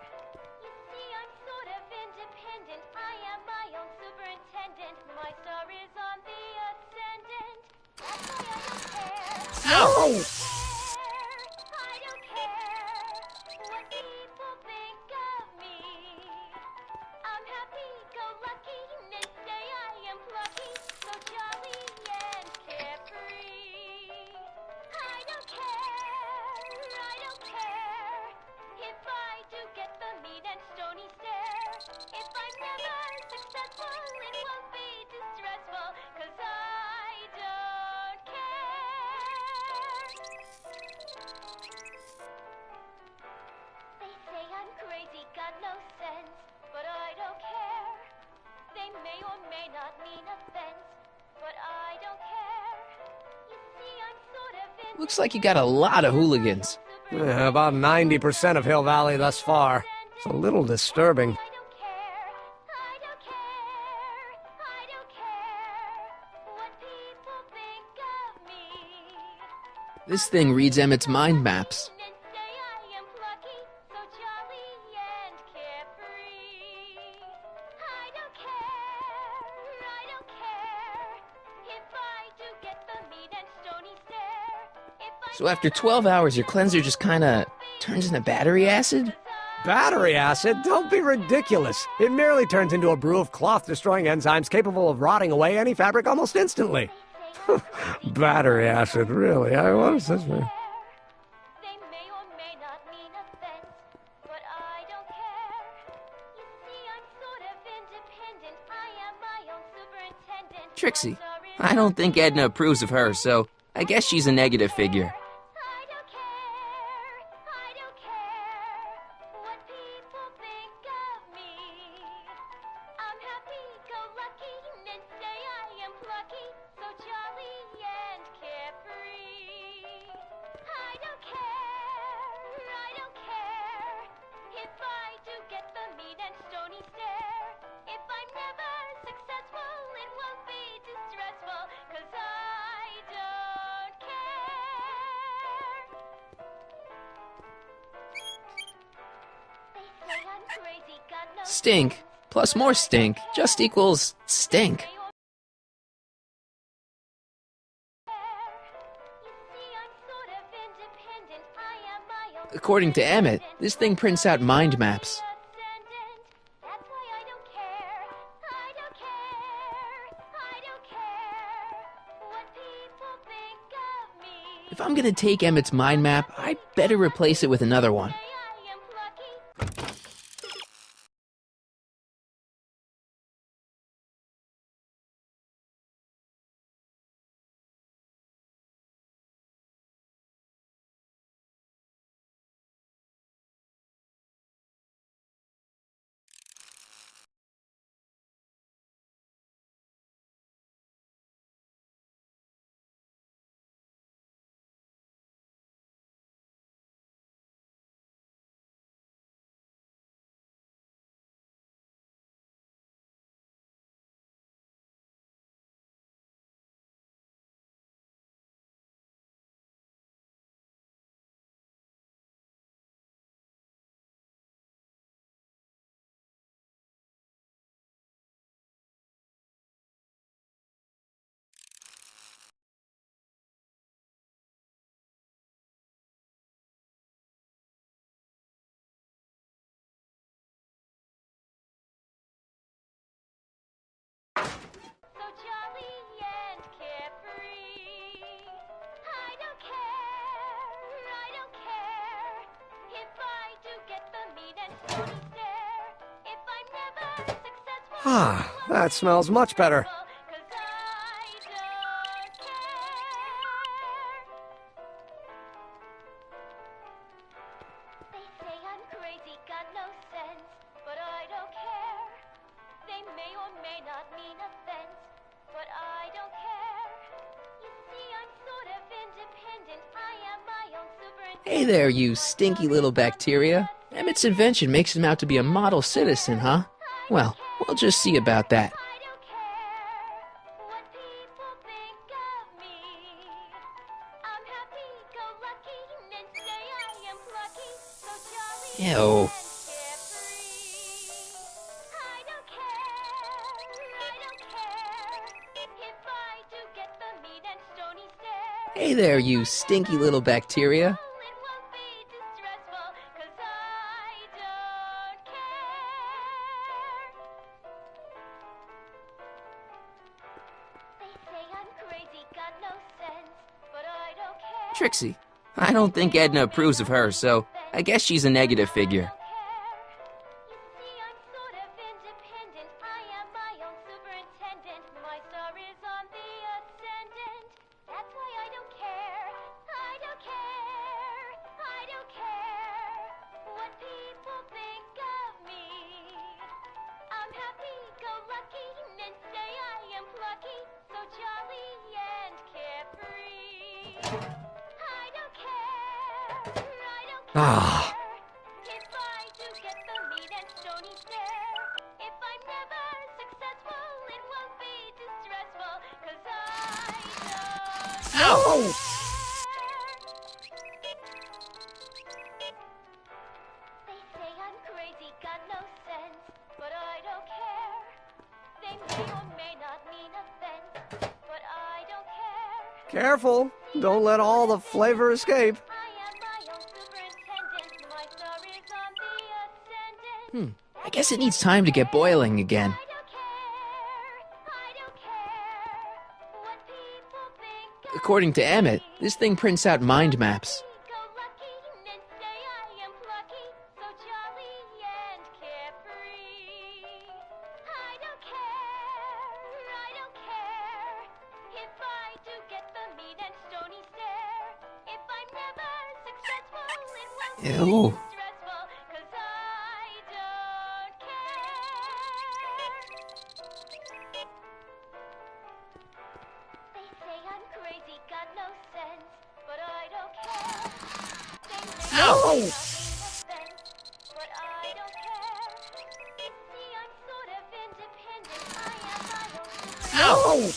You see, I'm sort of independent. I am my own superintendent. My star is on the ascendant. That's why I don't care. Ow! I don't care what people think of me. I'm happy-go-lucky and say I am plucky, so jolly and carefree. I don't care if I do get the mean and stony stare. If I'm never successful, it won't be distressful, 'cause I don't care. They say I'm crazy, got no sense, but I don't care. They may or may not mean offense, but I don't care. You see, I'm sort of Looks like you got a lot of hooligans. Yeah, about 90% of Hill Valley thus far. It's a little disturbing. This thing reads Emmett's mind maps. So after 12 hours, your cleanser just kinda turns into battery acid? Battery acid? Don't be ridiculous. It merely turns into a brew of cloth-destroying enzymes capable of rotting away any fabric almost instantly. Battery acid, really? What is this, man? Trixie, I don't think Edna approves of her, so I guess she's a negative figure. Stink plus more stink just equals stink. According to Emmett, this thing prints out mind maps. If I'm gonna take Emmett's mind map, I'd better replace it with another one. Ah, that smells much better. Hey there, you stinky little bacteria. Emmett's invention makes him out to be a model citizen, huh? Well, we'll just see about that. Ew. Hey there, you stinky little bacteria. Trixie, I don't think Edna approves of her, so I guess she's a negative figure. Ah. Ow! Careful! Don't let all the flavor escape. I guess it needs time to get boiling again. According to Emmett, this thing prints out mind maps. Ew. Ow! Ow!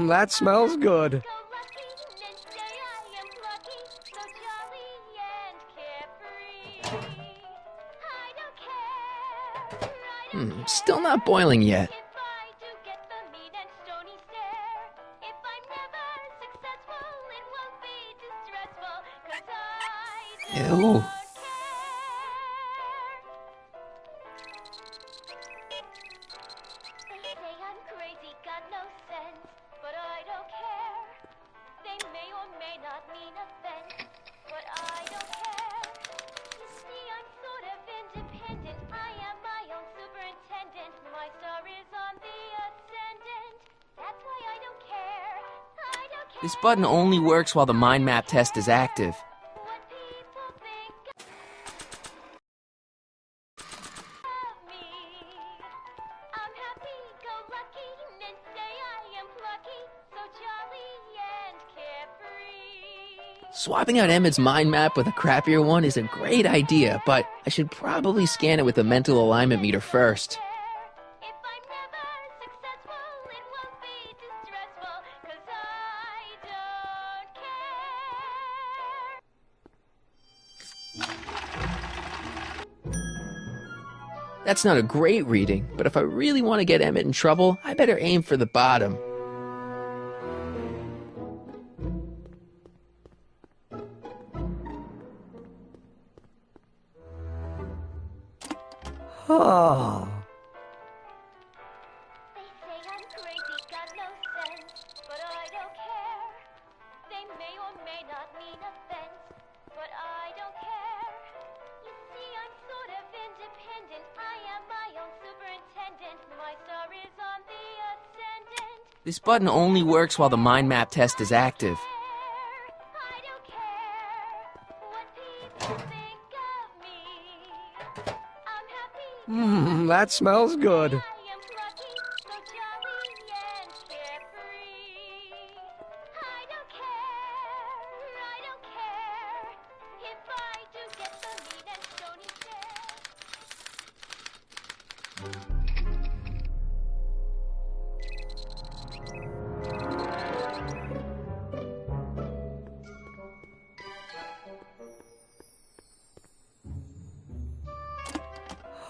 That smells good. Still not boiling yet. Ew. This button only works while the mind map test is active. Swapping out Emmett's mind map with a crappier one is a great idea, but I should probably scan it with a mental alignment meter first. That's not a great reading, but if I really want to get Emmett in trouble, I better aim for the bottom. Oh. This button only works while the mind map test is active. That smells good.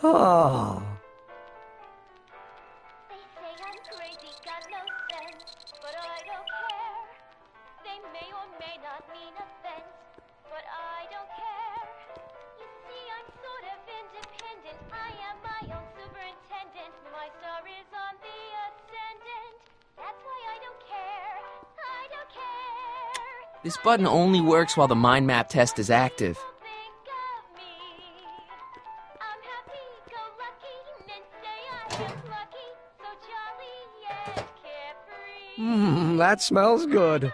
Oh. They say I'm crazy, got no sense, but I don't care. They may or may not mean offense, but I don't care. You see, I'm sort of independent. I am my own superintendent. My star is on the ascendant. That's why I don't care. I don't care. This button only works while the mind map test is active. That smells good.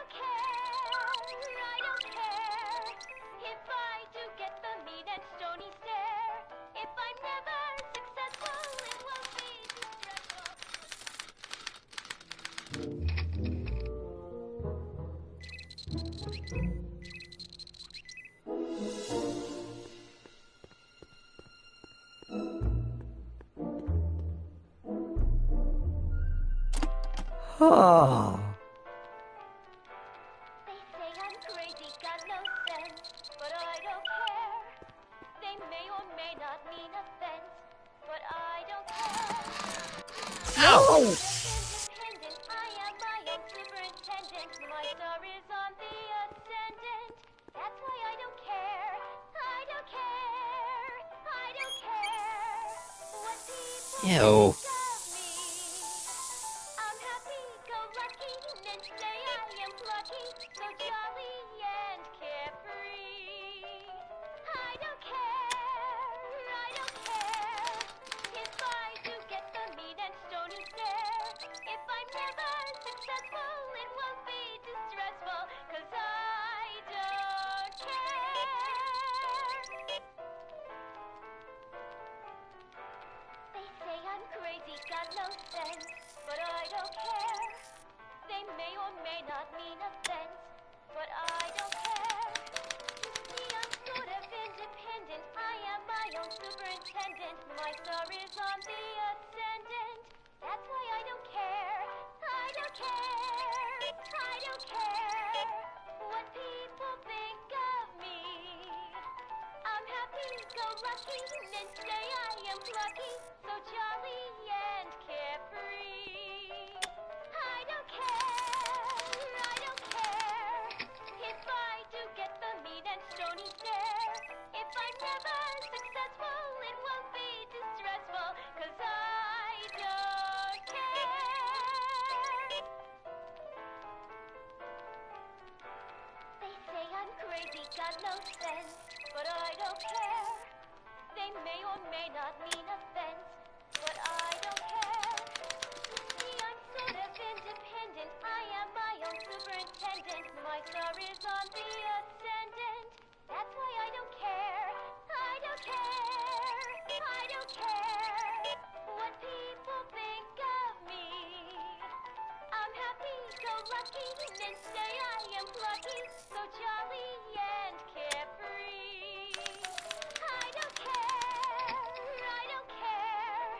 Oh. They say I'm crazy, got no sense, but I don't care. They may or may not mean offense, but I don't care. Ow! Independent, I am my own superintendent. My star is on the ascendant. That's why I don't care. I don't care. I don't care what people Ew. got no sense, but I don't care. They may or may not mean offense, but I don't care. You see, I'm sort of independent. I am my own superintendent. My star is on the ascendant. That's why I don't care. I don't care. I don't care what people think of me. I'm happy-go-lucky, and say I am plucky, so jolly and carefree. I don't care if I do get the mean and stony stare. If I'm never successful, it won't be distressful, 'cause I don't care. They say I'm crazy, got no sense, but I don't care. They may or may not mean offense, but I don't care. See, I'm sort of independent. I am my own superintendent. My star is on the ascendant. That's why I don't care. I don't care. I don't care what people think of me. I'm happy-go-lucky, and say I am plucky, so jolly and carefree. I don't care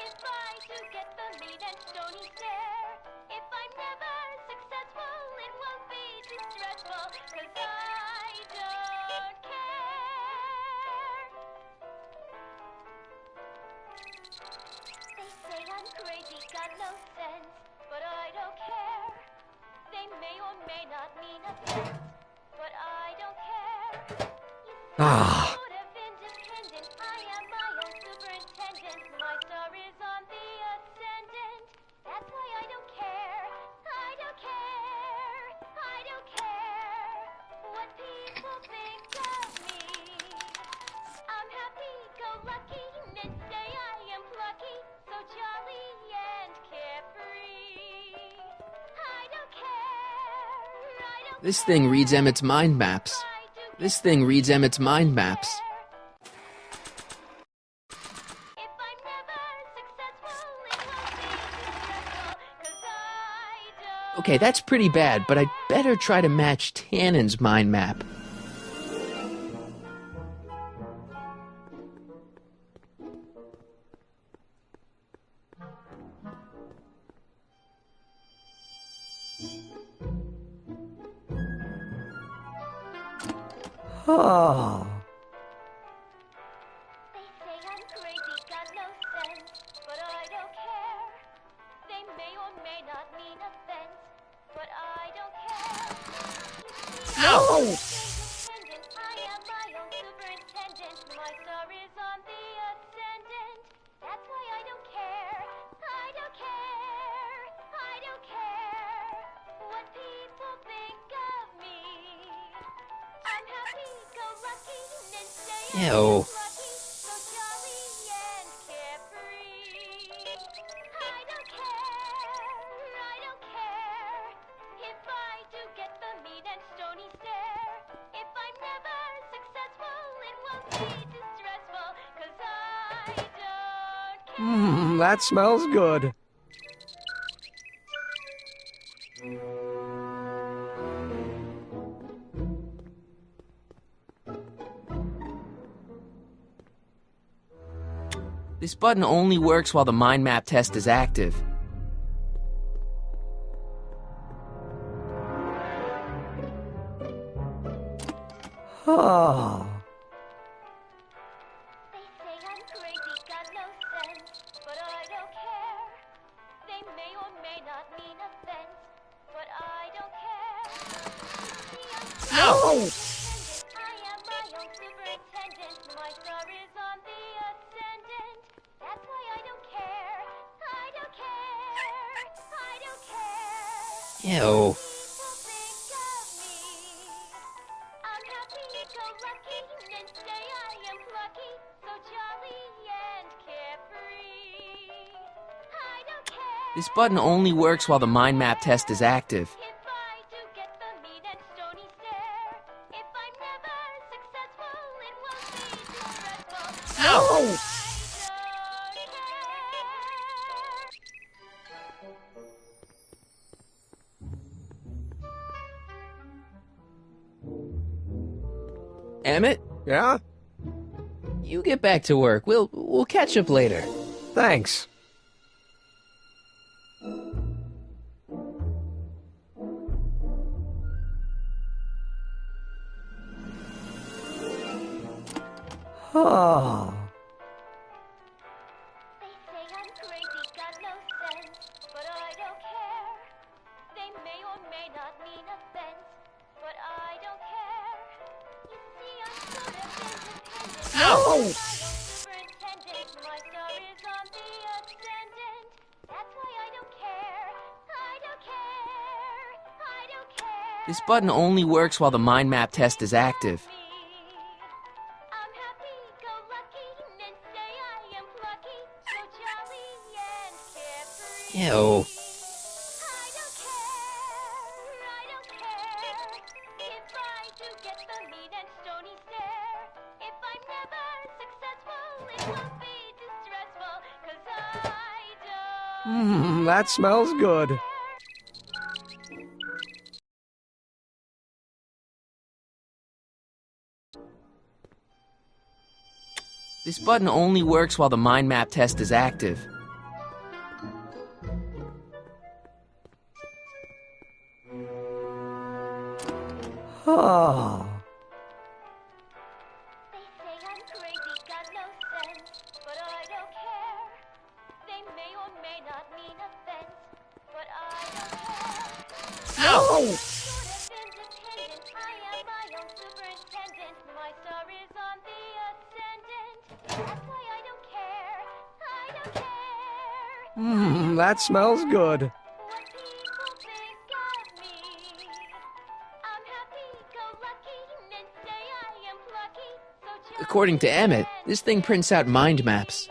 if I do get the mean and stony stare. If I'm never successful, it won't be distressful, 'cause I don't care. They say I'm crazy, got no sense, but I don't care. They may or may not mean offense, but I don't care. Ah. Sort of independent, I am my own superintendent. My star is on the ascendant. That's why I don't care. I don't care. I don't care what people think of me. I'm happy-go-lucky, and say I am plucky, so jolly This thing reads Emmett's mind maps. This thing reads Emmett's mind maps. Okay, that's pretty bad, but I'd better try to match Tannen's mind map. Oh. They say I'm crazy, got no sense, but I don't care. They may or may not mean offense, but I don't care. Ow! Independent, I am my own superintendent. My star is on the ascendant. That's why I don't care. I don't care. I don't care what people think of me. I'm happy-go-lucky and stay Ew. lucky, so jolly and carefree. I don't care if I do get the mean and stony stare. If I'm never successful, it won't be distressful, 'cause I don't care. That smells good. This button only works while the mind map test is active. Oh. They say I'm crazy, got no sense, but I don't care. They may or may not mean offense, but I don't care. Ow! I am my own superintendent. My star is on the ascendant. That's why I don't care. I don't care. I don't care. Ew. People think of me. I'm happy-go-lucky and say I am plucky, so jolly and carefree. I don't care This button only works while the mind map test is active. if I do get the mean and stony stare. If I'm never successful, it won't be distressful. Ow! Emmett, Yeah? you get back to work. We'll catch up later. Thanks. Oh. They say I'm crazy, got no sense, but I don't care. They may or may not mean offense, but I don't care. You see, I'm sort of independent. Ow! I'm my own superintendent. My star is on the ascendant. That's why I don't care. I don't care. I don't care. This button only works while the mind map test is active. I'm happy-go-lucky and say I am plucky, so jolly and carefree. Ew. I don't care if I do get the mean and stony stare. If I'm never successful, it won't be distressful, 'cause I don't That smells good. This button only works while the mind map test is active. Oh. They say I'm crazy, got no sense, but I don't care. They may or may not mean offense, but I don't care. Ow! Sort of independent, I am my own superintendent. My star is on the ascendant. That's why I don't care. I don't care. That smells good. What people think of me. I'm happy-go-lucky and say I am plucky, so jolly. According to Emmett, this thing prints out mind maps.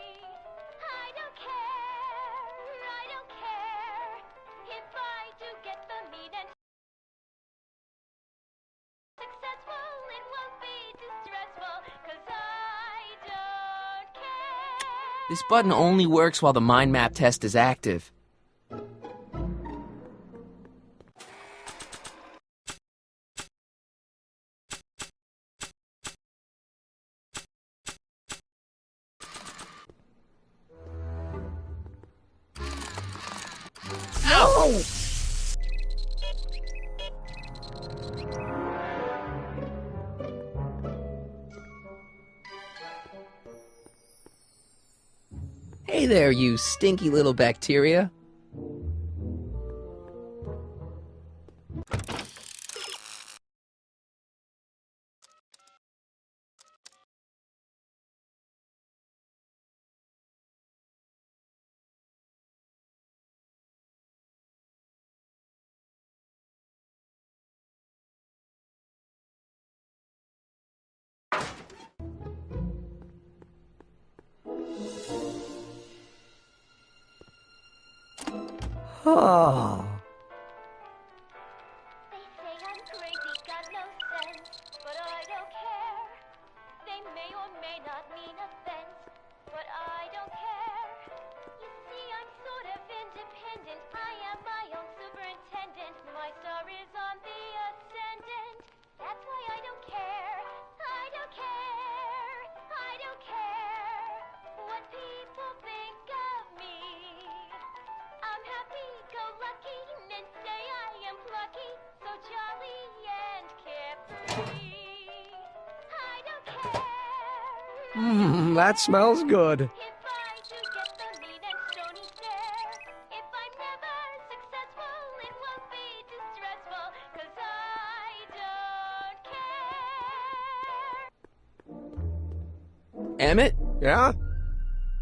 This button only works while the mind map test is active. No! Hey there, you stinky little bacteria. Oh. They say I'm crazy, got no sense, but I don't care. They may or may not mean offense, but I don't care. You see, I'm sort of independent. I am my own superintendent. My star is on the ascendant. That's why I don't care. I don't care. I don't care what people think of me. I'm happy-go-lucky, and say I am plucky, so jolly and carefree. I don't care. That smells good. If I do get the mean and stony stare, if I'm never successful, it won't be distressful, 'cause I don't care. Emmett? Yeah?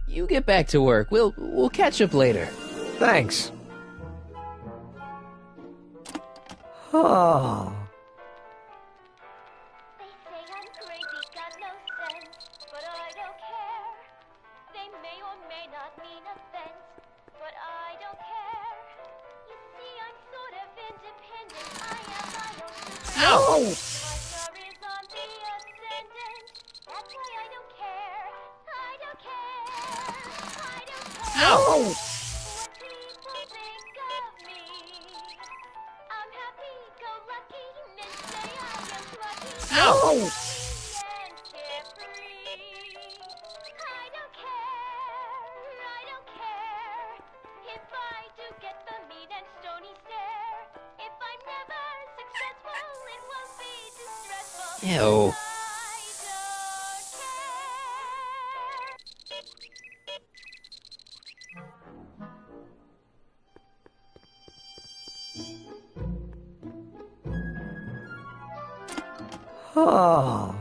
You get back to work. We'll catch up later. Thanks. Oh. They say I'm crazy, got no sense, but I don't care. They may or may not mean offense, but I don't care. You see, I'm sort of independent. I am my own superintendent. Ow! My star is on the ascendant. That's why I don't care. I don't care. I don't care. Ow! What people think of me. I'm happy-go-lucky, and say I am plucky. Ow! And carefree. I don't care. I don't care if I do get the mean and stony stare. If I'm never successful, it won't be distressful. Ew. Oh.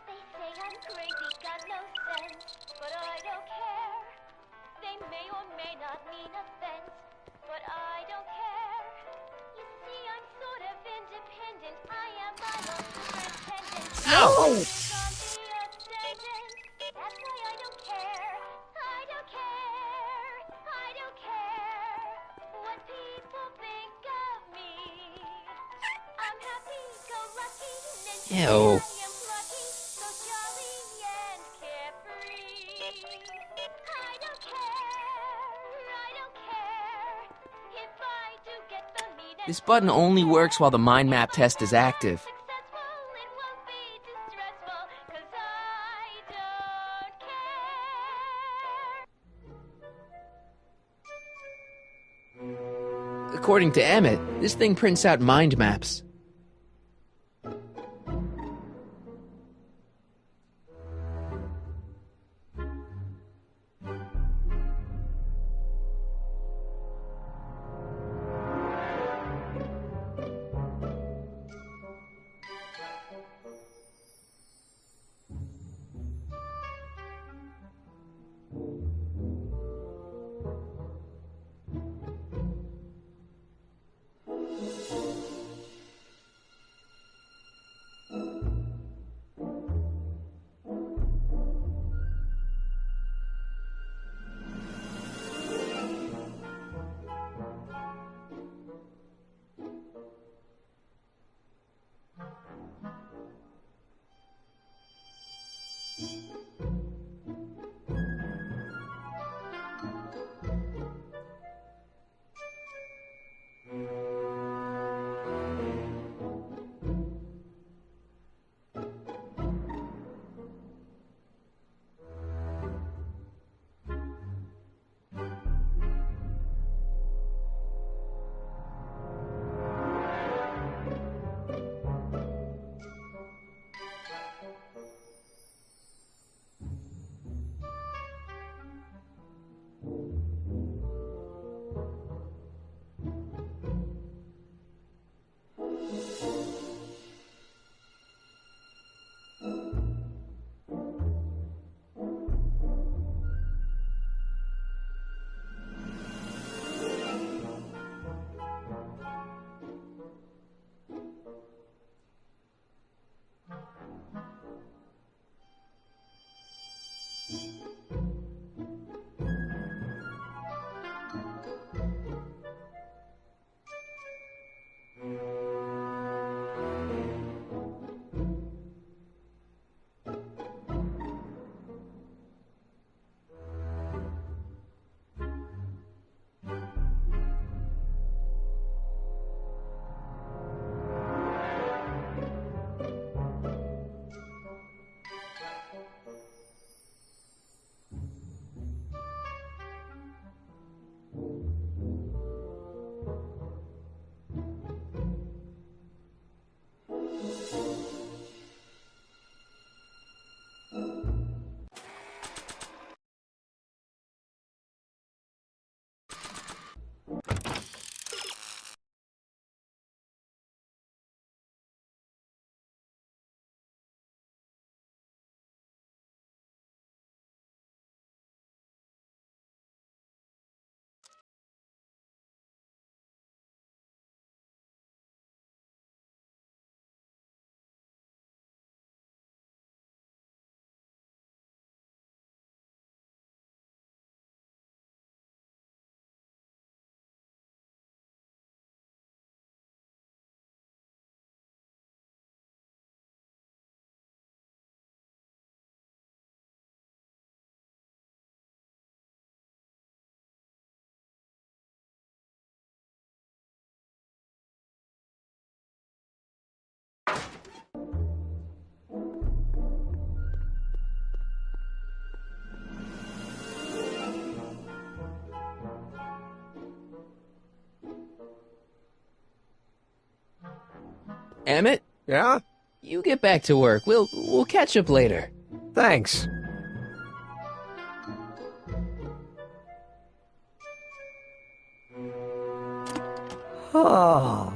They say I'm crazy, got no sense, but I don't care. They may or may not mean offense, but I don't care. You see, I'm sort of independent. I am my own superintendent. Ow! On the ascendant. That's why I don't care. I don't care. I don't care what people think of me. I'm happy-go-lucky, and Ew. I am plucky, so jolly and carefree. I don't care. I don't care if I do get the mean and This button only works while the mind map test is active. successful, it won't be distressful, 'cause I don't care. According to Emmett, this thing prints out mind maps. Emmett? Yeah? You get back to work. We'll catch up later. Thanks. Oh.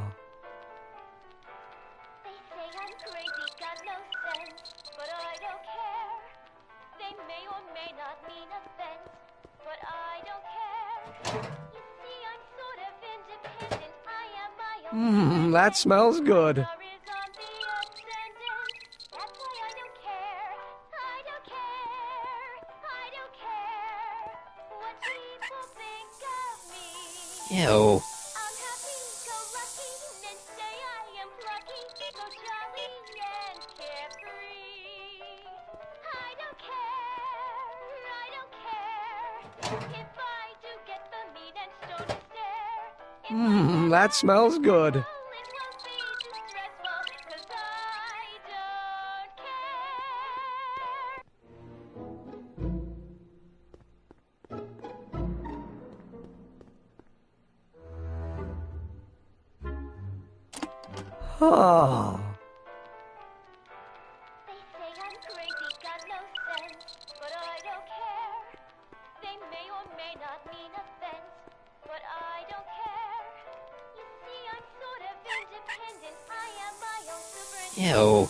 That smells good. Ew. That smells good. Oh. Ew.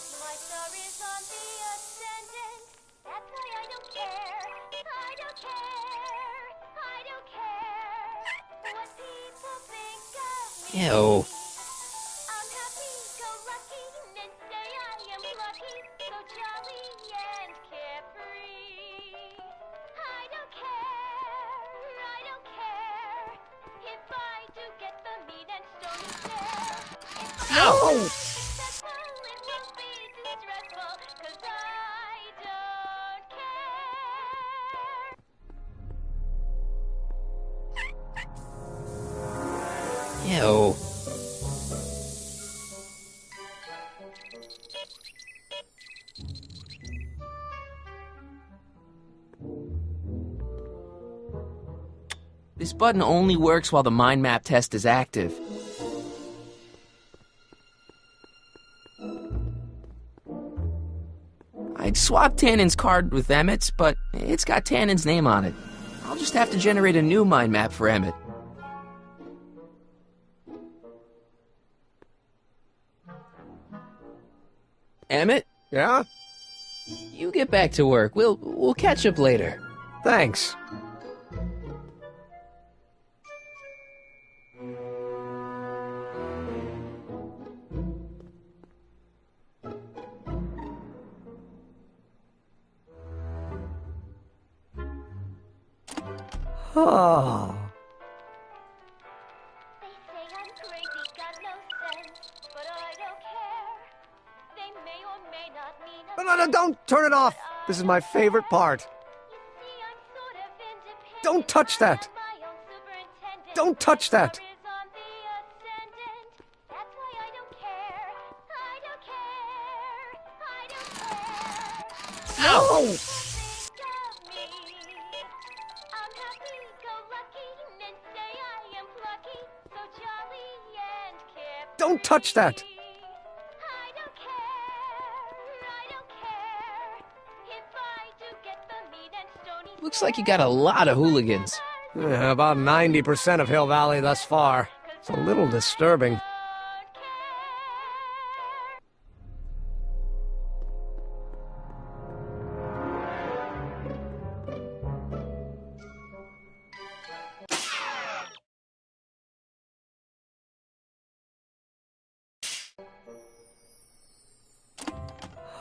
Ew. Ow! Ew. This button only works while the mind map test is active. I'd swap Tannen's card with Emmett's, but it's got Tannen's name on it. I'll just have to generate a new mind map for Emmett. Emmett? Yeah? You get back to work. We'll catch up later. Thanks. Oh. No, don't turn it off. This is my favorite part. Don't touch that. Don't touch that. No! Don't touch that. Looks like you got a lot of hooligans. About 90% of Hill Valley thus far. It's a little disturbing.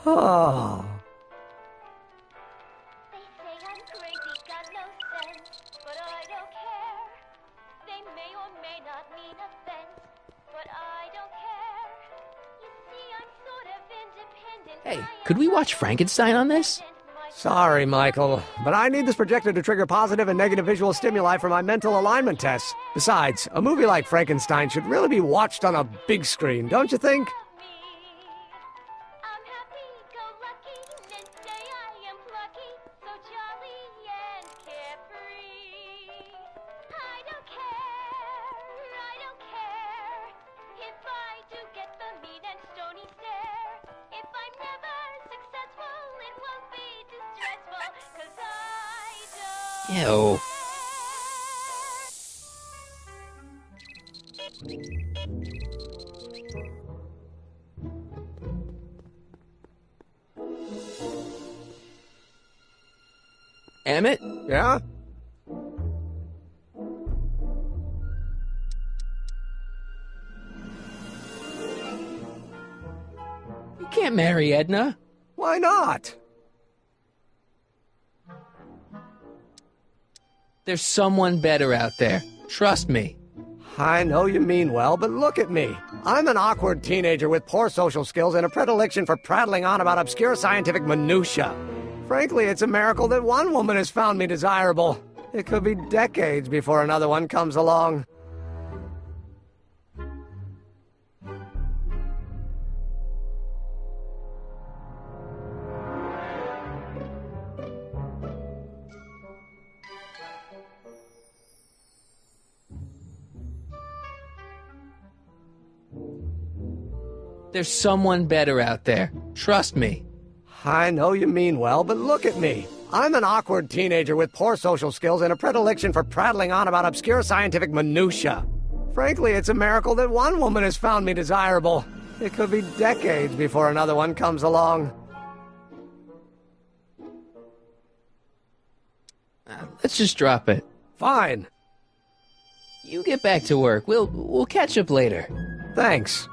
Oh. They say I'm crazy, got no sense, but I don't care. They may or may not mean offense, but I don't care. You see, I'm sort of independent. Hey, could we watch Frankenstein on this? Sorry, Michael, but I need this projector to trigger positive and negative visual stimuli for my mental alignment tests. Besides, a movie like Frankenstein should really be watched on a big screen, don't you think? Ew. Emmett? Yeah? You can't marry Edna. Why not? There's someone better out there. Trust me. I know you mean well, but look at me. I'm an awkward teenager with poor social skills and a predilection for prattling on about obscure scientific minutiae. Frankly, it's a miracle that one woman has found me desirable. It could be decades before another one comes along. There's someone better out there. Trust me. I know you mean well, but look at me. I'm an awkward teenager with poor social skills and a predilection for prattling on about obscure scientific minutiae. Frankly, it's a miracle that one woman has found me desirable. It could be decades before another one comes along. Let's just drop it. Fine. You get back to work. We'll catch up later. Thanks.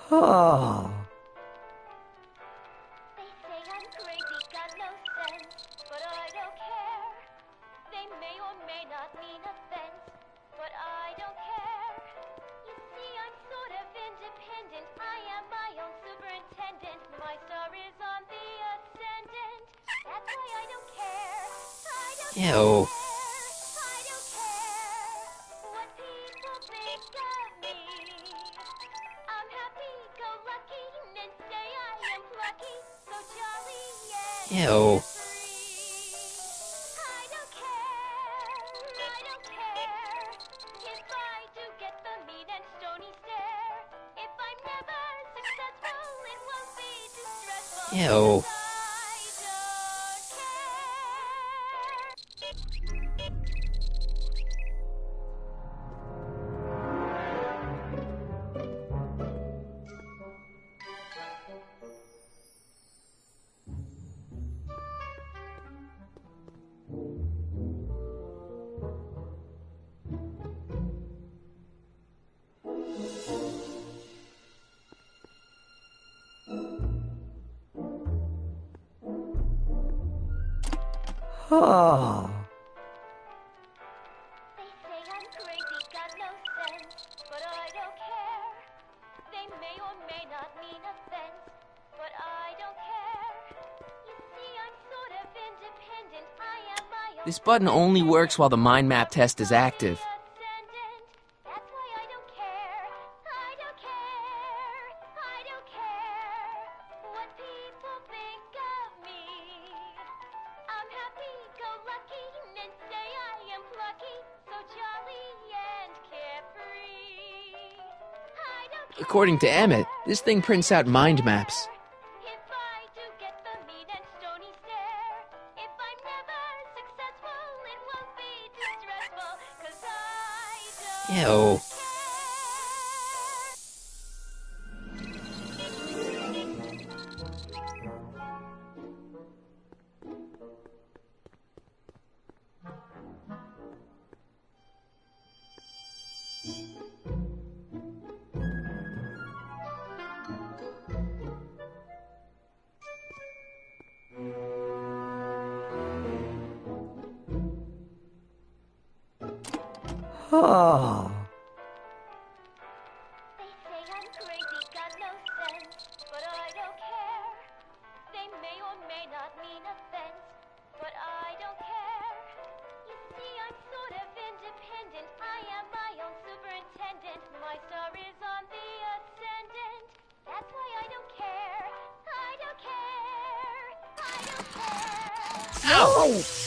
Oh. They say I'm crazy, got no sense, but I don't care. They may or may not mean offense, but I don't care. You see, I'm sort of independent. I am my own superintendent. My star is on the ascendant. That's why I don't care. I don't care. Ew. I don't care what people think of me. I'm happy-go-lucky, and say I am plucky, so jolly and Ew. I don't care if I do get the mean and stony stare. If I'm never successful, it won't be too stressful. Ew. Oh. They say I'm crazy, got no sense, but I don't care. They may or may not mean offense, but I don't care. You see, I'm sort of independent. I am my own. This button only works while the mind map test is active. That's why I don't care. I don't care. I don't care what people think of me. I'm happy-go-lucky, and say I am plucky. According to Emmett, this thing prints out mind maps. Ew. Oh. They say I'm crazy, got no sense, but I don't care. They may or may not mean offense, but I don't care. You see, I'm sort of independent. I am my own superintendent. My star is on the ascendant. That's why I don't care. I don't care. I don't care. Ow!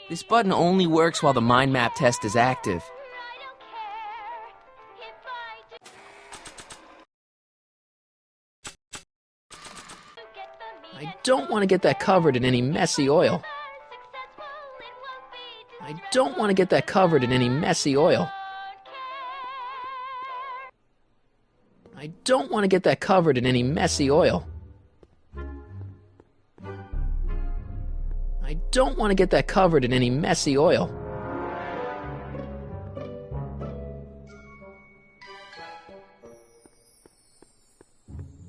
This button only works while the mind map test is active. I don't want to get that covered in any messy oil. I don't want to get that covered in any messy oil. I don't want to get that covered in any messy oil. I don't want to get that covered in any messy oil.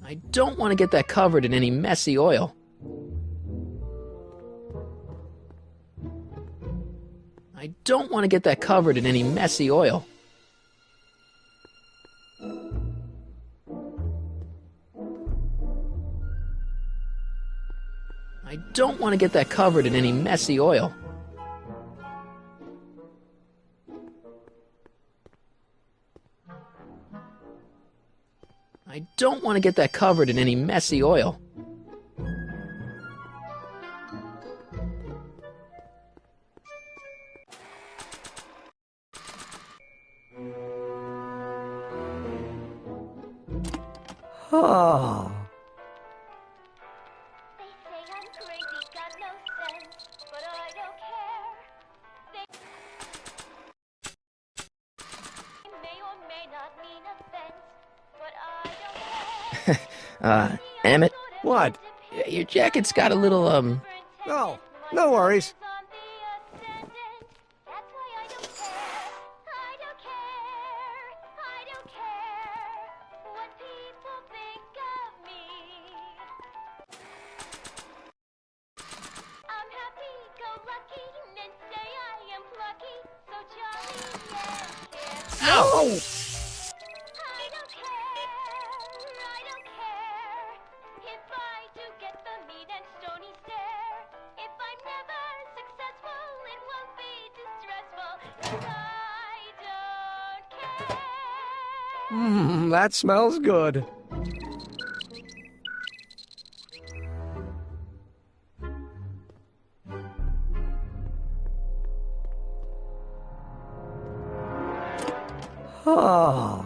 I don't want to get that covered in any messy oil. I don't want to get that covered in any messy oil. I don't want to get that covered in any messy oil. I don't want to get that covered in any messy oil. Oh. Emmett? What? Your jacket's got a little, No, no worries. Ow! That smells good. Oh.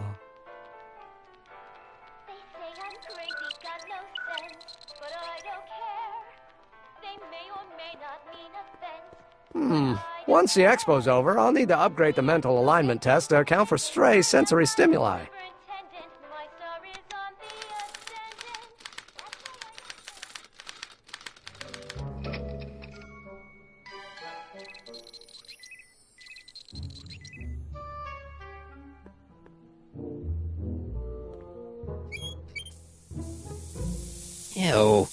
Once the expo's over, I'll need to upgrade the mental alignment test to account for stray sensory stimuli. Ew.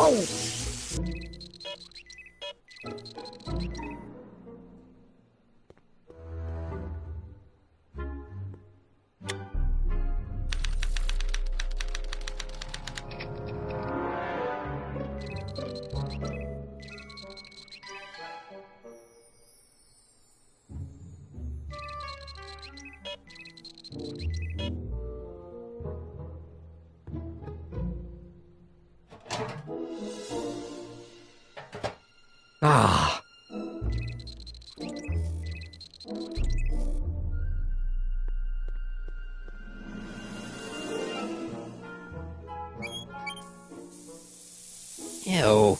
Oh! Ah. Ew.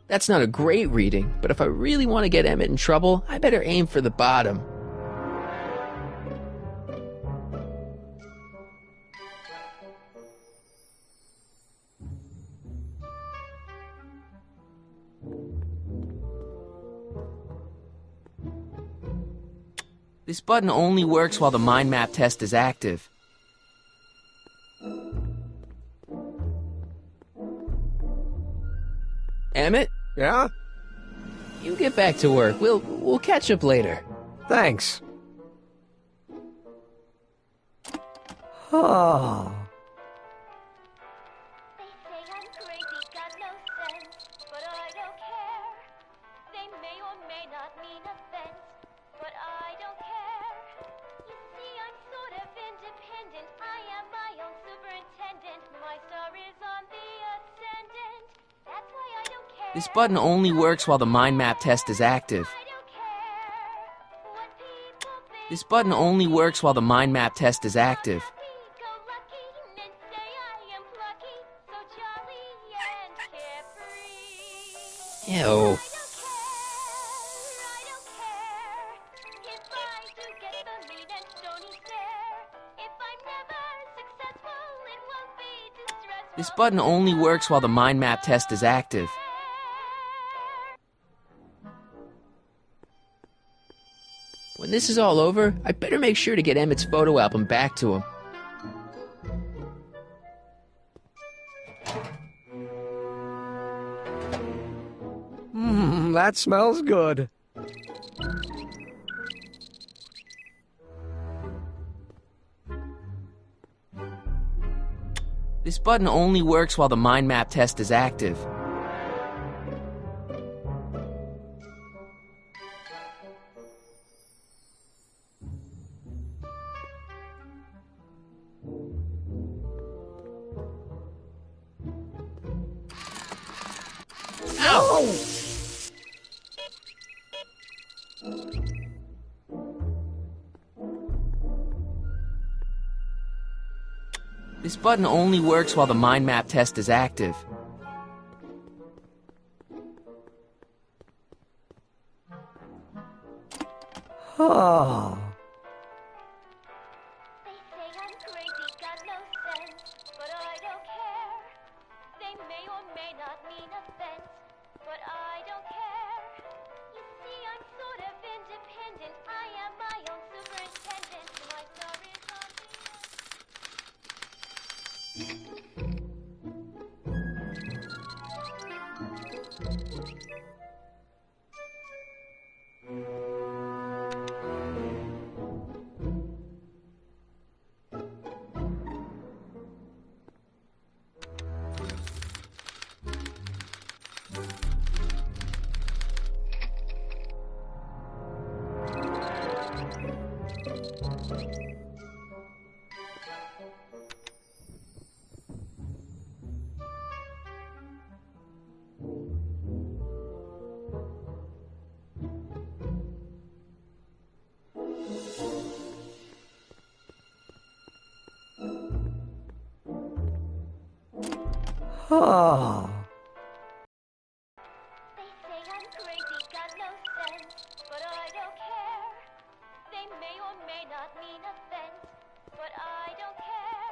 That's not a great reading, but if I really want to get Emmett in trouble, I better aim for the bottom. This button only works while the mind map test is active. Emmett? Yeah? You get back to work. We'll catch up later. Thanks. Oh. This button only works while the mind map test is active. This button only works while the mind map test is active. Ew. This button only works while the mind map test is active. When this is all over, I better make sure to get Emmett's photo album back to him. That smells good. This button only works while the mind map test is active. Ow! This button only works while the mind map test is active. Oh. independent. I am my own superintendent. My star is on Oh. They say I'm crazy, got no sense, but I don't care. They may or may not mean offense, but I don't care.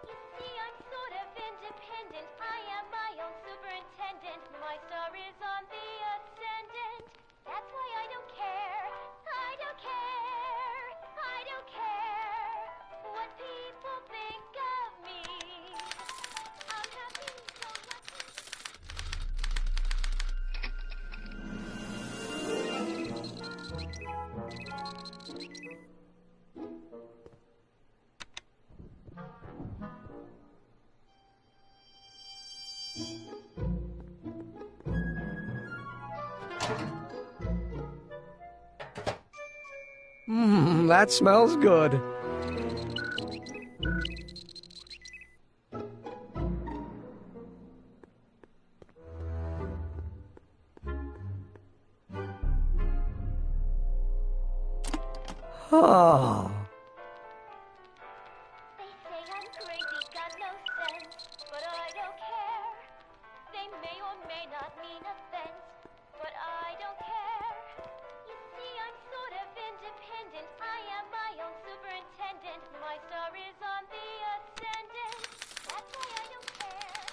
You see, I'm sort of independent. I am my own superintendent. My star is on the ascendant. That's why I don't care. I don't care. I don't care what people think of me. I'm happy, so lucky. That smells good. Oh. They say I'm crazy, got no sense, but I don't care. They may or may not mean offense, but I don't care. You see, I'm sort of independent. I am my own superintendent. My star is on the ascendant. That's why I don't care.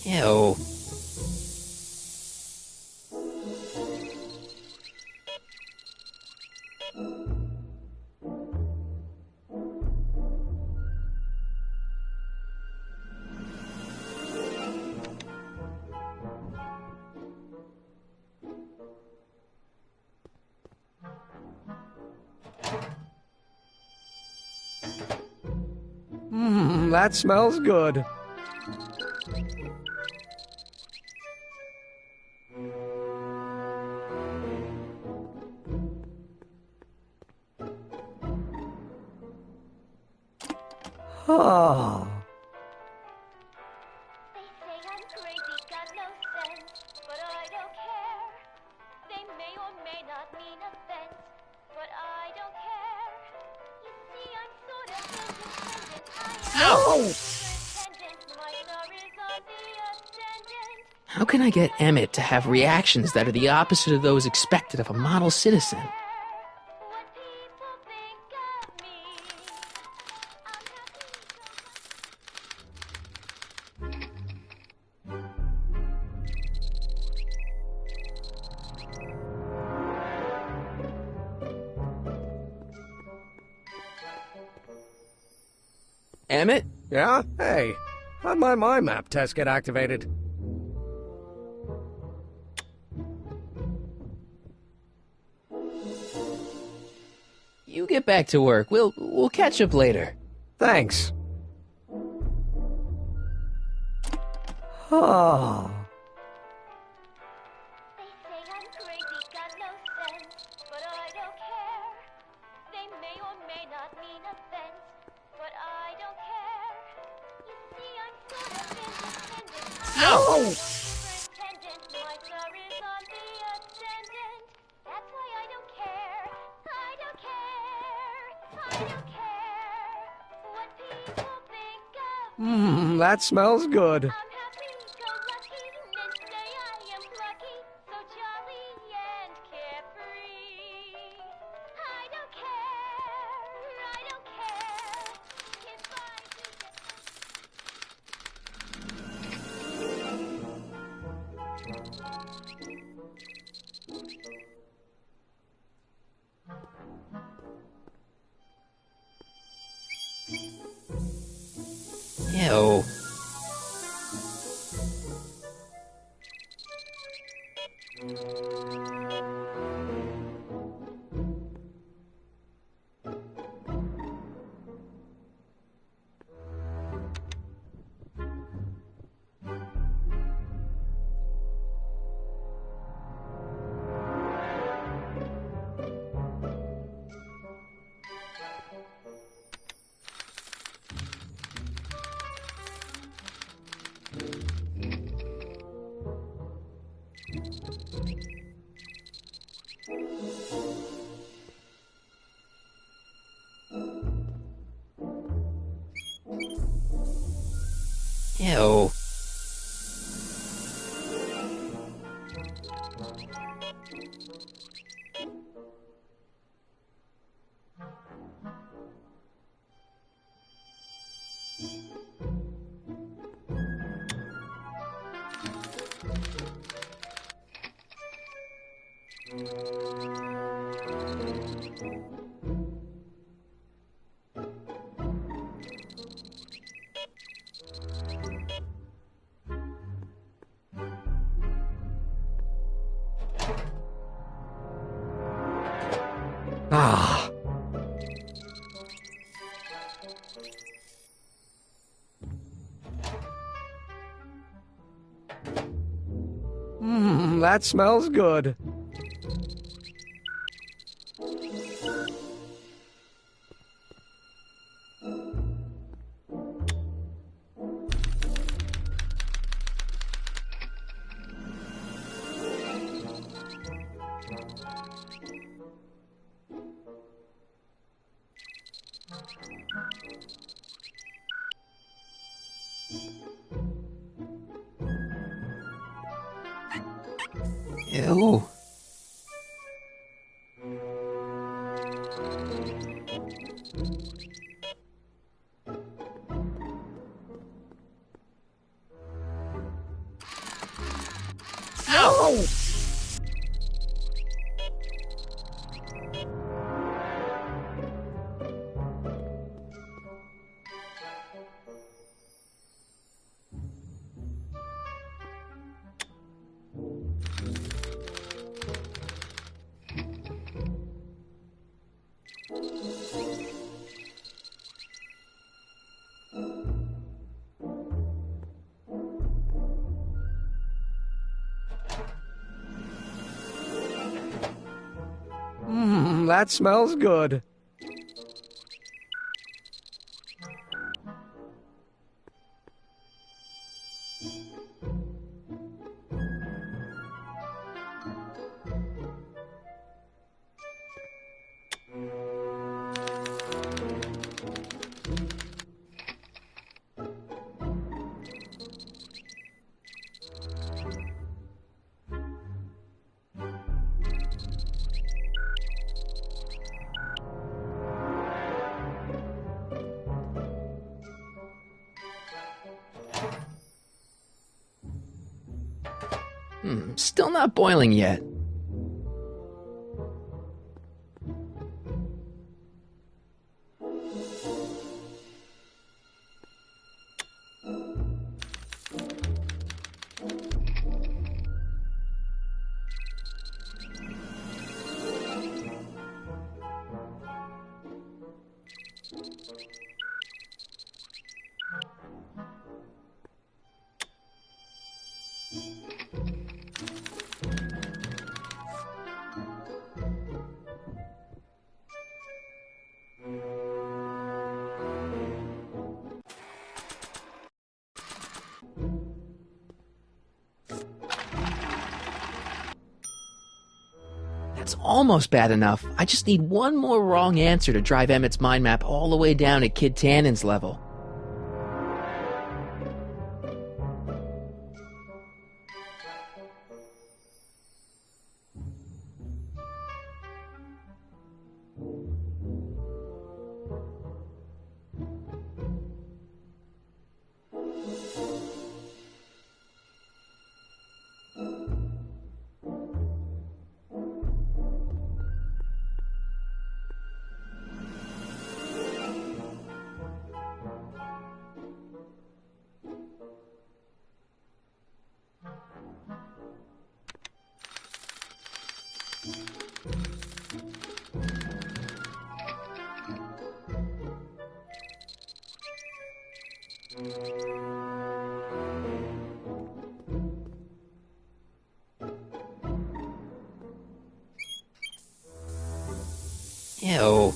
Ew. That smells good. Oh. They say I'm crazy, got no sense, but I don't care. They may or may not mean offense, but I don't care. You see, I'm sort of independent. I am Ow! my superintendent. My star is on the ascendant. How can I get Emmett to have reactions that are the opposite of those expected of a model citizen? What people think of me. I'm happy, Emmett? Yeah? Hey, how'd my mind map test get activated? You get back to work. We'll catch up later. Thanks. Oh. They say I'm crazy, got no sense, but I don't care. They may or may not mean offense, but I don't care. You see, I'm sort of independent. Ow! Superintendent, my star is on the ascendant. That's why I don't care. I don't care. I don't care what people think of me. That smells good. I'm happy, go lucky, men say I am plucky, so jolly and carefree. Ew. Ah. That smells good. Ew. Ow! That smells good. Still not boiling yet. That's almost bad enough. I just need one more wrong answer to drive Emmett's mind map all the way down at Kid Tannen's level. Ew.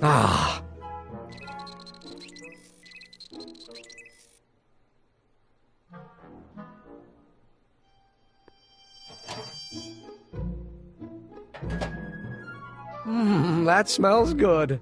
Ah. That smells good.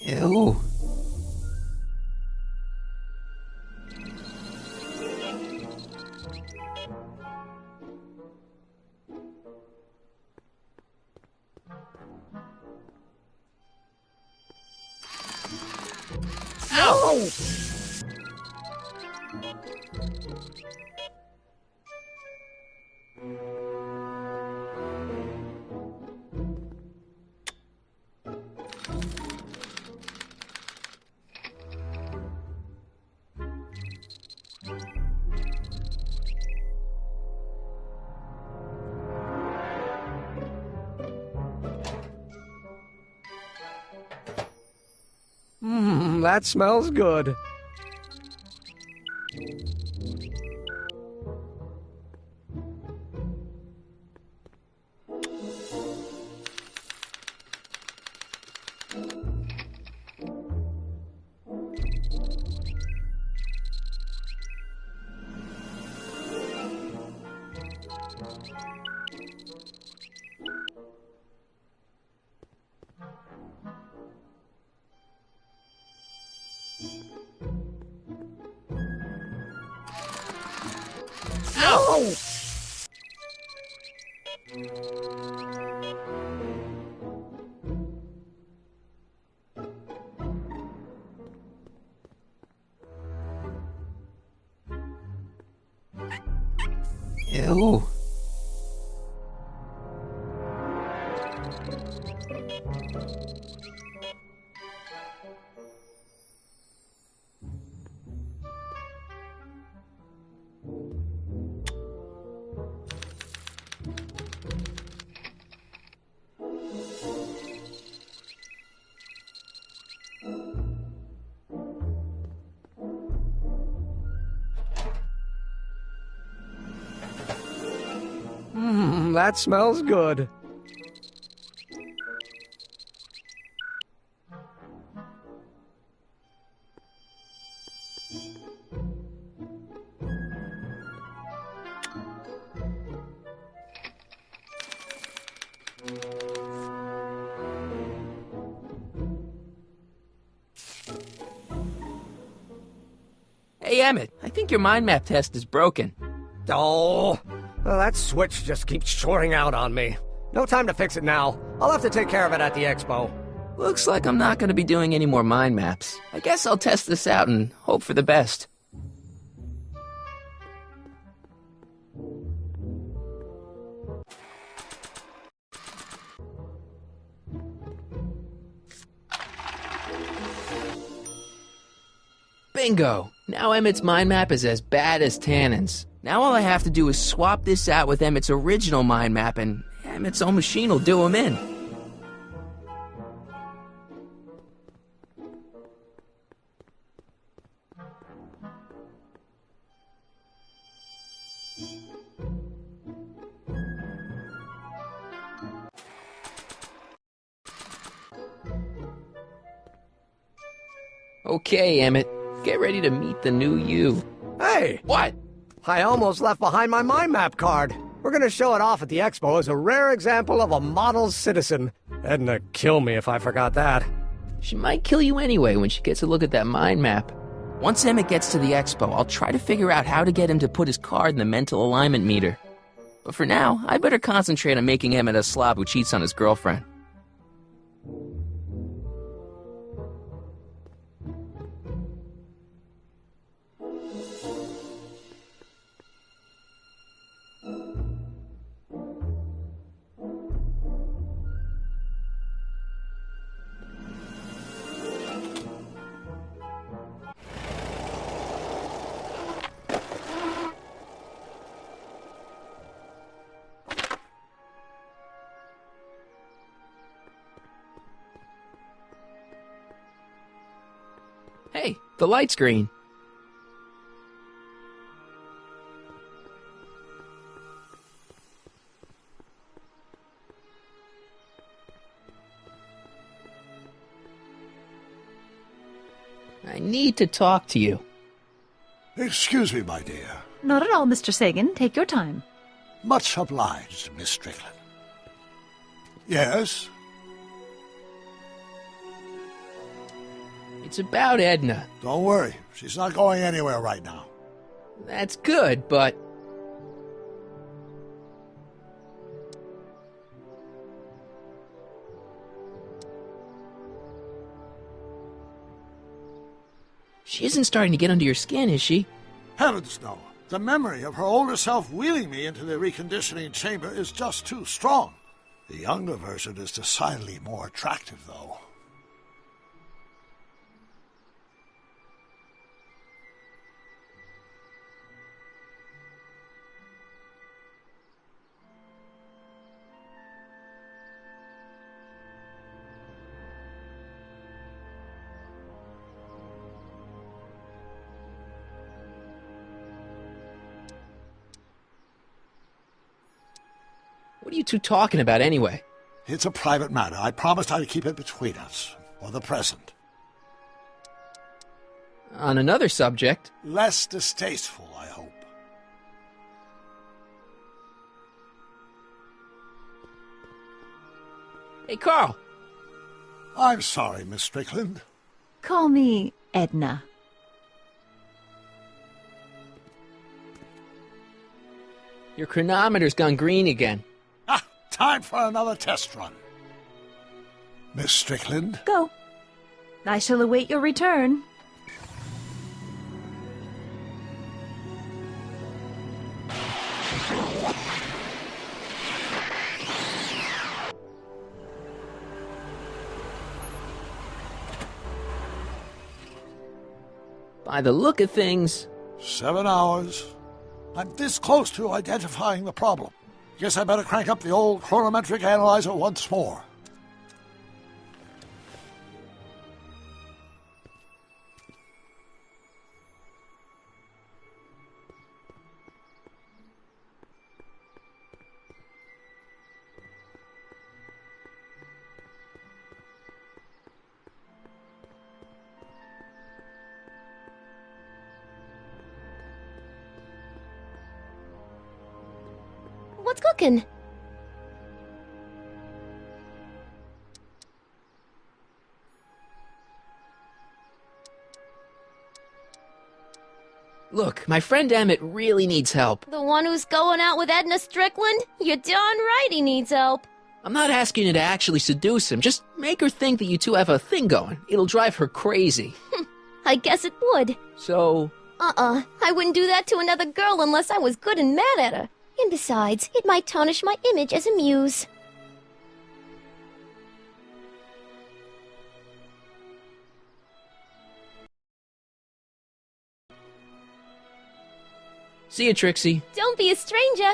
Ew. Ow! That smells good. Ow! Ew. That smells good. Hey, Emmett, I think your mind map test is broken. Oh, well, that switch just keeps shorting out on me. No time to fix it now. I'll have to take care of it at the expo. Looks like I'm not going to be doing any more mind maps. I guess I'll test this out and hope for the best. Bingo! Now Emmett's mind map is as bad as Tannen's. Now all I have to do is swap this out with Emmett's original mind map, and Emmett's own machine will do him in. Okay, Emmett. Get ready to meet the new you. Hey! What? I almost left behind my mind map card. We're gonna show it off at the expo as a rare example of a model citizen. Edna kill me if I forgot that. She might kill you anyway when she gets a look at that mind map. Once Emmett gets to the expo, I'll try to figure out how to get him to put his card in the mental alignment meter. But for now, I better concentrate on making Emmett a slob who cheats on his girlfriend. Hey, the light's green. I need to talk to you. Excuse me, my dear. Not at all, Mr. Sagan. Take your time. Much obliged, Miss Strickland. Yes? It's about Edna. Don't worry. She's not going anywhere right now. That's good, but... She isn't starting to get under your skin, is she? Heavens, no. The memory of her older self wheeling me into the reconditioning chamber is just too strong. The younger version is decidedly more attractive, though. What are you two talking about anyway? It's a private matter. I promised I'd keep it between us, for the present. On another subject... Less distasteful, I hope. Hey, Carl! I'm sorry, Miss Strickland. Call me Edna. Your chronometer's gone green again. Time for another test run. Miss Strickland? Go. I shall await your return. By the look of things... 7 hours. I'm this close to identifying the problem. Guess I better crank up the old chronometric analyzer once more. What's cooking? Look, my friend Emmett really needs help. The one who's going out with Edna Strickland? You're darn right he needs help. I'm not asking you to actually seduce him. Just make her think that you two have a thing going. It'll drive her crazy. I guess it would. So... I wouldn't do that to another girl unless I was good and mad at her. And besides, it might tarnish my image as a muse. See you, Trixie. Don't be a stranger.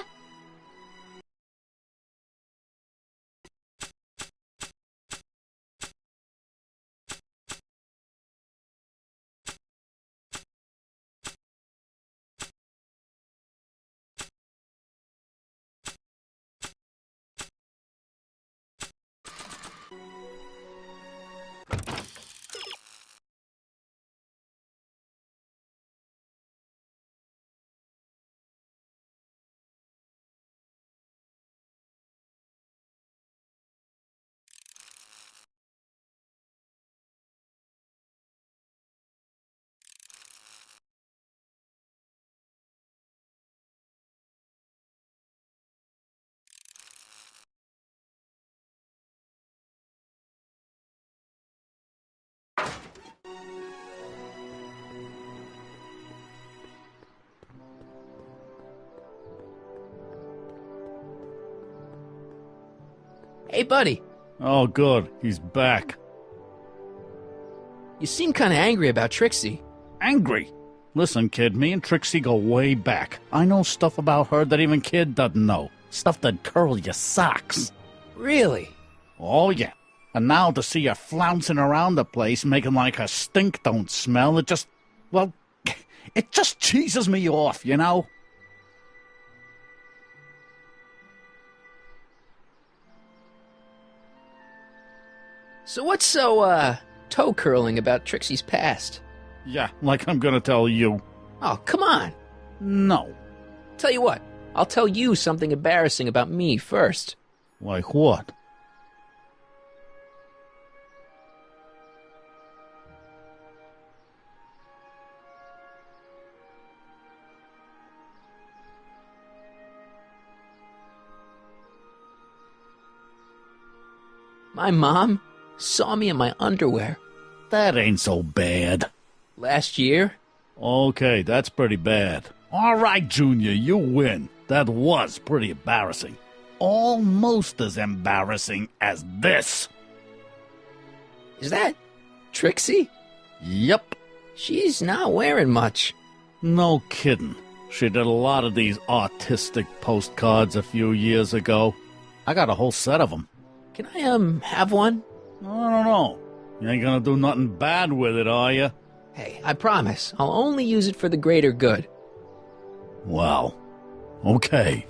Hey, buddy. Oh, good. He's back. You seem kind of angry about Trixie. Angry? Listen, kid, me and Trixie go way back. I know stuff about her that even Kid doesn't know. Stuff that'd curl your socks. Really? Oh, yeah. And now to see her flouncing around the place, making like her stink don't smell, it just cheeses me off, you know? So what's so, toe-curling about Trixie's past? Yeah, like I'm gonna tell you. Oh, come on. No. Tell you what, I'll tell you something embarrassing about me first. Like what? My mom saw me in my underwear. That ain't so bad. Last year? Okay, that's pretty bad. All right, Junior, you win. That was pretty embarrassing. Almost as embarrassing as this. Is that Trixie? Yep. She's not wearing much. No kidding. She did a lot of these artistic postcards a few years ago. I got a whole set of them. Can I, have one? I don't know. You ain't gonna do nothing bad with it, are you? Hey, I promise. I'll only use it for the greater good. Well, okay.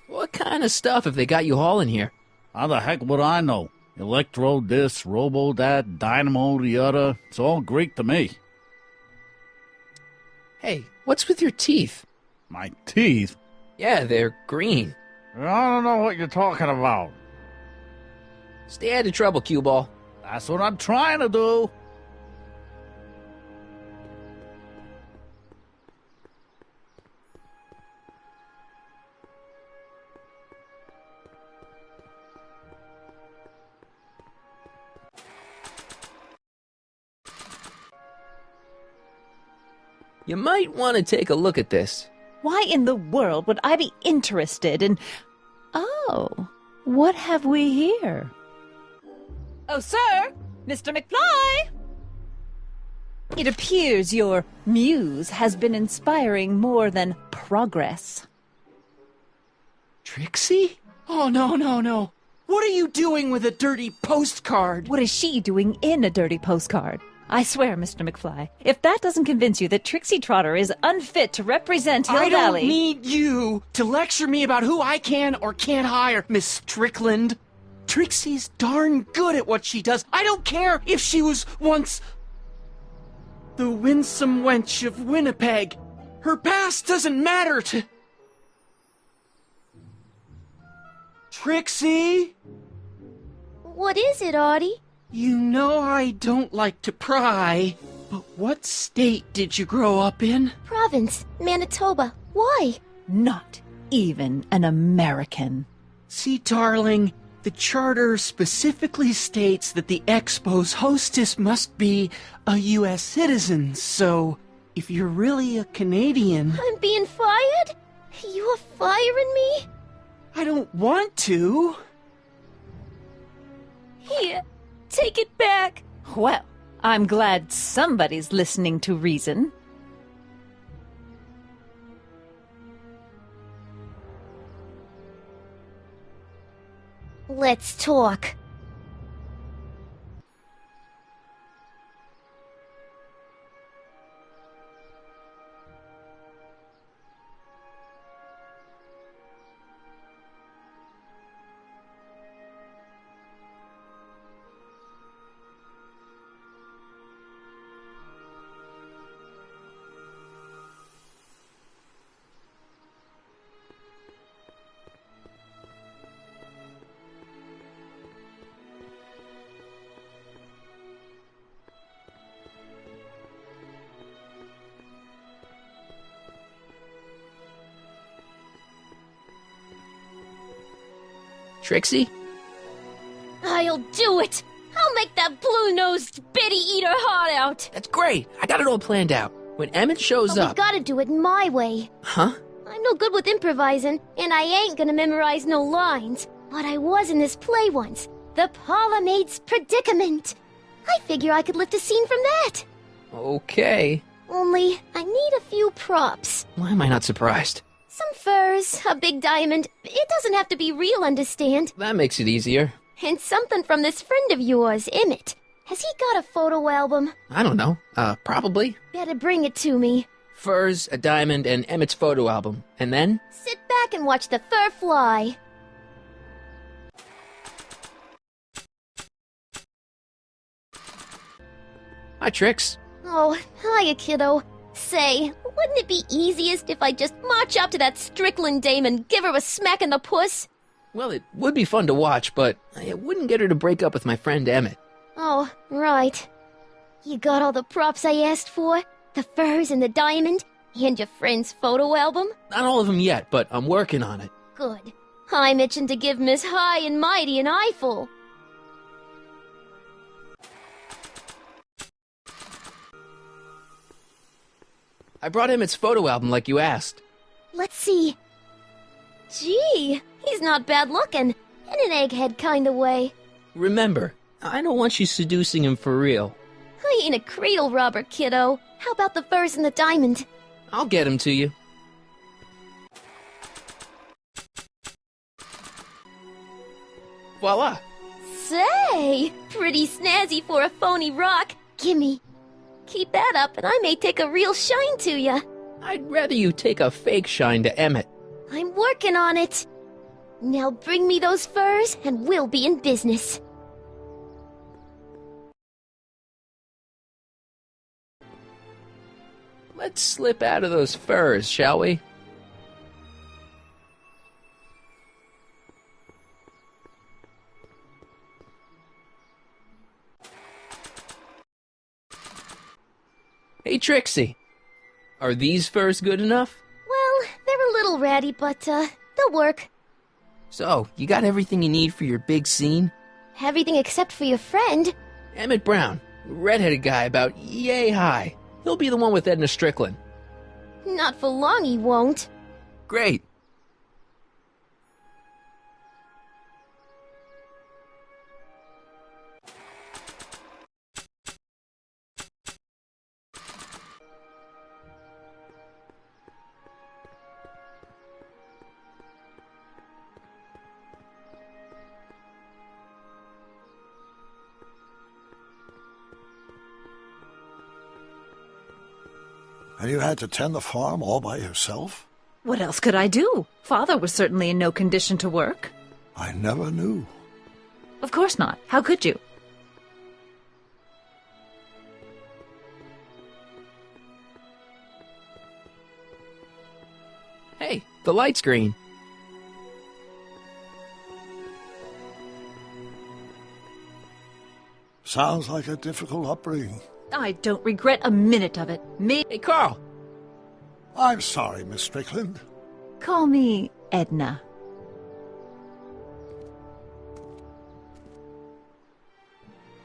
What kind of stuff have they got you hauling here? How the heck would I know? Electro this, robo that, dynamo the other. It's all Greek to me. Hey, what's with your teeth? My teeth? Yeah, they're green. I don't know what you're talking about. Stay out of trouble, cue ball. That's what I'm trying to do. You might want to take a look at this. Why in the world would I be interested in... Oh, what have we here? Oh, sir! Mr. McFly! It appears your muse has been inspiring more than progress. Trixie? Oh, no. What are you doing with a dirty postcard? What is she doing in a dirty postcard? I swear, Mr. McFly, if that doesn't convince you that Trixie Trotter is unfit to represent Hill Valley... I don't need you to lecture me about who I can or can't hire, Miss Strickland. Trixie's darn good at what she does. I don't care if she was once the winsome wench of Winnipeg. Her past doesn't matter to... Trixie? What is it, Audie? You know I don't like to pry, but what state did you grow up in? Province, Manitoba. Why? Not even an American. See, darling, the charter specifically states that the Expo's hostess must be a U.S. citizen, so if you're really a Canadian... I'm being fired? You're firing me? I don't want to. Here. Take it back. Well, I'm glad somebody's listening to reason. Let's talk. Trixie? I'll do it! I'll make that blue-nosed bitty eat her heart out! That's great. I got it all planned out. When Emmett shows But up... we gotta do it my way. Huh? I'm no good with improvising, and I ain't gonna memorize no lines. But I was in this play once. The Parlourmaid's Predicament. I figure I could lift a scene from that. Okay. Only, I need a few props. Why am I not surprised? Some furs, a big diamond. It doesn't have to be real, understand? That makes it easier. And something from this friend of yours, Emmett. Has he got a photo album? I don't know. Probably. Better bring it to me. Furs, a diamond, and Emmett's photo album. And then? Sit back and watch the fur fly. Hi, Trix. Oh, hiya, kiddo. Say, wouldn't it be easiest if I just march up to that Strickland dame and give her a smack in the puss? Well, it would be fun to watch, but it wouldn't get her to break up with my friend Emmett. Oh, right. You got all the props I asked for? The furs and the diamond? And your friend's photo album? Not all of them yet, but I'm working on it. Good. I'm itching to give Miss High and Mighty an eyeful. I brought Emmett's photo album like you asked. Let's see. Gee, he's not bad looking. In an egghead kind of way. Remember, I don't want you seducing him for real. I ain't a cradle robber, kiddo. How about the furs and the diamond? I'll get him to you. Voila! Say, pretty snazzy for a phony rock. Gimme. Keep that up and I may take a real shine to ya. I'd rather you take a fake shine to Emmett. I'm working on it. Now bring me those furs and we'll be in business. Let's slip out of those furs, shall we? Hey, Trixie. Are these furs good enough? Well, they're a little ratty, but, they'll work. So, you got everything you need for your big scene? Everything except for your friend. Emmett Brown, redheaded guy about yay high. He'll be the one with Edna Strickland. Not for long he won't. Great. And you had to tend the farm all by yourself? What else could I do? Father was certainly in no condition to work. I never knew. Of course not. How could you? Hey, the light's green. Sounds like a difficult upbringing. I don't regret a minute of it. Hey, Carl. I'm sorry, Miss Strickland. Call me Edna.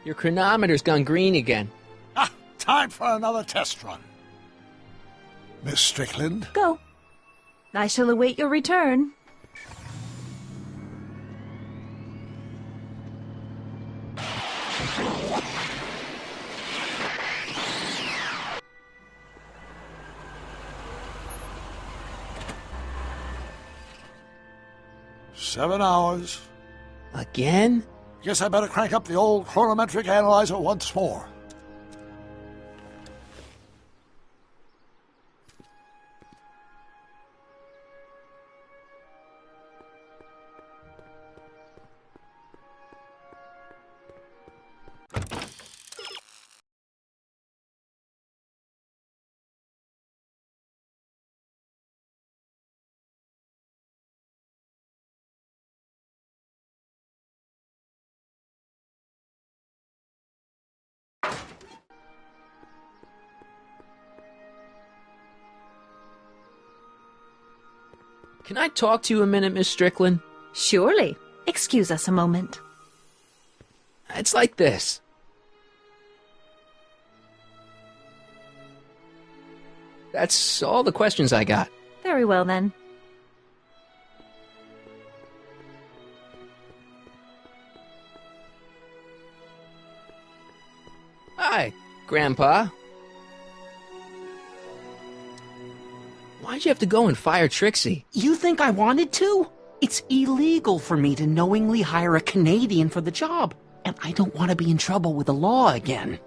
Your chronometer's gone green again. Ah, time for another test run. Miss Strickland? Go. I shall await your return. Seven hours. Again? Guess I better crank up the old chronometric analyzer once more. Can I talk to you a minute, Miss Strickland? Surely. Excuse us a moment. It's like this. That's all the questions I got. Very well, then. Hi, Grandpa. Why'd you have to go and fire Trixie? You think I wanted to? It's illegal for me to knowingly hire a Canadian for the job, and I don't want to be in trouble with the law again.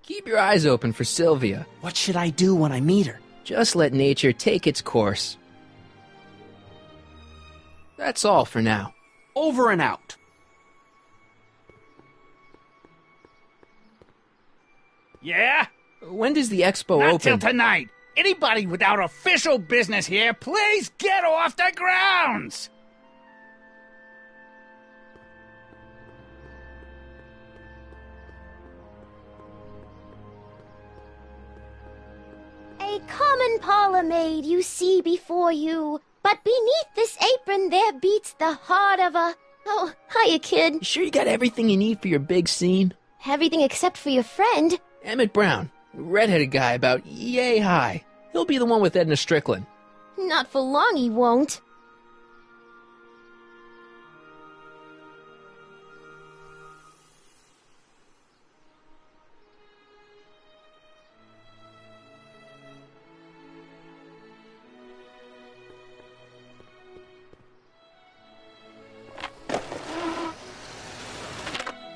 Keep your eyes open for Sylvia. What should I do when I meet her? Just let nature take its course. That's all for now. Over and out. Yeah? When does the expo Not open? till tonight. Anybody without official business here, please get off the grounds! A common parlor maid you see before you, but beneath this apron there beats the heart of a... Oh, hiya, kid. You sure you got everything you need for your big scene? Everything except for your friend. Emmett Brown, redheaded guy about yay high. He'll be the one with Edna Strickland. Not for long he won't.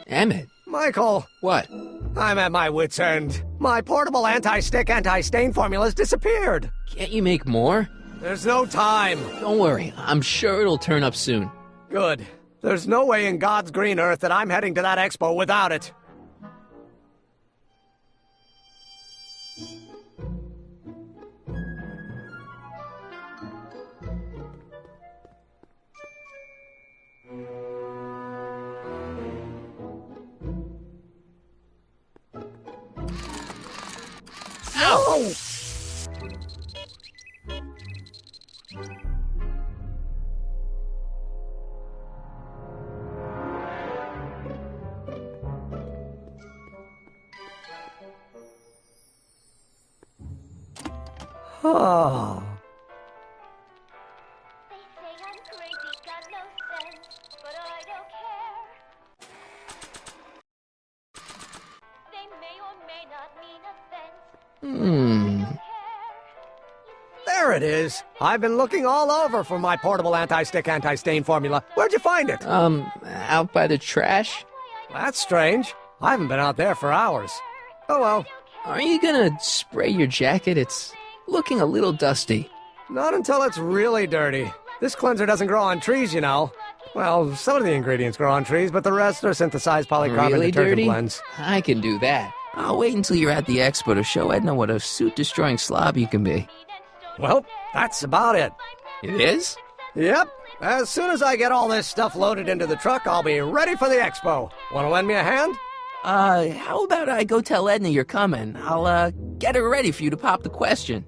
Emmett. Michael. What? I'm at my wit's end. My portable anti-stick, anti-stain formula's disappeared. Can't you make more? There's no time. Don't worry, I'm sure it'll turn up soon. Good. There's no way in God's green earth that I'm heading to that expo without it. Ow! Oh. There it is. I've been looking all over for my portable anti-stick, anti-stain formula. Where'd you find it? Out by the trash. That's strange. I haven't been out there for hours. Oh well. Are you gonna spray your jacket? It's looking a little dusty. Not until it's really dirty. This cleanser doesn't grow on trees, you know. Well, some of the ingredients grow on trees, but the rest are synthesized polycarbonate Really detergent dirty? blends. I can do that. I'll wait until you're at the expo to show Edna what a suit-destroying slob you can be. Well, that's about it. It is? Yep. As soon as I get all this stuff loaded into the truck, I'll be ready for the expo. Want to lend me a hand? How about I go tell Edna you're coming? I'll, get her ready for you to pop the question.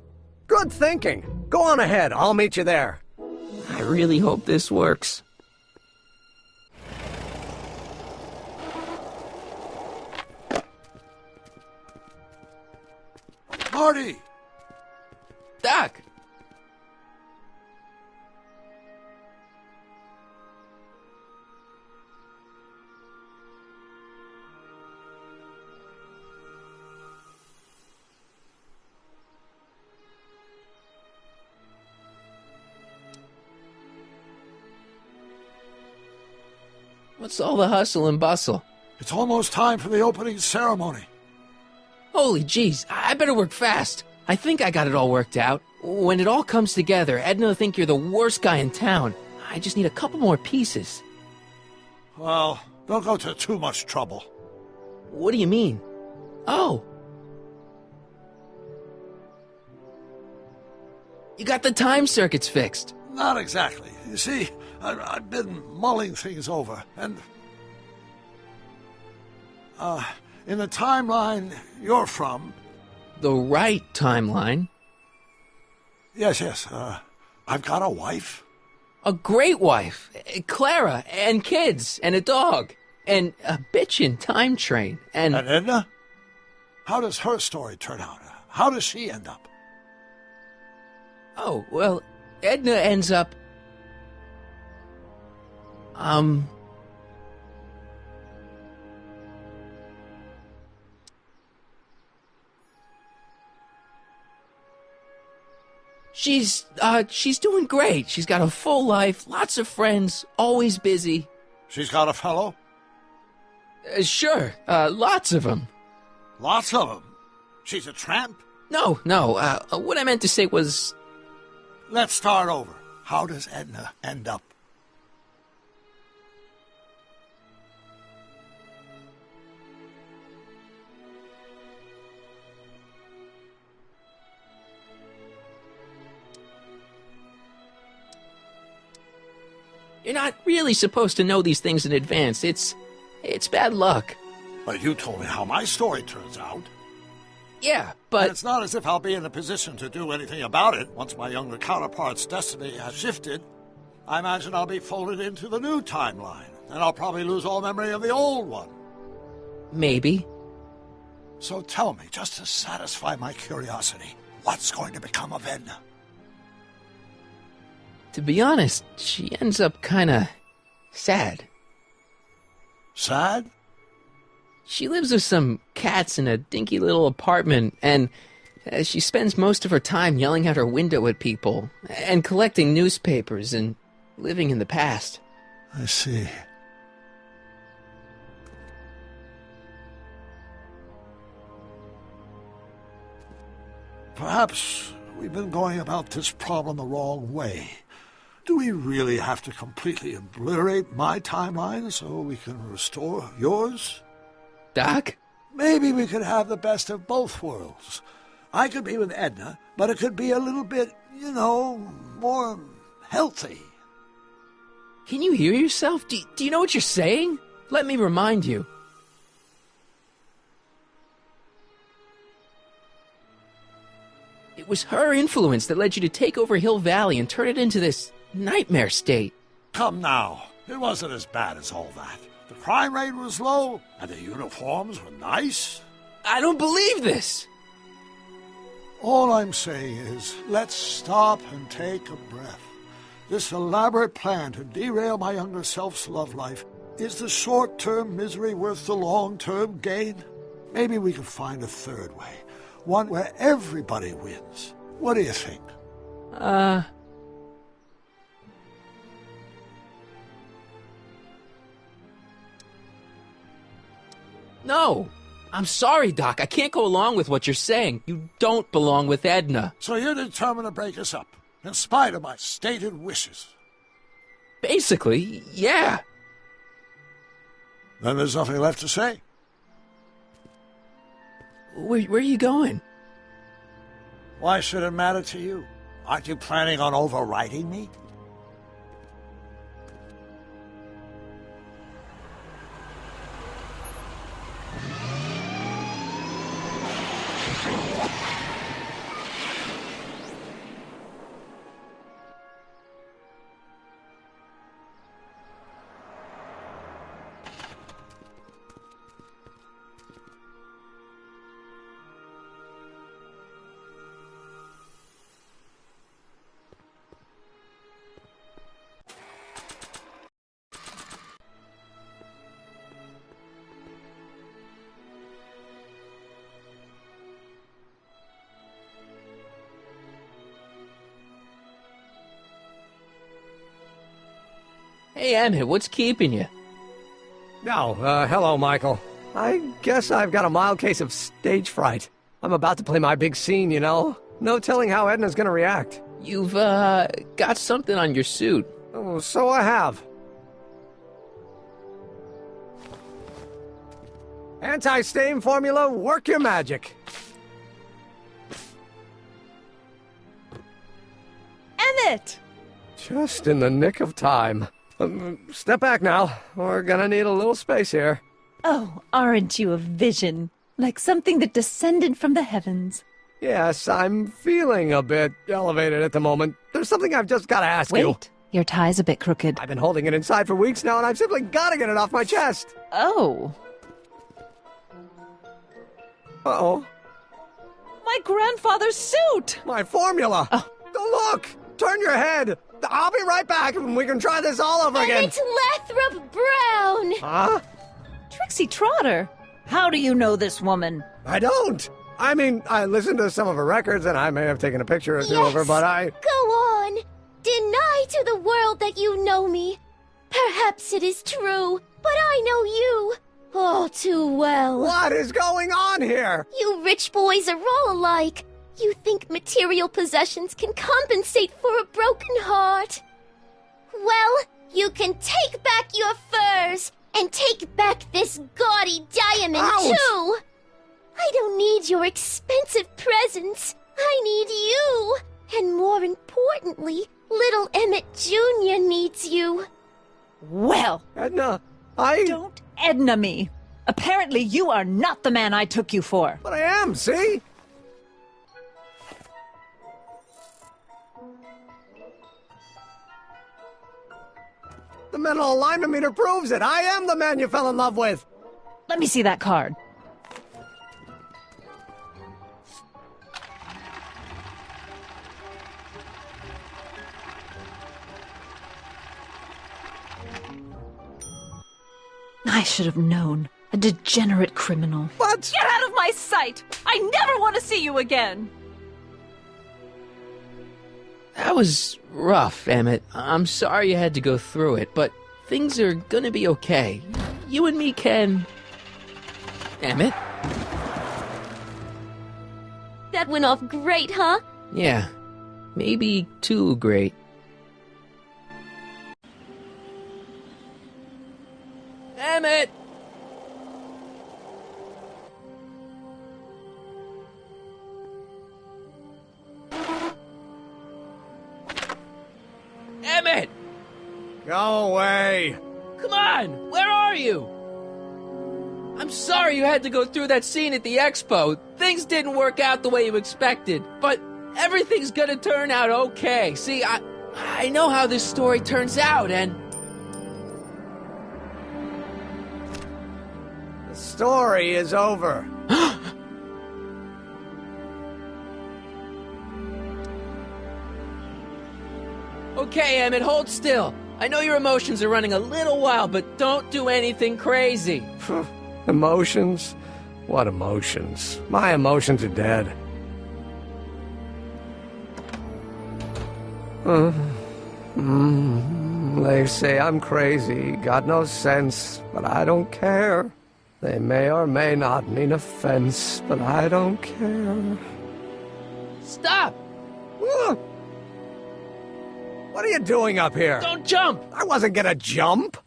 Good thinking. Go on ahead. I'll meet you there. I really hope this works. Marty! Doc! What's all the hustle and bustle? It's almost time for the opening ceremony. Holy jeez, I better work fast. I think I got it all worked out. When it all comes together, Edna will think you're the worst guy in town. I just need a couple more pieces. Well, don't go to too much trouble. What do you mean? Oh. You got the time circuits fixed. Not exactly. You see, I've been mulling things over, and... in the timeline you're from... The right timeline? Yes. I've got a wife. A great wife, Clara, and kids, and a dog, and a bitchin' time train, and Edna? How does her story turn out? How does she end up? Oh, well, Edna ends up... She's doing great. She's got a full life, lots of friends, always busy. She's got a fellow? Sure, lots of them. Lots of them? She's a tramp? No, what I meant to say was... Let's start over. How does Edna end up? You're not really supposed to know these things in advance. It's bad luck. But you told me how my story turns out. Yeah, but... And it's not as if I'll be in a position to do anything about it once my younger counterpart's destiny has shifted. I imagine I'll be folded into the new timeline, and I'll probably lose all memory of the old one. Maybe. So tell me, just to satisfy my curiosity, what's going to become of Edna? To be honest, she ends up kinda... sad. Sad? She lives with some cats in a dinky little apartment, and she spends most of her time yelling out her window at people, and collecting newspapers, and living in the past. I see. Perhaps we've been going about this problem the wrong way. Do we really have to completely obliterate my timeline so we can restore yours? Doc? Maybe we could have the best of both worlds. I could be with Edna, but it could be a little bit, more healthy. Can you hear yourself? Do you know what you're saying? Let me remind you. It was her influence that led you to take over Hill Valley and turn it into this nightmare state. Come now. It wasn't as bad as all that. The crime rate was low, and the uniforms were nice. I don't believe this! All I'm saying is, let's stop and take a breath. This elaborate plan to derail my younger self's love life, is the short-term misery worth the long-term gain? Maybe we can find a third way. One where everybody wins. What do you think? No! I'm sorry, Doc. I can't go along with what you're saying. You don't belong with Edna. So you're determined to break us up, in spite of my stated wishes? Basically, yeah. Then there's nothing left to say. Where are you going? Why should it matter to you? Aren't you planning on overriding me? Hey, Emmett, what's keeping you? Oh, hello, Michael. I guess I've got a mild case of stage fright. I'm about to play my big scene, you know? No telling how Edna's gonna react. You've, got something on your suit. Oh, so I have. Anti-stain formula, work your magic. Emmett! Just in the nick of time. Step back now. We're gonna need a little space here. Oh, aren't you a vision? Like something that descended from the heavens. Yes, I'm feeling a bit elevated at the moment. There's something I've just got to ask you. Wait, your tie's a bit crooked. I've been holding it inside for weeks now, and I've simply got to get it off my chest. Oh. Uh-oh. My grandfather's suit! My formula! Oh. Don't look! Turn your head! I'll be right back, and we can try this all over again. It's Lathrop Brown! Huh? Trixie Trotter, how do you know this woman? I don't. I mean, I listened to some of her records, and I may have taken a picture or two of her, but I... Go on. Deny to the world that you know me. Perhaps it is true, but I know you all too well. What is going on here? You rich boys are all alike. You think material possessions can compensate for a broken heart. Well, you can take back your furs and take back this gaudy diamond, too. I don't need your expensive presents. I need you. And more importantly, little Emmett Jr. needs you. Well, Edna, Don't Edna me. Apparently you are not the man I took you for. But I am, see? The mental alignment meter proves it. I am the man you fell in love with. Let me see that card. I should have known. A degenerate criminal. What? Get out of my sight! I never want to see you again! That was rough, Emmett. I'm sorry you had to go through it, but things are gonna be okay. You and me can... Emmett? That went off great, huh? Yeah. Maybe too great. Emmett! Emmett! Go away. Come on! Where are you? I'm sorry you had to go through that scene at the expo. Things didn't work out the way you expected, but everything's gonna turn out okay. See, I know how this story turns out, and... The story is over. Okay, Emmett, hold still. I know your emotions are running a little wild, but don't do anything crazy. Emotions? What emotions? My emotions are dead. They say I'm crazy, got no sense, but I don't care. They may or may not mean offense, but I don't care. Stop! What are you doing up here? Don't jump! I wasn't gonna jump.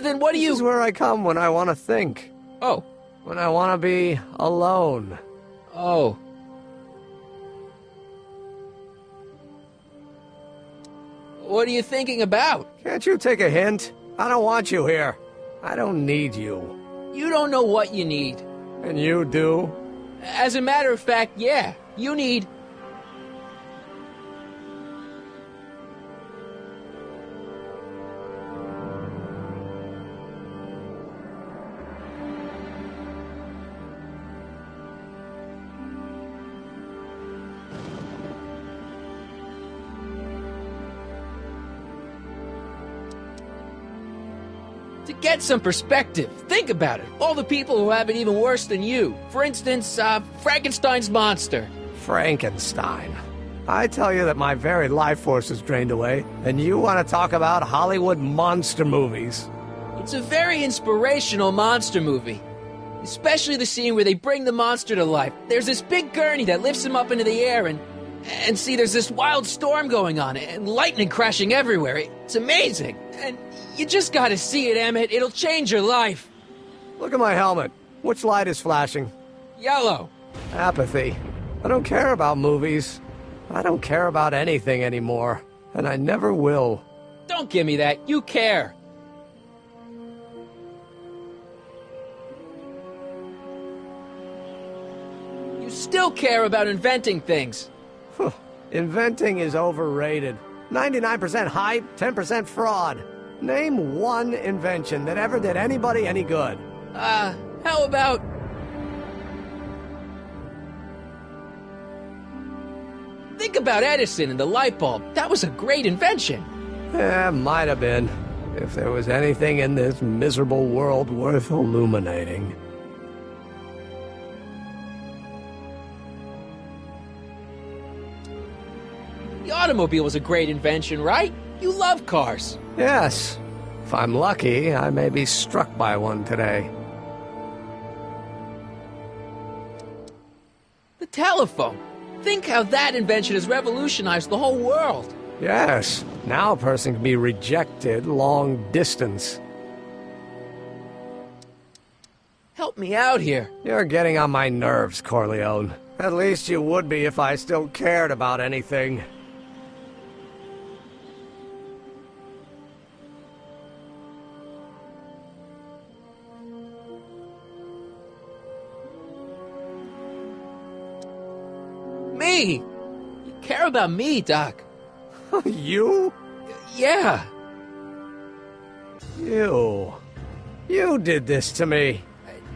Then what do you... This is where I come when I want to think. Oh. When I want to be alone. Oh. What are you thinking about? Can't you take a hint? I don't want you here. I don't need you. You don't know what you need. And you do? As a matter of fact, yeah. You need... To get some perspective, think about it. All the people who have it even worse than you. For instance, Frankenstein's monster. Frankenstein. I tell you that my very life force is drained away, and you want to talk about Hollywood monster movies. It's a very inspirational monster movie. Especially the scene where they bring the monster to life. There's this big gurney that lifts him up into the air, and see, there's this wild storm going on, and lightning crashing everywhere. It's amazing. And you just gotta see it, Emmett. It'll change your life. Look at my helmet. Which light is flashing? Yellow. Apathy. I don't care about movies. I don't care about anything anymore. And I never will. Don't give me that. You care. You still care about inventing things. Inventing is overrated. 99% hype, 10% fraud. Name one invention that ever did anybody any good. How about... Think about Edison and the light bulb. That was a great invention. Might have been. If there was anything in this miserable world worth illuminating. The automobile was a great invention, right? You love cars. Yes. If I'm lucky, I may be struck by one today. The telephone. Think how that invention has revolutionized the whole world. Yes. Now a person can be rejected long distance. Help me out here. You're getting on my nerves, Corleone. At least you would be if I still cared about anything. Me! You care about me, Doc. You? Yeah. You did this to me.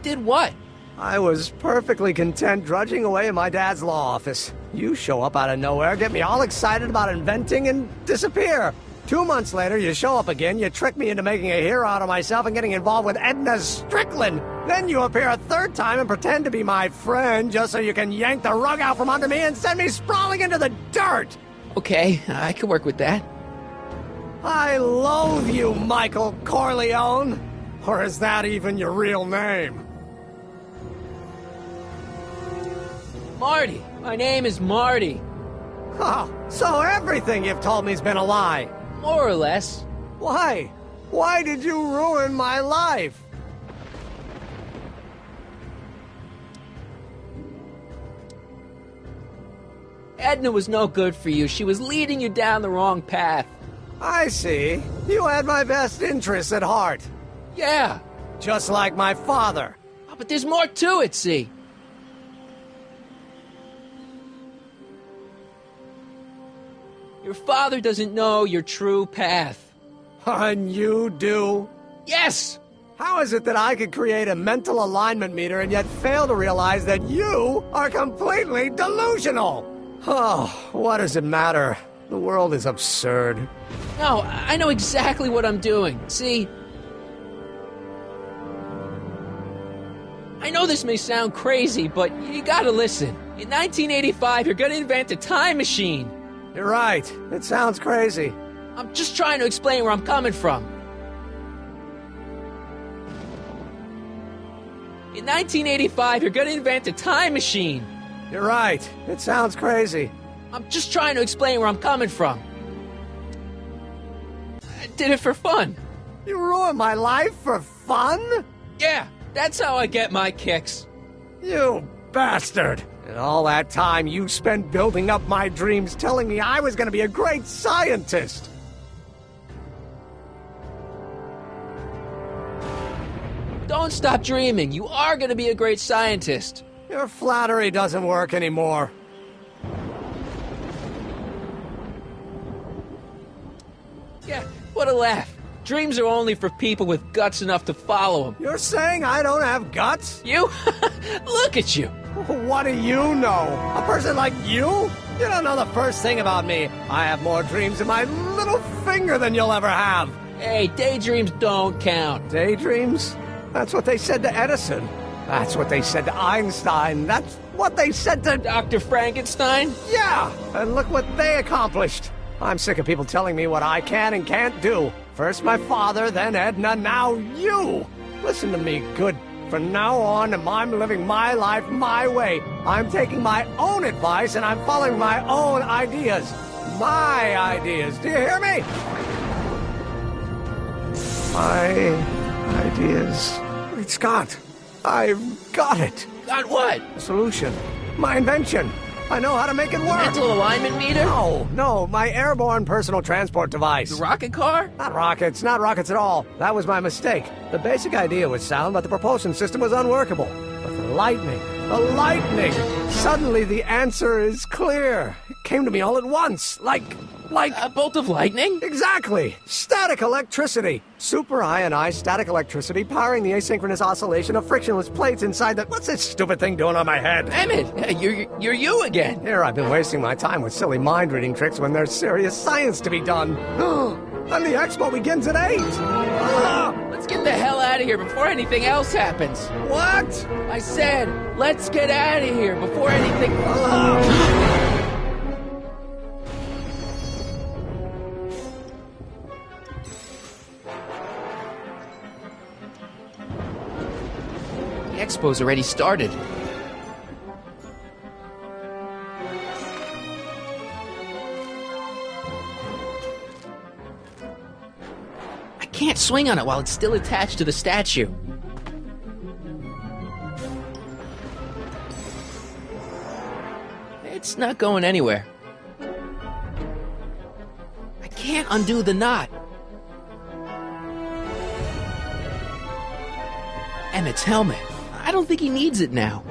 Did what? I was perfectly content drudging away in my dad's law office. You show up out of nowhere, get me all excited about inventing, and disappear. 2 months later, you show up again, you trick me into making a hero out of myself and getting involved with Edna Strickland. Then you appear a third time and pretend to be my friend just so you can yank the rug out from under me and send me sprawling into the dirt. Okay, I can work with that. I loathe you, Michael Corleone. Or is that even your real name? Marty. My name is Marty. Oh, so everything you've told me's been a lie. More or less. Why? Why did you ruin my life? Edna was no good for you. She was leading you down the wrong path. I see. You had my best interests at heart. Yeah. Just like my father. Oh, but there's more to it, see? Your father doesn't know your true path. And you do? Yes! How is it that I could create a mental alignment meter and yet fail to realize that you are completely delusional? Oh, what does it matter? The world is absurd. No, I know exactly what I'm doing. See? I know this may sound crazy, but you gotta listen. In 1985, you're gonna invent a time machine. You're right. It sounds crazy. I'm just trying to explain where I'm coming from. In 1985, you're gonna invent a time machine. You're right. It sounds crazy. I'm just trying to explain where I'm coming from. I did it for fun. You ruined my life for fun? Yeah, that's how I get my kicks. You bastard. And all that time you spent building up my dreams, telling me I was going to be a great scientist. Don't stop dreaming. You are going to be a great scientist. Your flattery doesn't work anymore. Yeah, what a laugh. Dreams are only for people with guts enough to follow them. You're saying I don't have guts? You? Look at you. What do you know? A person like you? You don't know the first thing about me. I have more dreams in my little finger than you'll ever have. Hey, daydreams don't count. Daydreams? That's what they said to Edison. That's what they said to Einstein. That's what they said to... Dr. Frankenstein? Yeah, and look what they accomplished. I'm sick of people telling me what I can and can't do. First my father, then Edna, now you. Listen to me, good. From now on, I'm living my life my way. I'm taking my own advice and I'm following my own ideas. My ideas. Do you hear me? My ideas. Great Scott. I've got it. Got what? A solution. My invention. I know how to make it work. Mental alignment meter? No, my airborne personal transport device. The rocket car? Not rockets at all. That was my mistake. The basic idea was sound, but the propulsion system was unworkable. But the lightning, The lightning! Suddenly the answer is clear. It came to me all at once, like... A bolt of lightning? Exactly! Static electricity! Super ionized static electricity powering the asynchronous oscillation of frictionless plates inside the... What's this stupid thing doing on my head? Emmett, you're you again. Here I've been wasting my time with silly mind-reading tricks when there's serious science to be done. And the expo begins at 8! Let's get the hell out of here before anything else happens. What? I said, let's get out of here before anything... The expo's already started. I can't swing on it while it's still attached to the statue. It's not going anywhere. I can't undo the knot. Emmett's helmet. I don't think he needs it now.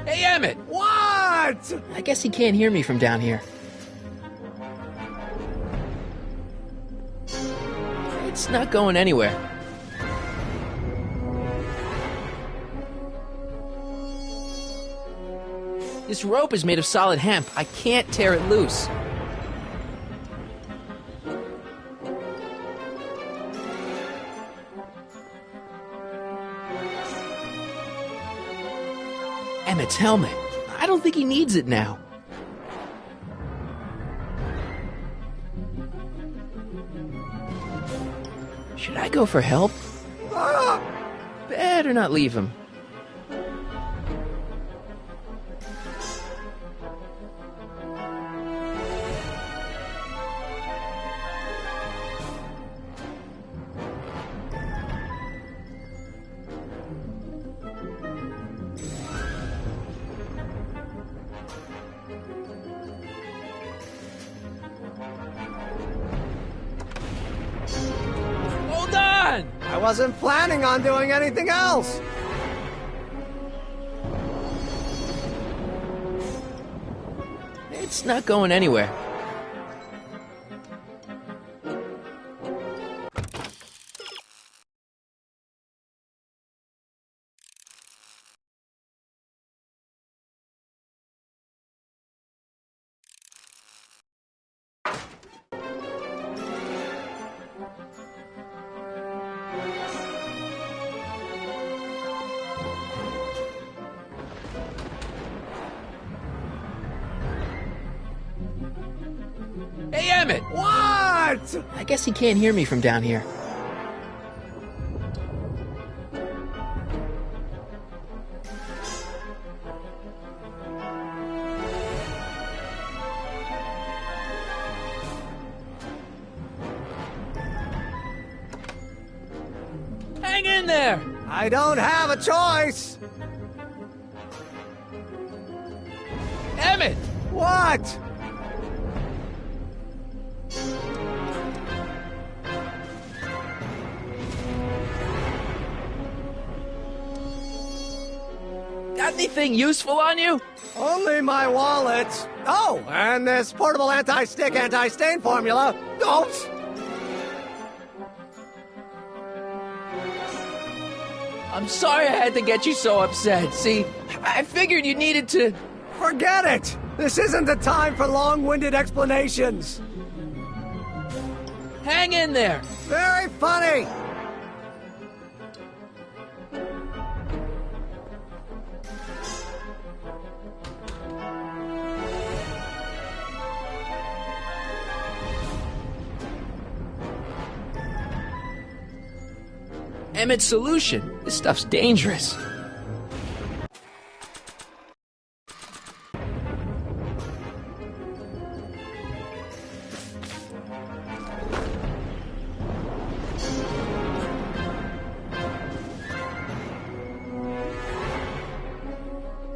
Hey, Emmett! What? I guess he can't hear me from down here. It's not going anywhere. This rope is made of solid hemp. I can't tear it loose. Emmett's helmet. I don't think he needs it now. Should I go for help? Better not leave him. I wasn't planning on doing anything else! It's not going anywhere. Hey, Emmett! What? I guess he can't hear me from down here. Hang in there! I don't have a choice! Emmett! What? Got anything useful on you? Only my wallet. Oh, and this portable anti-stick, anti-stain formula. Don't! I'm sorry I had to get you so upset. See, I figured you needed to... Forget it! This isn't the time for long-winded explanations. Hang in there. Very funny! Emmett's solution. This stuff's dangerous.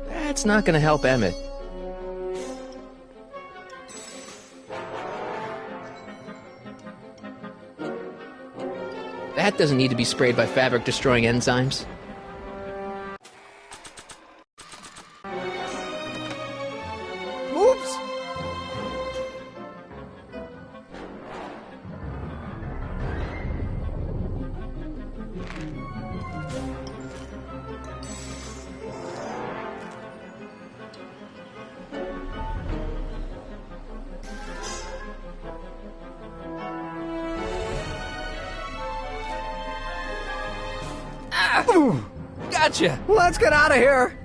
That's not gonna help Emmett. That doesn't need to be sprayed by fabric-destroying enzymes. Oops! Gotcha! Let's get out of here!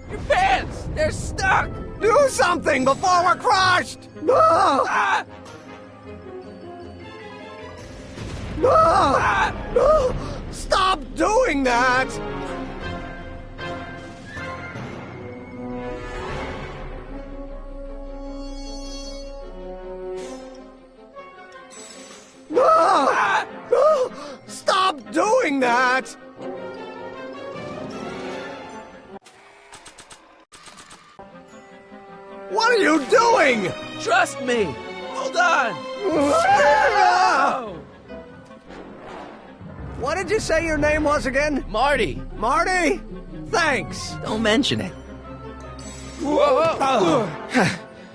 Your pants! They're stuck! Do something before we're crushed! Ah! Ah! Stop doing that! Ah! Stop doing that! What are you doing? Trust me! Hold on! What did you say your name was again? Marty! Marty? Thanks! Don't mention it.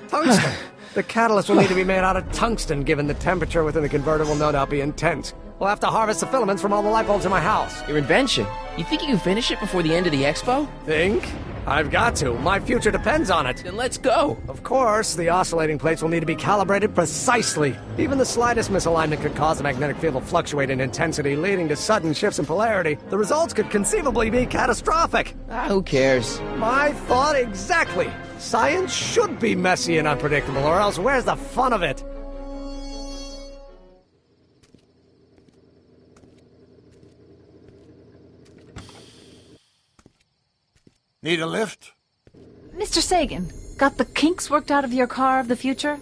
Tungsten. The catalyst will need to be made out of tungsten, given the temperature within the converter will no doubt be intense. We'll have to harvest the filaments from all the light bulbs in my house. Your invention. You think you can finish it before the end of the expo? Think? I've got to. My future depends on it. Then let's go. Of course, the oscillating plates will need to be calibrated precisely. Even the slightest misalignment could cause the magnetic field to fluctuate in intensity, leading to sudden shifts in polarity. The results could conceivably be catastrophic. Who cares? My thought exactly. Science should be messy and unpredictable, or else where's the fun of it? Need a lift? Mr. Sagan, got the kinks worked out of your car of the future?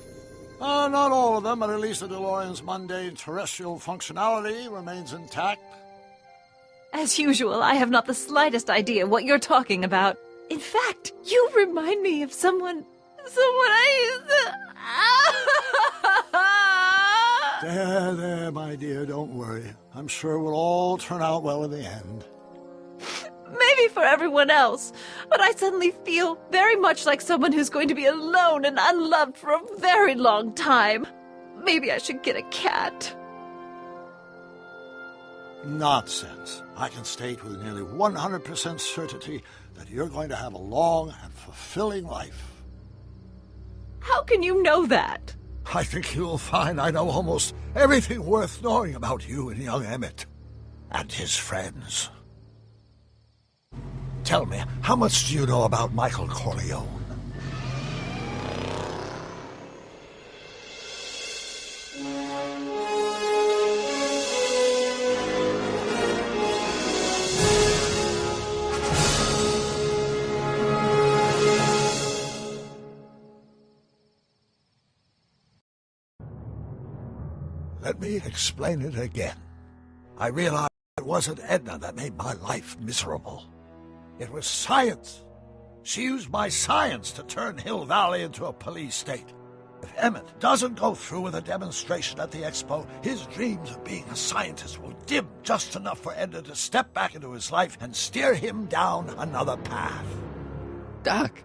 Not all of them, but at least the DeLorean's mundane terrestrial functionality remains intact. As usual, I have not the slightest idea what you're talking about. In fact, you remind me of someone I used to... There, my dear, don't worry. I'm sure we'll all turn out well in the end. Maybe for everyone else, but I suddenly feel very much like someone who's going to be alone and unloved for a very long time. Maybe I should get a cat. Nonsense. I can state with nearly 100% certainty that you're going to have a long and fulfilling life. How can you know that? I think you'll find I know almost everything worth knowing about you and young Emmett and his friends. Tell me, how much do you know about Michael Corleone? Let me explain it again. I realized it wasn't Edna that made my life miserable. It was science. She used my science to turn Hill Valley into a police state. If Emmett doesn't go through with a demonstration at the expo, his dreams of being a scientist will dim just enough for Edna to step back into his life and steer him down another path. Doc,